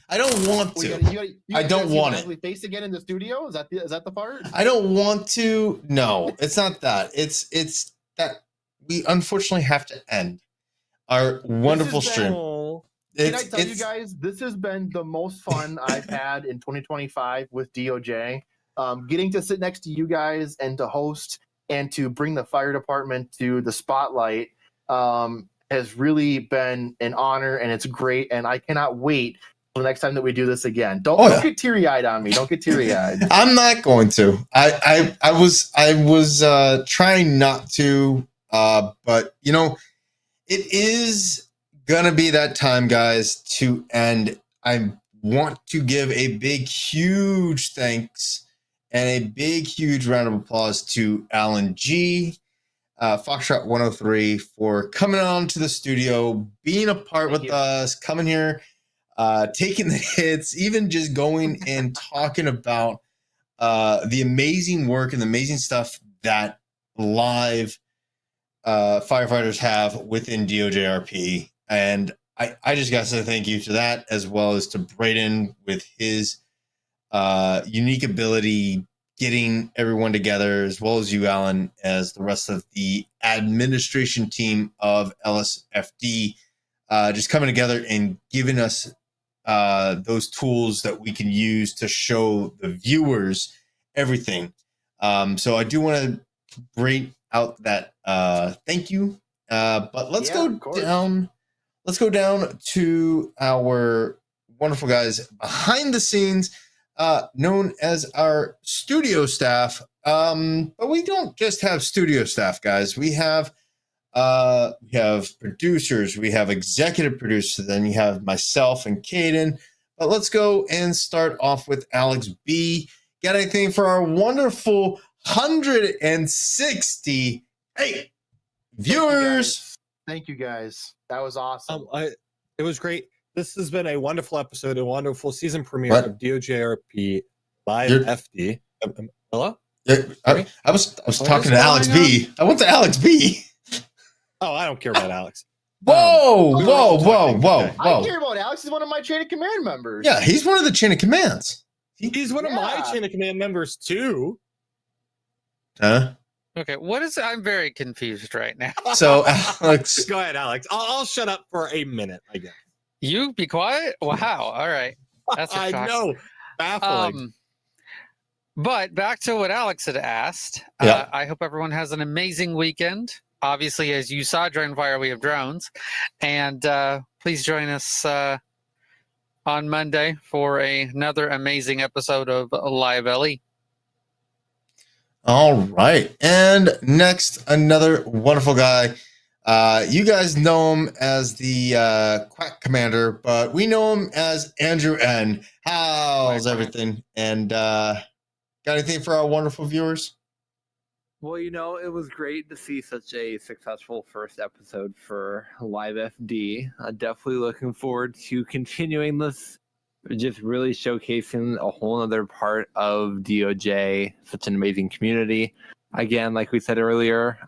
I don't want to. I don't want it. We face again in the studio. Is that the part? I don't want to. No, it's not that. It's that we unfortunately have to end our wonderful stream. Can I tell you guys, this has been the most fun I've had in 2025 with DOJ. Getting to sit next to you guys and to host and to bring the fire department to the spotlight has really been an honor, and it's great. And I cannot wait for the next time that we do this again. Don't get teary-eyed on me. Don't get teary-eyed. I'm not going to. I was trying not to, but you know, it is gonna be that time, guys, to end. I want to give a big, huge thanks and a big, huge round of applause to Alan G, Foxtrot 103, for coming on to the studio, being a part with us, coming here, taking the hits, even just going and talking about the amazing work and the amazing stuff that live firefighters have within DOJRP. And I just got to say thank you to that, as well as to Braden with his unique ability getting everyone together, as well as you, Alan, as the rest of the administration team of LSFD, just coming together and giving us those tools that we can use to show the viewers everything. So I do want to bring out that thank you. But let's go down. Let's go down to our wonderful guys behind the scenes, known as our studio staff. But we don't just have studio staff, guys. We have producers, we have executive producers, then you have myself and Caden. But let's go and start off with Alex B. Got anything for our wonderful 168 viewers? Thank you, guys. That was awesome. It was great. This has been a wonderful episode, a wonderful season premiere of DOJRP LiveFD. Hello? I was talking to Alex B. I went to Alex B. Oh, I don't care about Alex. Whoa. I care about Alex. He's one of my chain of command members. Yeah, he's one of the chain of commands. He's one of my chain of command members too. Huh? Okay, what is? I'm very confused right now. So, Alex, go ahead, Alex. I'll shut up for a minute, I guess. You be quiet. Wow. All right. That's a I shock. know. Baffling. But back to what Alex had asked. Yeah. I hope everyone has an amazing weekend. Obviously, as you saw, Drone Fire, we have drones, and please join us on Monday for another amazing episode of Live LE. All right. And next, another wonderful guy. You guys know him as the Quack Commander, but we know him as Andrew N. How's everything? And got anything for our wonderful viewers? Well, you know, it was great to see such a successful first episode for LiveFD. Definitely looking forward to continuing this, just really showcasing a whole other part of DOJ, such an amazing community. Again, like we said earlier,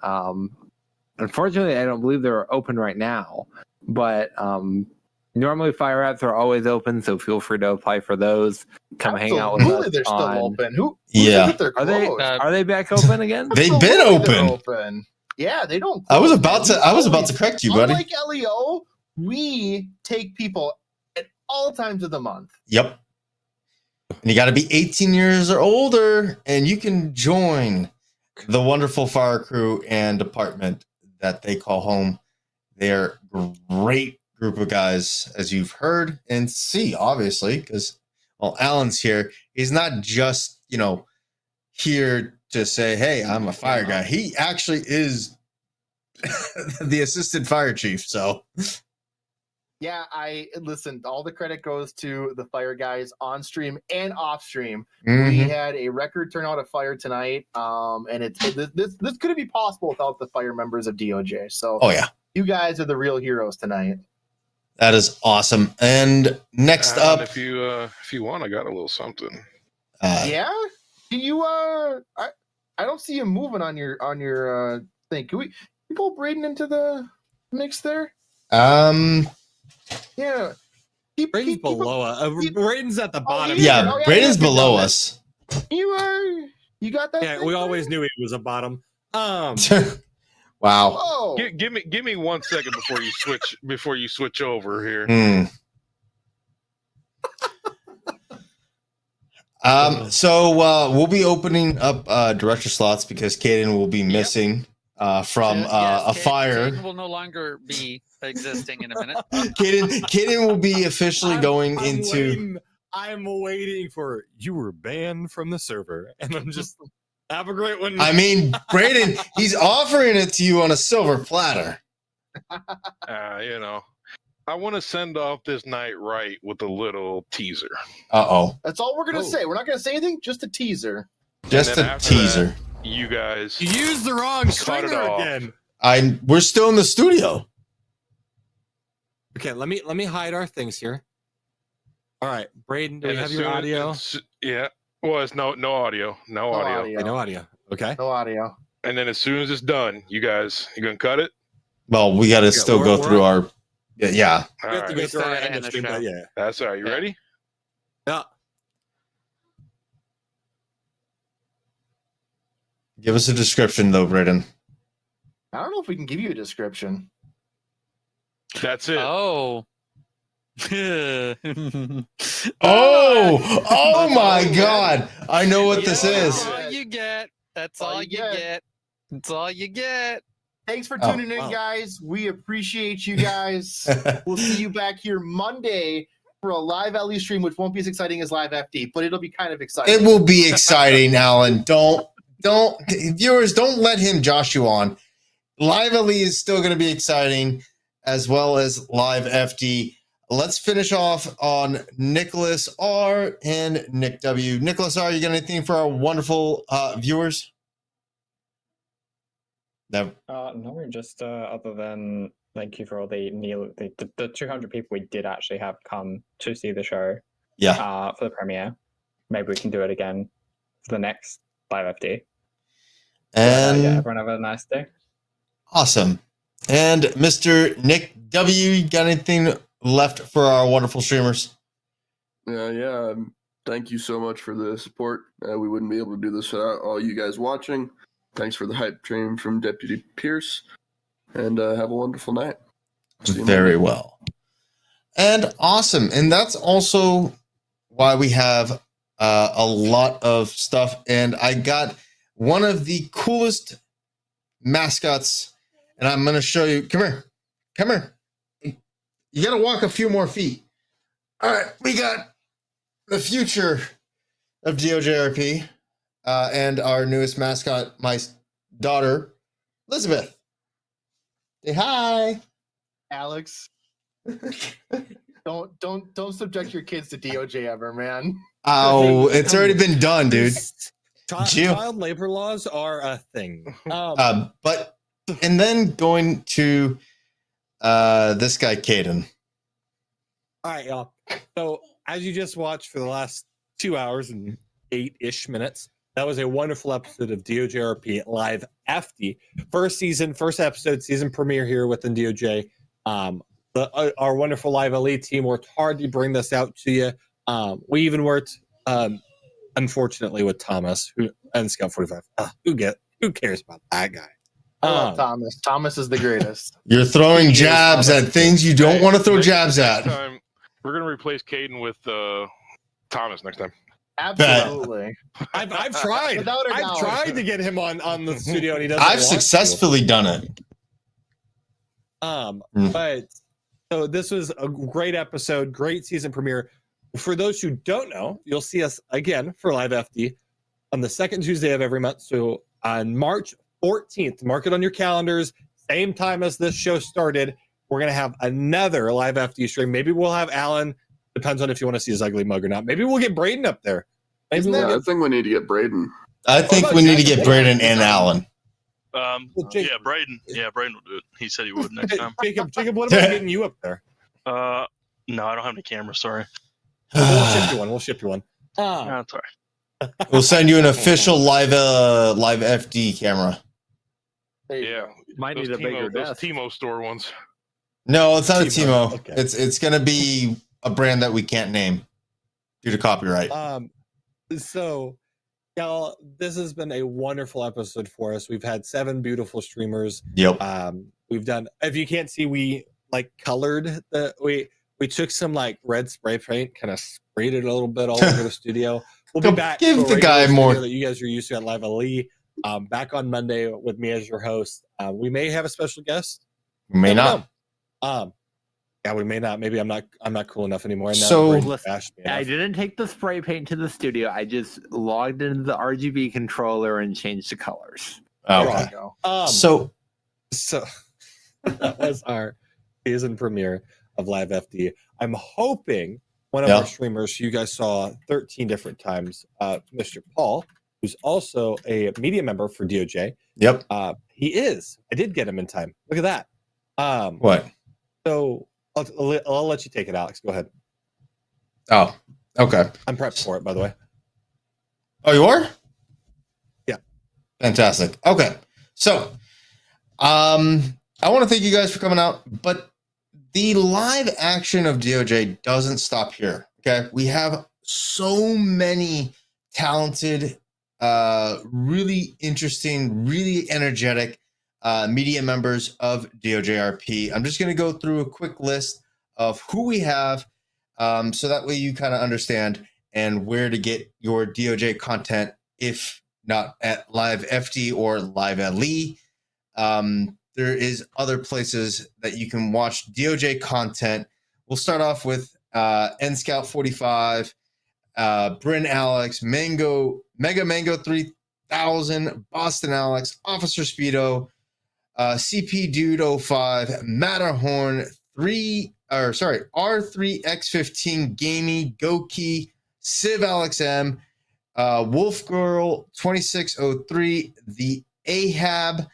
unfortunately, I don't believe they're open right now, but normally fire apps are always open, so feel free to apply for those. Come hang out with us. They're still open. Who Yeah. Are they back open again? They've been open. Open. Yeah, they don't. I was about to correct you, buddy. Unlike LEO, we take people at all times of the month. Yep. And you got to be 18 years or older, and you can join the wonderful fire crew and department that they call home. They're great group of guys, as you've heard and see, obviously, because, well, Alan's here. He's not just, here to say, hey, I'm a fire guy. He actually is the assistant fire chief, so... Yeah, listen, all the credit goes to the fire guys on stream and off stream. Mhm. We had a record turnout of fire tonight, and this couldn't be possible without the fire members of DOJ. So, Oh, yeah. you guys are the real heroes tonight. That is awesome. And next up... If you want, I got a little something. Yeah? Can you, I don't see you moving on your thing. Can we pull Braden into the mix there? Yeah. Braden's below us. Braden's at the bottom. Yeah, Braden's below us. You got that? Yeah, we always knew he was a bottom. Wow. Oh. Give me 1 second before you switch over here. So we'll be opening up director slots because Caden will be missing from a fire. Caden will no longer be existing in a minute. Caden will be officially going into. I'm waiting for you were banned from the server, and I'm just have a great one. I mean, Braden, he's offering it to you on a silver platter. You know, I want to send off this night right with a little teaser. That's all we're gonna say. We're not gonna say anything. Just a teaser. Just a teaser. You guys, you used the wrong stringer again. We're still in the studio. Okay, let me hide our things here. All right, Braden, do we have your audio? Yeah. Well, it's no audio. No audio. Okay, no audio. Okay. No audio. And then as soon as it's done, you gonna cut it? Well, we got to still go through our. Yeah. All right. Go through our industry, but yeah. That's all right. You ready? Yeah. Give us a description, though, Braden. I don't know if we can give you a description. That's it. Oh. Oh my God! I know what this is. That's all you get. That's all you get. That's all you get. Thanks for tuning in, guys. We appreciate you guys. We'll see you back here Monday for a live LE stream, which won't be as exciting as live FD, but it'll be kind of exciting. It will be exciting, Alan. Don't viewers, don't let him josh you on. Live LE is still going to be exciting, as well as live FD. Let's finish off on Nicholas R and Nick W. Nicholas R, you got anything for our wonderful viewers? No. No, just other than thank you for all the 200 people we did actually have come to see the show. Yeah. For the premiere. Maybe we can do it again for the next live FD. And everyone have a nice day. Awesome. And Mr. Nick W, you got anything left for our wonderful streamers? Yeah. Thank you so much for the support. We wouldn't be able to do this without all you guys watching. Thanks for the hype train from Deputy Pierce. And have a wonderful night. Very well. And awesome. And that's also why we have a lot of stuff. And I got one of the coolest mascots. And I'm going to show you. Come here. Come here. You got to walk a few more feet. All right. We got the future of DOJRP and our newest mascot, my daughter, Elizabeth. Say hi. Alex. Don't subject your kids to DOJ ever, man. Oh, it's already been done, dude. Child labor laws are a thing. But and then going to this guy, Caden. All right, y'all. So as you just watched for the last 2 hours and 8-ish minutes, that was a wonderful episode of DOJRP Live FD. First season, first episode, season premiere here within DOJ. Our wonderful Live LE team worked hard to bring this out to you. We even worked, unfortunately, with Thomas and Scout 45. Who cares about that guy? I love Thomas. Thomas is the greatest. You're throwing jabs at things you don't want to throw jabs at. Next time, we're going to replace Caden with Thomas next time. Absolutely. I've tried. I've tried to get him on the studio, and he doesn't. I've successfully done it. But so this was a great episode, great season premiere. For those who don't know, you'll see us again for Live FD on the second Tuesday of every month. So on March 14th, mark it on your calendars. Same time as this show started, we're gonna have another Live FD stream. Maybe we'll have Alan. Depends on if you want to see his ugly mug or not. Maybe we'll get Braden up there. I think we need to get Braden. I think we need to get Braden and Alan. Yeah, Braden. Yeah, Braden will do it. He said he would next time. Jacob, what about getting you up there? No, I don't have any cameras. Sorry. We'll ship you one. That's all right. We'll send you an official live FD camera. Yeah, might need a bigger those desk. Timo store ones. No, it's not a Timo. Timo. Okay. It's gonna be a brand that we can't name due to copyright. So, y'all, this has been a wonderful episode for us. We've had 7 beautiful streamers. Yep. We've done. If you can't see, we colored we took some red spray paint, kind of sprayed it a little bit all over the studio. We'll be back. Give to a the guy regular more. studio that you guys are used to at Live Ali. Back on Monday with me as your host. We may have a special guest. We may Never not. know. Yeah, we may not. Maybe I'm not cool enough anymore. And now So- Brady Listen, bashed me I enough. didn't take the spray paint to the studio. I just logged into the RGB controller and changed the colors. Okay. There we go. So that was our season premiere of Live FD. I'm hoping one of Yeah. our streamers you guys saw 13 different times, Mr. Paul, who's also a media member for DOJ. Yep. He is. I did get him in time. Look at that. What? So I'll let you take it, Alex. Go ahead. Oh, okay. I'm prepped for it, by the way. Oh, you are? Yeah. Fantastic. Okay. So, I want to thank you guys for coming out, but the live action of DOJ doesn't stop here. Okay. We have so many talented, really interesting, really energetic media members of DOJRP. I'm just going to go through a quick list of who we have so that way you kind of understand and where to get your DOJ content if not at Live FD or Live LE. There is other places that you can watch DOJ content. We'll start off with NScout 45, Bryn Alex, Mega Mango 3000, Boston Alex, Officer Speedo, CP Dude 05, Matterhorn R3X15, Gamey, Goki, Civ Alex M, Wolf Girl 2603, The Ahab,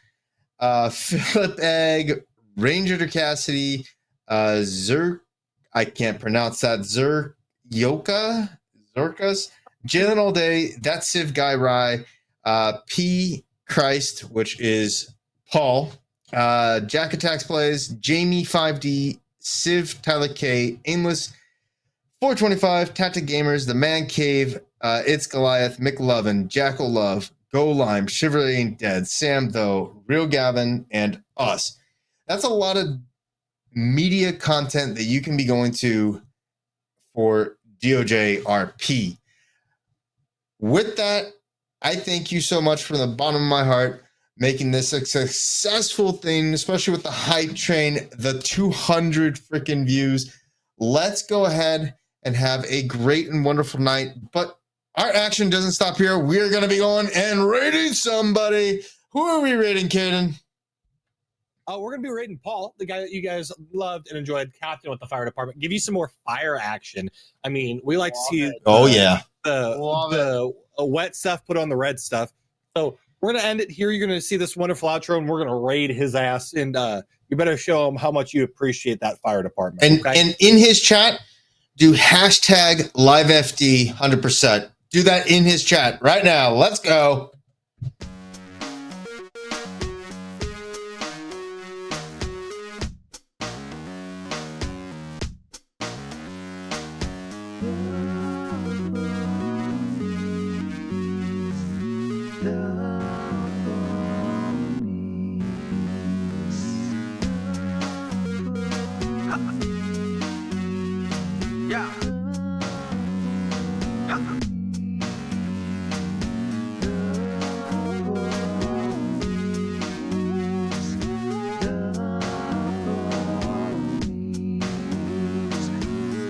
Philip Egg, Ranger to Cassidy, I can't pronounce that, Zurkas, Jalen All Day, That Civ Guy Rye, P Christ, which is Paul, Jack Attacks Plays, Jamie 5D, Civ Tyler K, Aimless 425, Tactic Gamers, The Man Cave, It's Goliath, McLovin, Jackal Love, Go Lime, Shiver Ain't Dead, Sam Though, Real Gavin, and us. That's a lot of media content that you can be going to for DOJRP. With that, I thank you so much from the bottom of my heart, making this a successful thing, especially with the hype train, the 200 freaking views. Let's go ahead and have a great and wonderful night. But our action doesn't stop here. We're going to be going and raiding somebody. Who are we raiding, Caden? We're going to be raiding Paul, the guy that you guys loved and enjoyed, captain with the fire department. Give you some more fire action. I mean, we like to see the wet stuff put on the red stuff. So we're going to end it here. You're going to see this wonderful outro, and we're going to raid his ass. And you better show him how much you appreciate that fire department. And in his chat, do hashtag LiveFD 100%. Do that in his chat right now. Let's go.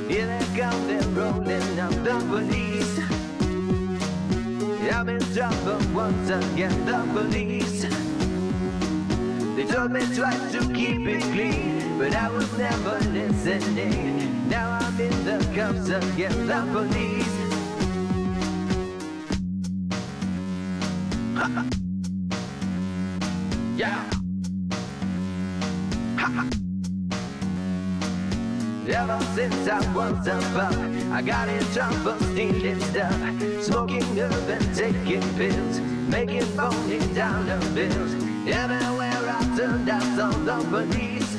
Here they come, they're rolling up the police. I'm in trouble once again, the police. They told me twice to keep it clean, but I was never listening. Now I'm in the cuffs again, the police. Yeah. Ever since I was a pup, I got in trouble stealing stuff, smoking herb and taking pills, making phony dollar bills. Everywhere I turned, I saw the police.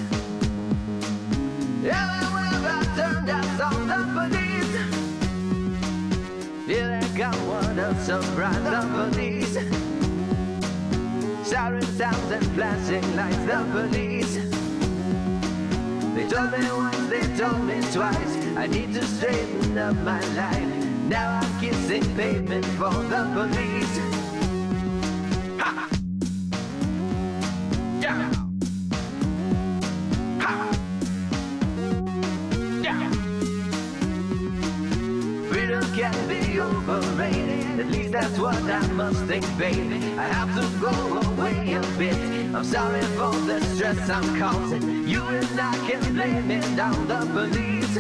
Everywhere I turned, I saw the police. Here they come, what a surprise, the police. Siren sounds and flashing lights, the police. They told me once, they told me twice, I need to straighten up my life. Now I'm kissing pavement for the police. Ha! Yeah! Ha! Yeah! Freedom can be overrated, at least that's what I must think, baby. I have to go away a bit. I'm sorry for the stress I'm causing. You and I can blame it on the police.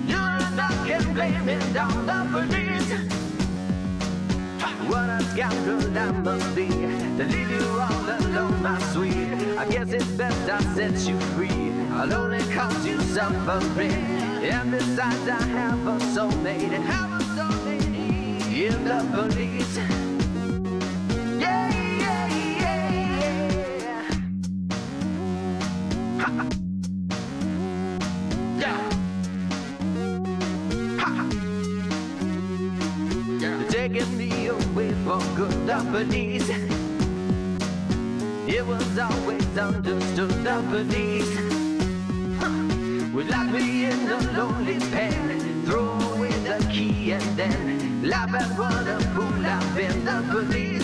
You and I can blame it on the police. What a scoundrel I must be to leave you all alone, my sweet. I guess it's best I set you free. I'll only cause you suffering. And besides, I have a soulmate. In the police. Yeah, yeah, yeah. Ha, ha. Yeah. Ha, ha. Yeah. They're taking me away for good, the police. It was always understood, the police would lock me in a lonely pen, throw away the key and then laugh at what a fool I've been, the police.